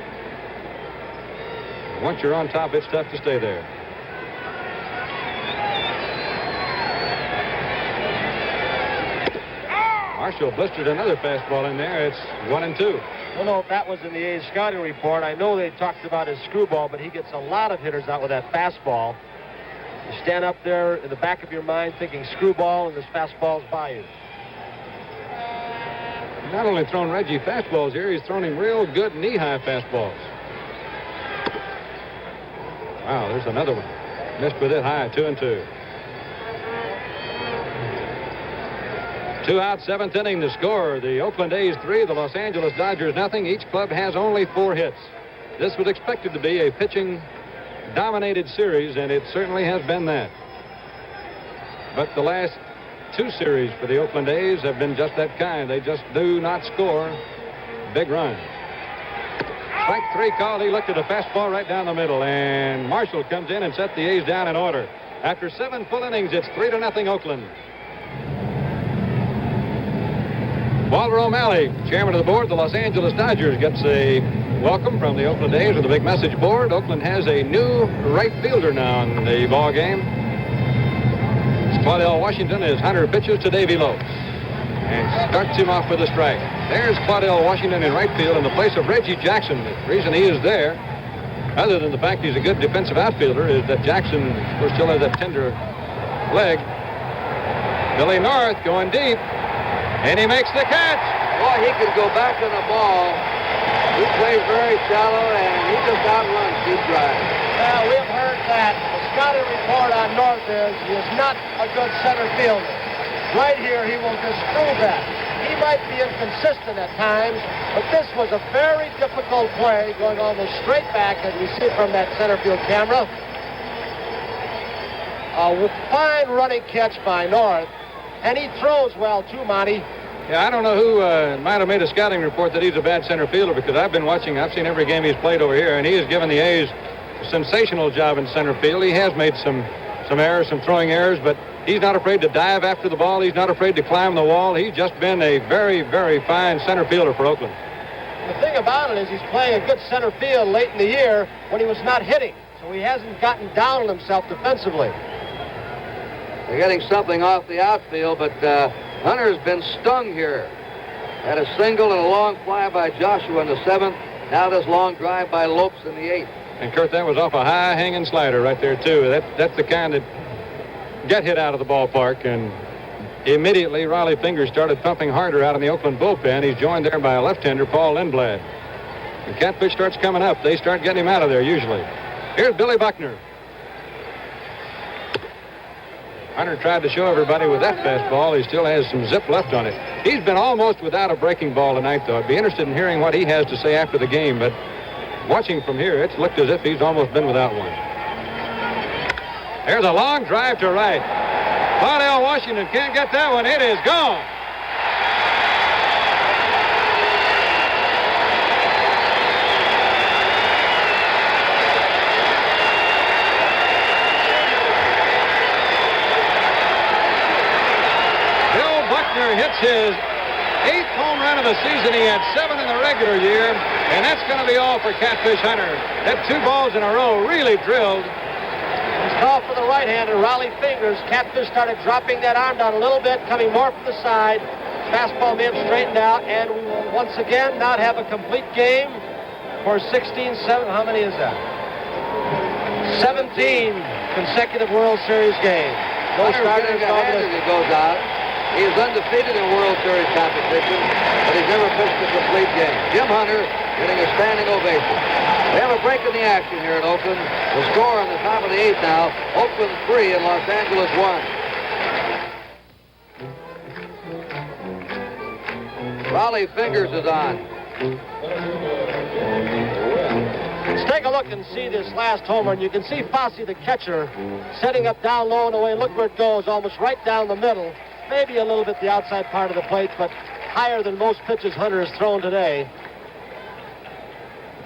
Once you're on top, it's tough to stay there. Marshall blistered another fastball in there. It's 1-2. I don't know if that was in the A's scouting report. I know they talked about his screwball, but he gets a lot of hitters out with that fastball. You stand up there in the back of your mind thinking screwball, and this fastball's by you. He's not only thrown Reggie fastballs here, he's thrown him real good knee-high fastballs. Wow, there's another one. Missed with it high, 2-2. 2 out, 7th inning. The score, the Oakland A's 3, the Los Angeles Dodgers nothing. Each club has only 4 hits. This was expected to be a pitching-dominated series, and it certainly has been that. But the last 2 series for the Oakland A's have been just that kind. They just do not score big runs. Strike 3 called. He looked at a fastball right down the middle, and Marshall comes in and sets the A's down in order. After 7 full innings, it's 3-0 Oakland. Walter O'Malley, chairman of the board, the Los Angeles Dodgers, gets a welcome from the Oakland A's with a big message board. Oakland has a new right fielder now in the ball game. It's Claudell Washington as Hunter pitches to Davy Lopes and starts him off with a strike. There's Claudell Washington in right field in the place of Reggie Jackson. The reason he is there, other than the fact he's a good defensive outfielder, is that Jackson, of course, still has that tender leg. Billy North going deep, and he makes the catch. Boy, he can go back on the ball. He plays very shallow, and he just outruns deep drive. Well, we've heard that. The scouting report on North is he is not a good center fielder. Right here, he will disprove that. he might be inconsistent at times, but this was a very difficult play going almost straight back, as we see from that center field camera. A fine running catch by North, and he throws well too, Monty. Yeah, I don't know who might have made a scouting report that he's a bad center fielder, because I've been watching. I've seen every game he's played over here, and he has given the A's a sensational job in center field. He has made some errors, some throwing errors, but he's not afraid to dive after the ball. He's not afraid to climb the wall. He's just been a very, very fine center fielder for Oakland. The thing about it is he's playing a good center field late in the year when he was not hitting, so he hasn't gotten down on himself defensively. They're getting something off the outfield, but Hunter's been stung here. Had a single and a long fly by Joshua in the 7th. Now this long drive by Lopes in the 8th. And, Kurt, that was off a high-hanging slider right there, too. That's the kind that get hit out of the ballpark, and immediately Raleigh Fingers started pumping harder out in the Oakland bullpen. He's joined there by a left-hander, Paul Lindblad. When Catfish starts coming up, they start getting him out of there usually. Here's Billy Buckner. Hunter tried to show everybody with that fastball he still has some zip left on it. He's been almost without a breaking ball tonight, though. I'd be interested in hearing what he has to say after the game, but watching from here, it's looked as if he's almost been without one. There's a long drive to right. Claudell Washington can't get that one. It is gone. Bill Buckner hits his 8th home run of the season. He had 7 in the regular year, and that's going to be all for Catfish Hunter. That 2 balls in a row really drilled. He's called for the right-hander, Raleigh Fingers. Catfish started dropping that arm down a little bit, coming more from the side. Fastball may have straightened out, and we will once again not have a complete game for 16-7. How many is that? 17 consecutive World Series games. No starters. As he goes out. He is undefeated in World Series competition, but he's never pitched a complete game. Jim Hunter getting a standing ovation. We have a break in the action here in Oakland. The score on the top of the 8th now, Oakland 3 and Los Angeles 1. Raleigh Fingers is on. Let's take a look and see this last home run. You can see Fosse, the catcher, setting up down low and away. Look where it goes, almost right down the middle. Maybe a little bit the outside part of the plate, but higher than most pitches Hunter has thrown today.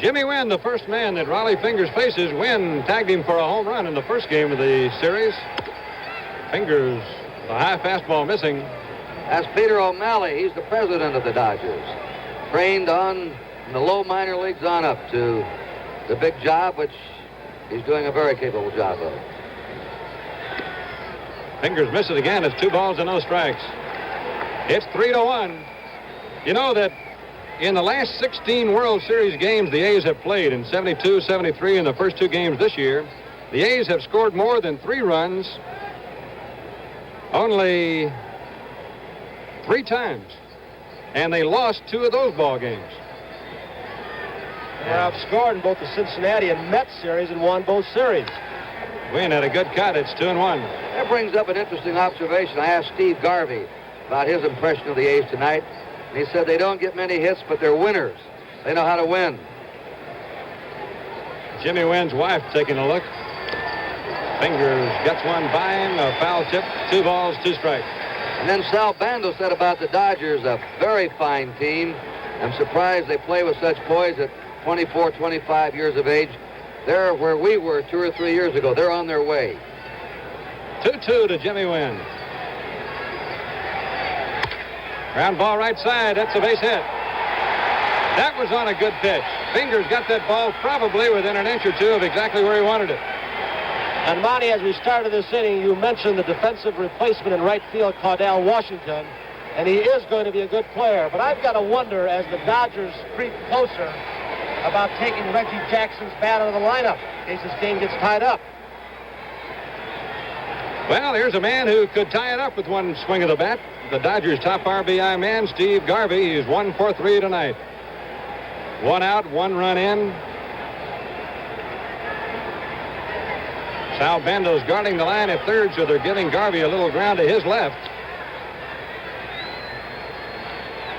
Jimmy Wynn, the first man that Raleigh Fingers faces. Wynn tagged him for a home run in the first game of the series. Fingers, the high fastball missing. That's Peter O'Malley. He's the president of the Dodgers. Trained on the low minor leagues on up to the big job, which he's doing a very capable job of. Fingers miss it again. It's 2 balls and no strikes. It's 3-1. You know that in the last 16 World Series games the A's have played, in 72, 73, and the first 2 games this year, the A's have scored more than 3 runs only 3 times. And they lost 2 of those ball games. They're outscored in both the Cincinnati and Mets series and won both series. Wynn had a good cut. It's 2-1. That brings up an interesting observation. I asked Steve Garvey about his impression of the A's tonight, and he said they don't get many hits, but they're winners. They know how to win. Jimmy Wynn's wife taking a look. Fingers gets one by him, a foul tip, 2 balls, 2 strikes. And then Sal Bando said about the Dodgers, a very fine team. I'm surprised they play with such poise at 24, 25 years of age. They're where we were 2 or 3 years ago. They're on their way. 2-2 to Jimmy Wynn. Ground ball right side. That's a base hit. That was on a good pitch. Fingers got that ball probably within an inch or 2 of exactly where he wanted it. And Monty, as we started this inning, you mentioned the defensive replacement in right field, Claudell Washington, and he is going to be a good player. But I've got to wonder, as the Dodgers creep closer, about taking Reggie Jackson's bat out of the lineup in case this game gets tied up. Well, here's a man who could tie it up with one swing of the bat. The Dodgers' top RBI man, Steve Garvey. He's 1 for 3 tonight. 1 out, 1 run in. Sal Bando's guarding the line at third, so they're giving Garvey a little ground to his left.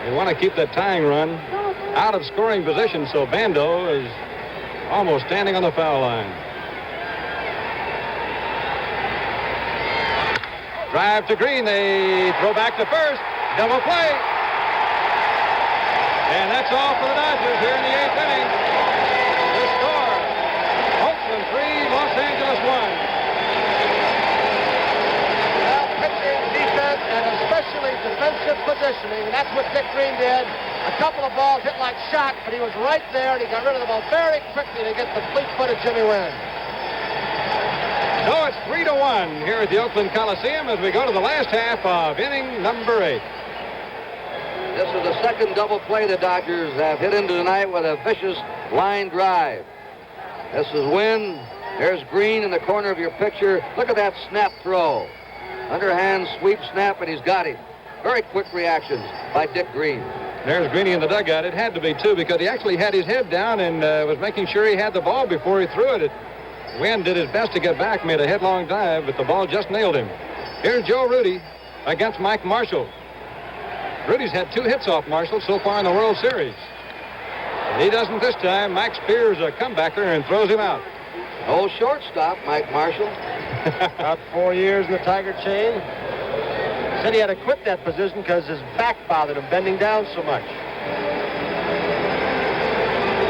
They want to keep that tying run out of scoring position, so Bando is almost standing on the foul line. Drive to Green. They throw back to first. Double play. And that's all for the Dodgers here in the 8th inning. The score, Oakland 3, Los Angeles 1. Well, pitching, defense, and especially defensive positioning. That's what Dick Green did. A couple of balls hit like shot, but he was right there, and he got rid of the ball very quickly to get the fleet-footed Jimmy Wynn. So it's 3-1 here at the Oakland Coliseum as we go to the last half of inning number 8. This is the second double play the Dodgers have hit into tonight with a vicious line drive. This is Wynn. There's Green in the corner of your picture. Look at that snap throw. Underhand sweep snap, and he's got him. Very quick reactions by Dick Green. There's Greeny in the dugout. It had to be, too, because he actually had his head down and was making sure he had the ball before he threw it. Wynn did his best to get back, made a headlong dive, but the ball just nailed him. Here's Joe Rudi against Mike Marshall. Rudy's had 2 hits off Marshall so far in the World Series. And he doesn't this time. Mike Spears a comebacker and throws him out. Old shortstop, Mike Marshall. About 4 years in the Tiger chain. Said he had to quit that position because his back bothered him, bending down so much.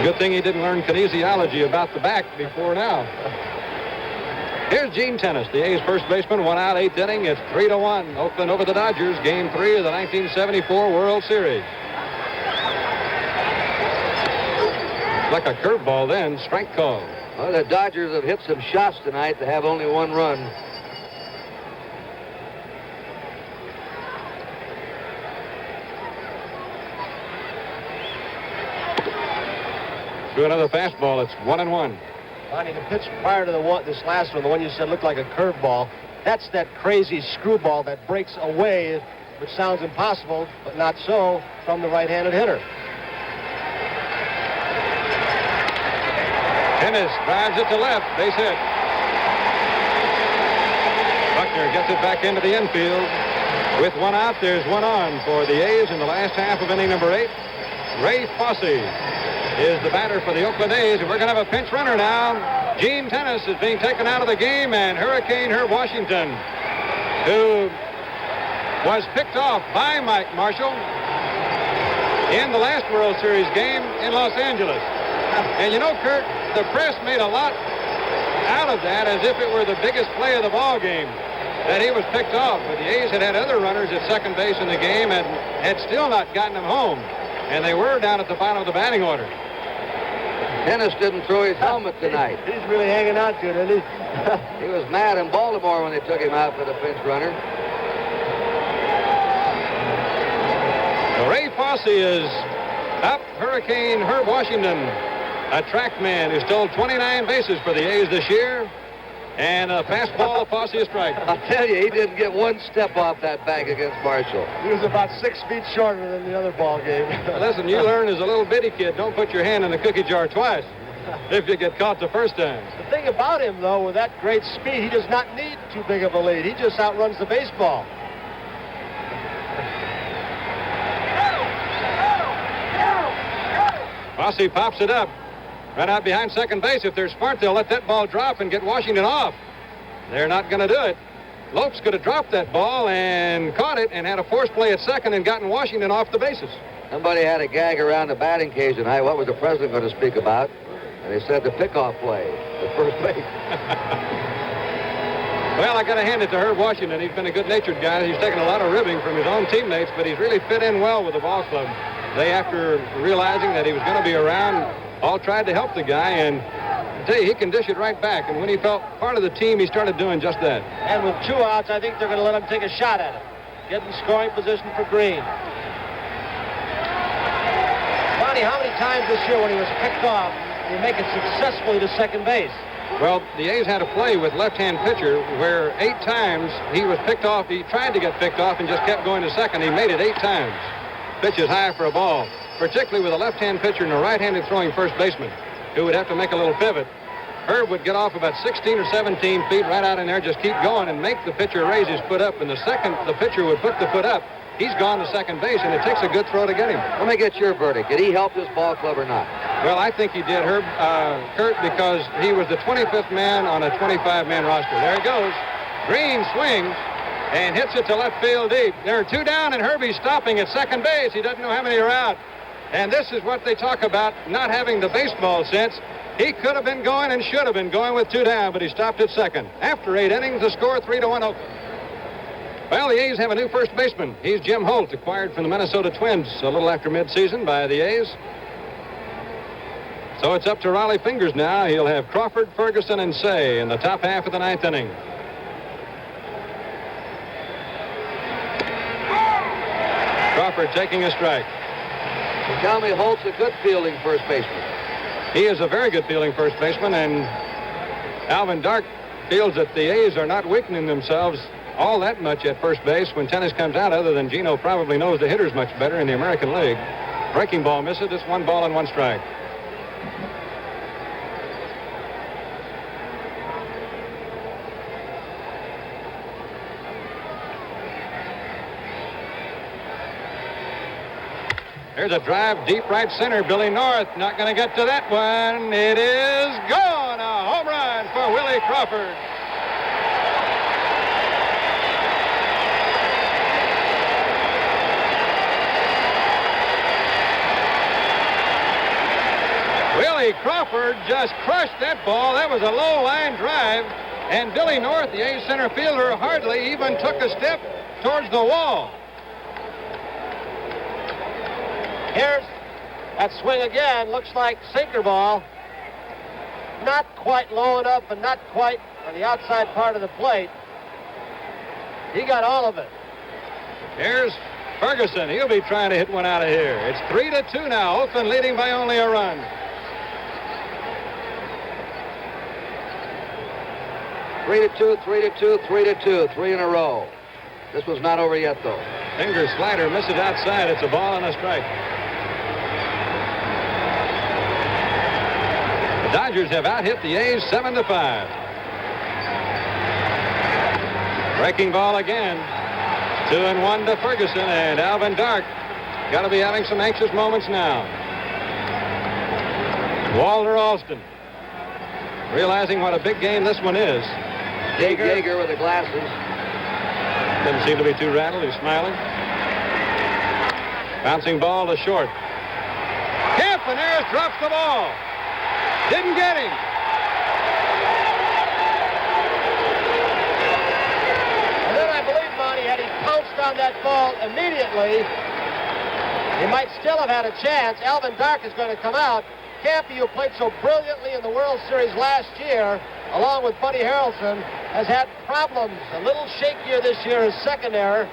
Good thing he didn't learn kinesiology about the back before now. Here's Gene Tennis, the A's first baseman, 1 out, 8th inning. It's 3-1. Oakland over the Dodgers, Game 3 of the 1974 World Series. Like a curveball then, strike call. Well, the Dodgers have hit some shots tonight to have only 1 run. To another fastball, it's 1-1. Bonnie, the pitch prior to this last one, the one you said looked like a curveball, that's that crazy screwball that breaks away, which sounds impossible, but not so, from the right-handed hitter. Tennis drives it to left, base hit. Buckner gets it back into the infield. With 1 out, there's 1 on for the A's in the last half of inning number 8. Ray Fosse is the batter for the Oakland A's, and we're going to have a pinch runner now. Gene Tennis is being taken out of the game, and Hurricane Herb Washington, who was picked off by Mike Marshall in the last World Series game in Los Angeles. And you know, Kurt, the press made a lot out of that as if it were the biggest play of the ball game, that he was picked off. But the A's had other runners at second base in the game and had still not gotten them home. And they were down at the bottom of the batting order. Tennis didn't throw his helmet tonight. He's really hanging on to it, isn't he? He was mad in Baltimore when they took him out for the pinch runner. Ray Fosse is up. Hurricane Herb Washington, a track man who stole 29 bases for the A's this year. And a fastball, Fosse a strike. I'll tell you, he didn't get 1 step off that bag against Marshall. He was about 6 feet shorter than the other ball game. Listen, you learn as a little bitty kid, don't put your hand in the cookie jar twice if you get caught the first time. The thing about him, though, with that great speed, he does not need too big of a lead. He just outruns the baseball. Fosse pops it up. Right out behind second base. If they're smart, they'll let that ball drop and get Washington off. They're not going to do it. Lopes could have dropped that ball and caught it and had a force play at second and gotten Washington off the bases. Somebody had a gag around the batting cage tonight. What was the president going to speak about? And they said the pickoff play, the first base. Well, I got to hand it to Herb Washington. He's been a good-natured guy. He's taken a lot of ribbing from his own teammates, but he's really fit in well with the ball club. They, after realizing that he was going to be around, all tried to help the guy, and I tell you, he can dish it right back. And when he felt part of the team, he started doing just that. And with 2 outs, I think they're going to let him take a shot at it. Get in scoring position for Green. Bonnie, how many times this year when he was picked off, did he make it successfully to second base? Well, the A's had a play with left-hand pitcher where 8 times he was picked off. He tried to get picked off and just kept going to second. He made it 8 times. Pitch is high for a ball, particularly with a left-hand pitcher and a right-handed throwing first baseman who would have to make a little pivot. Herb would get off about 16 or 17 feet right out in there, just keep going and make the pitcher raise his foot up. And the second the pitcher would put the foot up, he's gone to second base, and it takes a good throw to get him. Let me get your verdict. Did he help this ball club or not? Well, I think he did, Kurt, because he was the 25th man on a 25-man roster. There he goes. Green swings and hits it to left field deep. There are 2 down, and Herbie's stopping at second base. He doesn't know how many are out. And this is what they talk about, not having the baseball sense. He could have been going and should have been going with 2 down, but he stopped at second. After 8 innings, the score 3-1 Oakland. Well, the A's have a new first baseman. He's Jim Holt, acquired from the Minnesota Twins a little after midseason by the A's. So it's up to Raleigh Fingers now. He'll have Crawford, Ferguson, and Say in the top half of the 9th inning. Crawford taking a strike. You tell me Holt's a good fielding first baseman. He is a very good fielding first baseman, and Alvin Dark feels that the A's are not weakening themselves all that much at first base when tennis comes out, other than Gino probably knows the hitters much better in the American League. Breaking ball misses. It's 1 ball and 1 strike. There's a drive deep right center. Billy North not going to get to that one. It is gone. A home run for Willie Crawford. Willie Crawford just crushed that ball. That was a low line drive. And Billy North, the A's center fielder, hardly even took a step towards the wall. Here's that swing again. Looks like sinker ball. Not quite low enough and not quite on the outside part of the plate. He got all of it. Here's Ferguson. He'll be trying to hit one out of here. It's 3-2 now. Oakland leading by only a run. Three to two, 3 in a row. This was not over yet, though. Finger slider misses outside. It's a ball and a strike. The Dodgers have out-hit the A's 7-5. Breaking ball again. 2-1 to Ferguson, and Alvin Dark got to be having some anxious moments now. Walter Alston, realizing what a big game this one is. Dave Yeager with the glasses. Doesn't seem to be too rattled. He's smiling. Bouncing ball to short. Campaneris drops the ball. Didn't get him. And then I believe, Monty, had he pounced on that ball immediately, he might still have had a chance. Alvin Dark is going to come out. Campy, who played so brilliantly in the World Series last year, along with Buddy Harrelson, has had problems. A little shakier this year, his second error.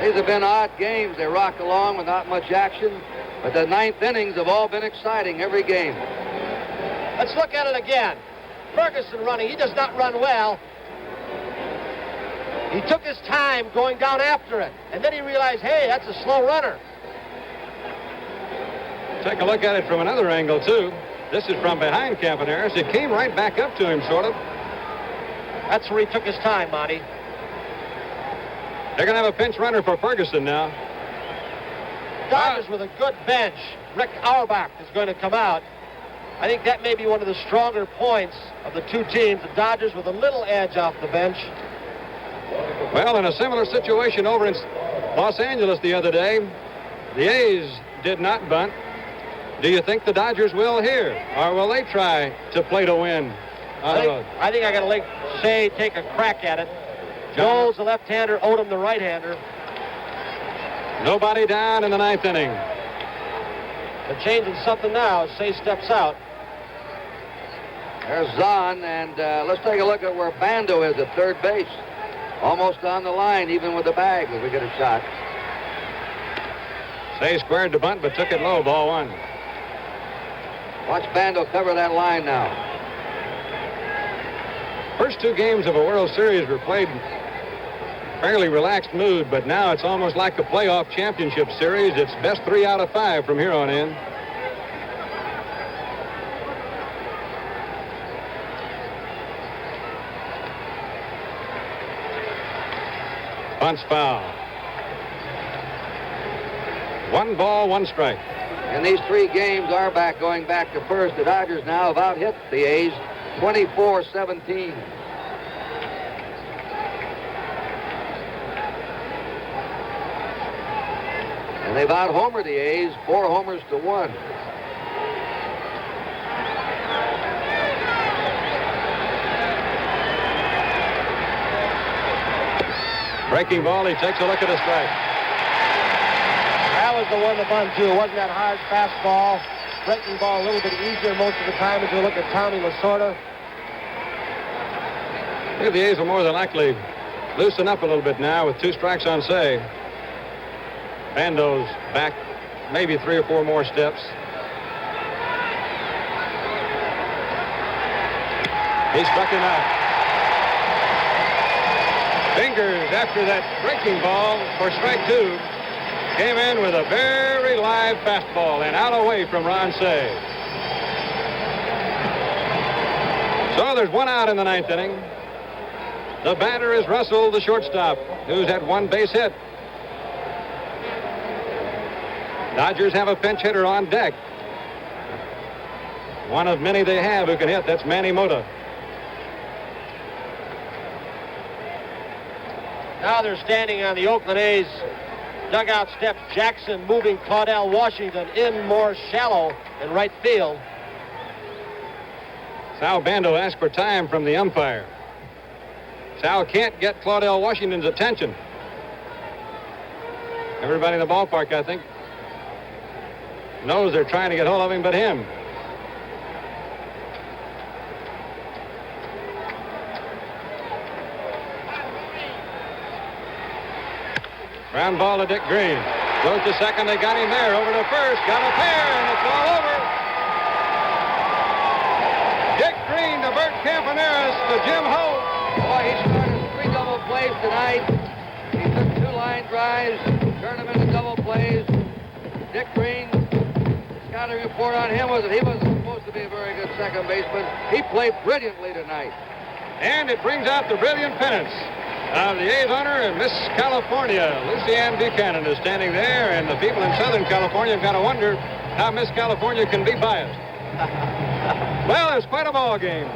These have been odd games. They rock along with not much action. But the 9th innings have all been exciting every game. Let's look at it again. Ferguson running. He does not run well. He took his time going down after it. And then he realized, hey, that's a slow runner. Take a look at it from another angle, too. This is from behind Campaneris. It came right back up to him, sort of. That's where he took his time, Monty. They're going to have a pinch runner for Ferguson now. Dodgers with a good bench. Rick Auerbach is going to come out. I think that may be one of the stronger points of the two teams. The Dodgers with a little edge off the bench. Well, in a similar situation over in Los Angeles the other day, the A's did not bunt. Do you think the Dodgers will here, or will they try to play to win? I think I got to let Say take a crack at it. Jones, the left-hander, Odom, the right-hander. Nobody down in the 9th inning. They're changing something now as Say steps out. There's Zahn, and let's take a look at where Bando is at third base. Almost on the line, even with the bag, if we get a shot. Say squared the bunt, but took it low, ball 1. Watch Bando cover that line now. First 2 games of a World Series were played fairly relaxed mood, but now it's almost like a playoff championship series. It's best 3 out of 5 from here on in. Bunts foul. 1 ball, 1 strike. In these 3 games, Auerbach going back to first. The Dodgers now have out-hit the A's 24-17. And they've out-homered the A's 4 homers to 1. Breaking ball, he takes a look at a strike. That was the one to bunt, too. It wasn't that hard fastball. Breaking ball a little bit easier most of the time as you look at Tommy Lasorda. I think the A's will more than likely loosen up a little bit now with 2 strikes on Say. Bando's back maybe 3 or 4 more steps. He struck him out. Fingers, after that breaking ball for strike 2, came in with a very live fastball and out away from Ron Cey. So there's 1 out in the 9th inning. The batter is Russell, the shortstop, who's had 1 base hit. Dodgers have a pinch hitter on deck. One of many they have who can hit. That's Manny Mota. Now they're standing on the Oakland A's dugout steps. Jackson moving Claudell Washington in more shallow in right field. Sal Bando asked for time from the umpire. Sal can't get Claudell Washington's attention. Everybody in the ballpark, I think, knows they're trying to get hold of him but him. Ground ball to Dick Green. Goes to second. They got him there. Over to first. Got a pair, and it's all over. Dick Green to Bert Campaneris to Jim Holt. Boy, he started 3 double plays tonight. He took 2 line drives, turned them into double plays. Dick Green, scouting report on him was that he wasn't supposed to be a very good second baseman. He played brilliantly tonight. And it brings out the brilliant pennants of the A's owner and Miss California. Lucy Ann Buchanan is standing there, and the people in Southern California have got to wonder how Miss California can be biased. Well, it's quite a ball game.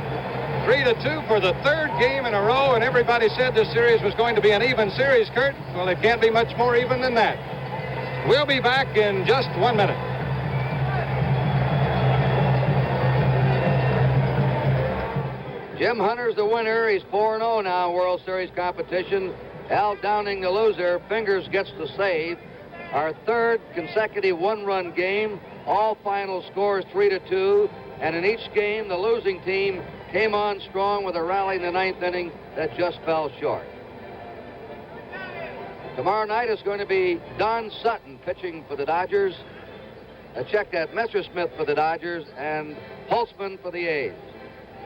3-2 for the 3rd game in a row, and everybody said this series was going to be an even series, Kurt. Well, it can't be much more even than that. We'll be back in just 1 minute. Jim Hunter's the winner. He's 4-0 now in World Series competition. Al Downing, the loser. Fingers gets the save. Our 3rd consecutive 1-run game. All final scores 3-2. And in each game, the losing team came on strong with a rally in the 9th inning that just fell short. Tomorrow night is going to be Don Sutton pitching for the Dodgers. Check that, Messersmith for the Dodgers and Holtzman for the A's.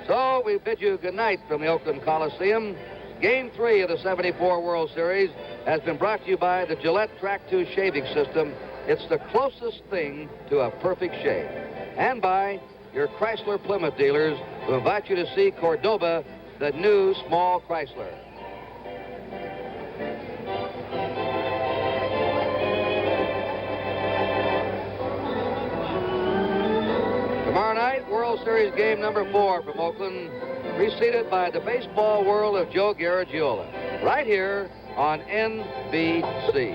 So we bid you good night from the Oakland Coliseum. Game 3 of the '74 World Series has been brought to you by the Gillette Track 2 shaving system. It's the closest thing to a perfect shave. And by your Chrysler Plymouth dealers, who invite you to see Cordoba, the new small Chrysler. Tomorrow night, World Series game number 4 from Oakland, preceded by the baseball world of Joe Garagiola, right here on NBC.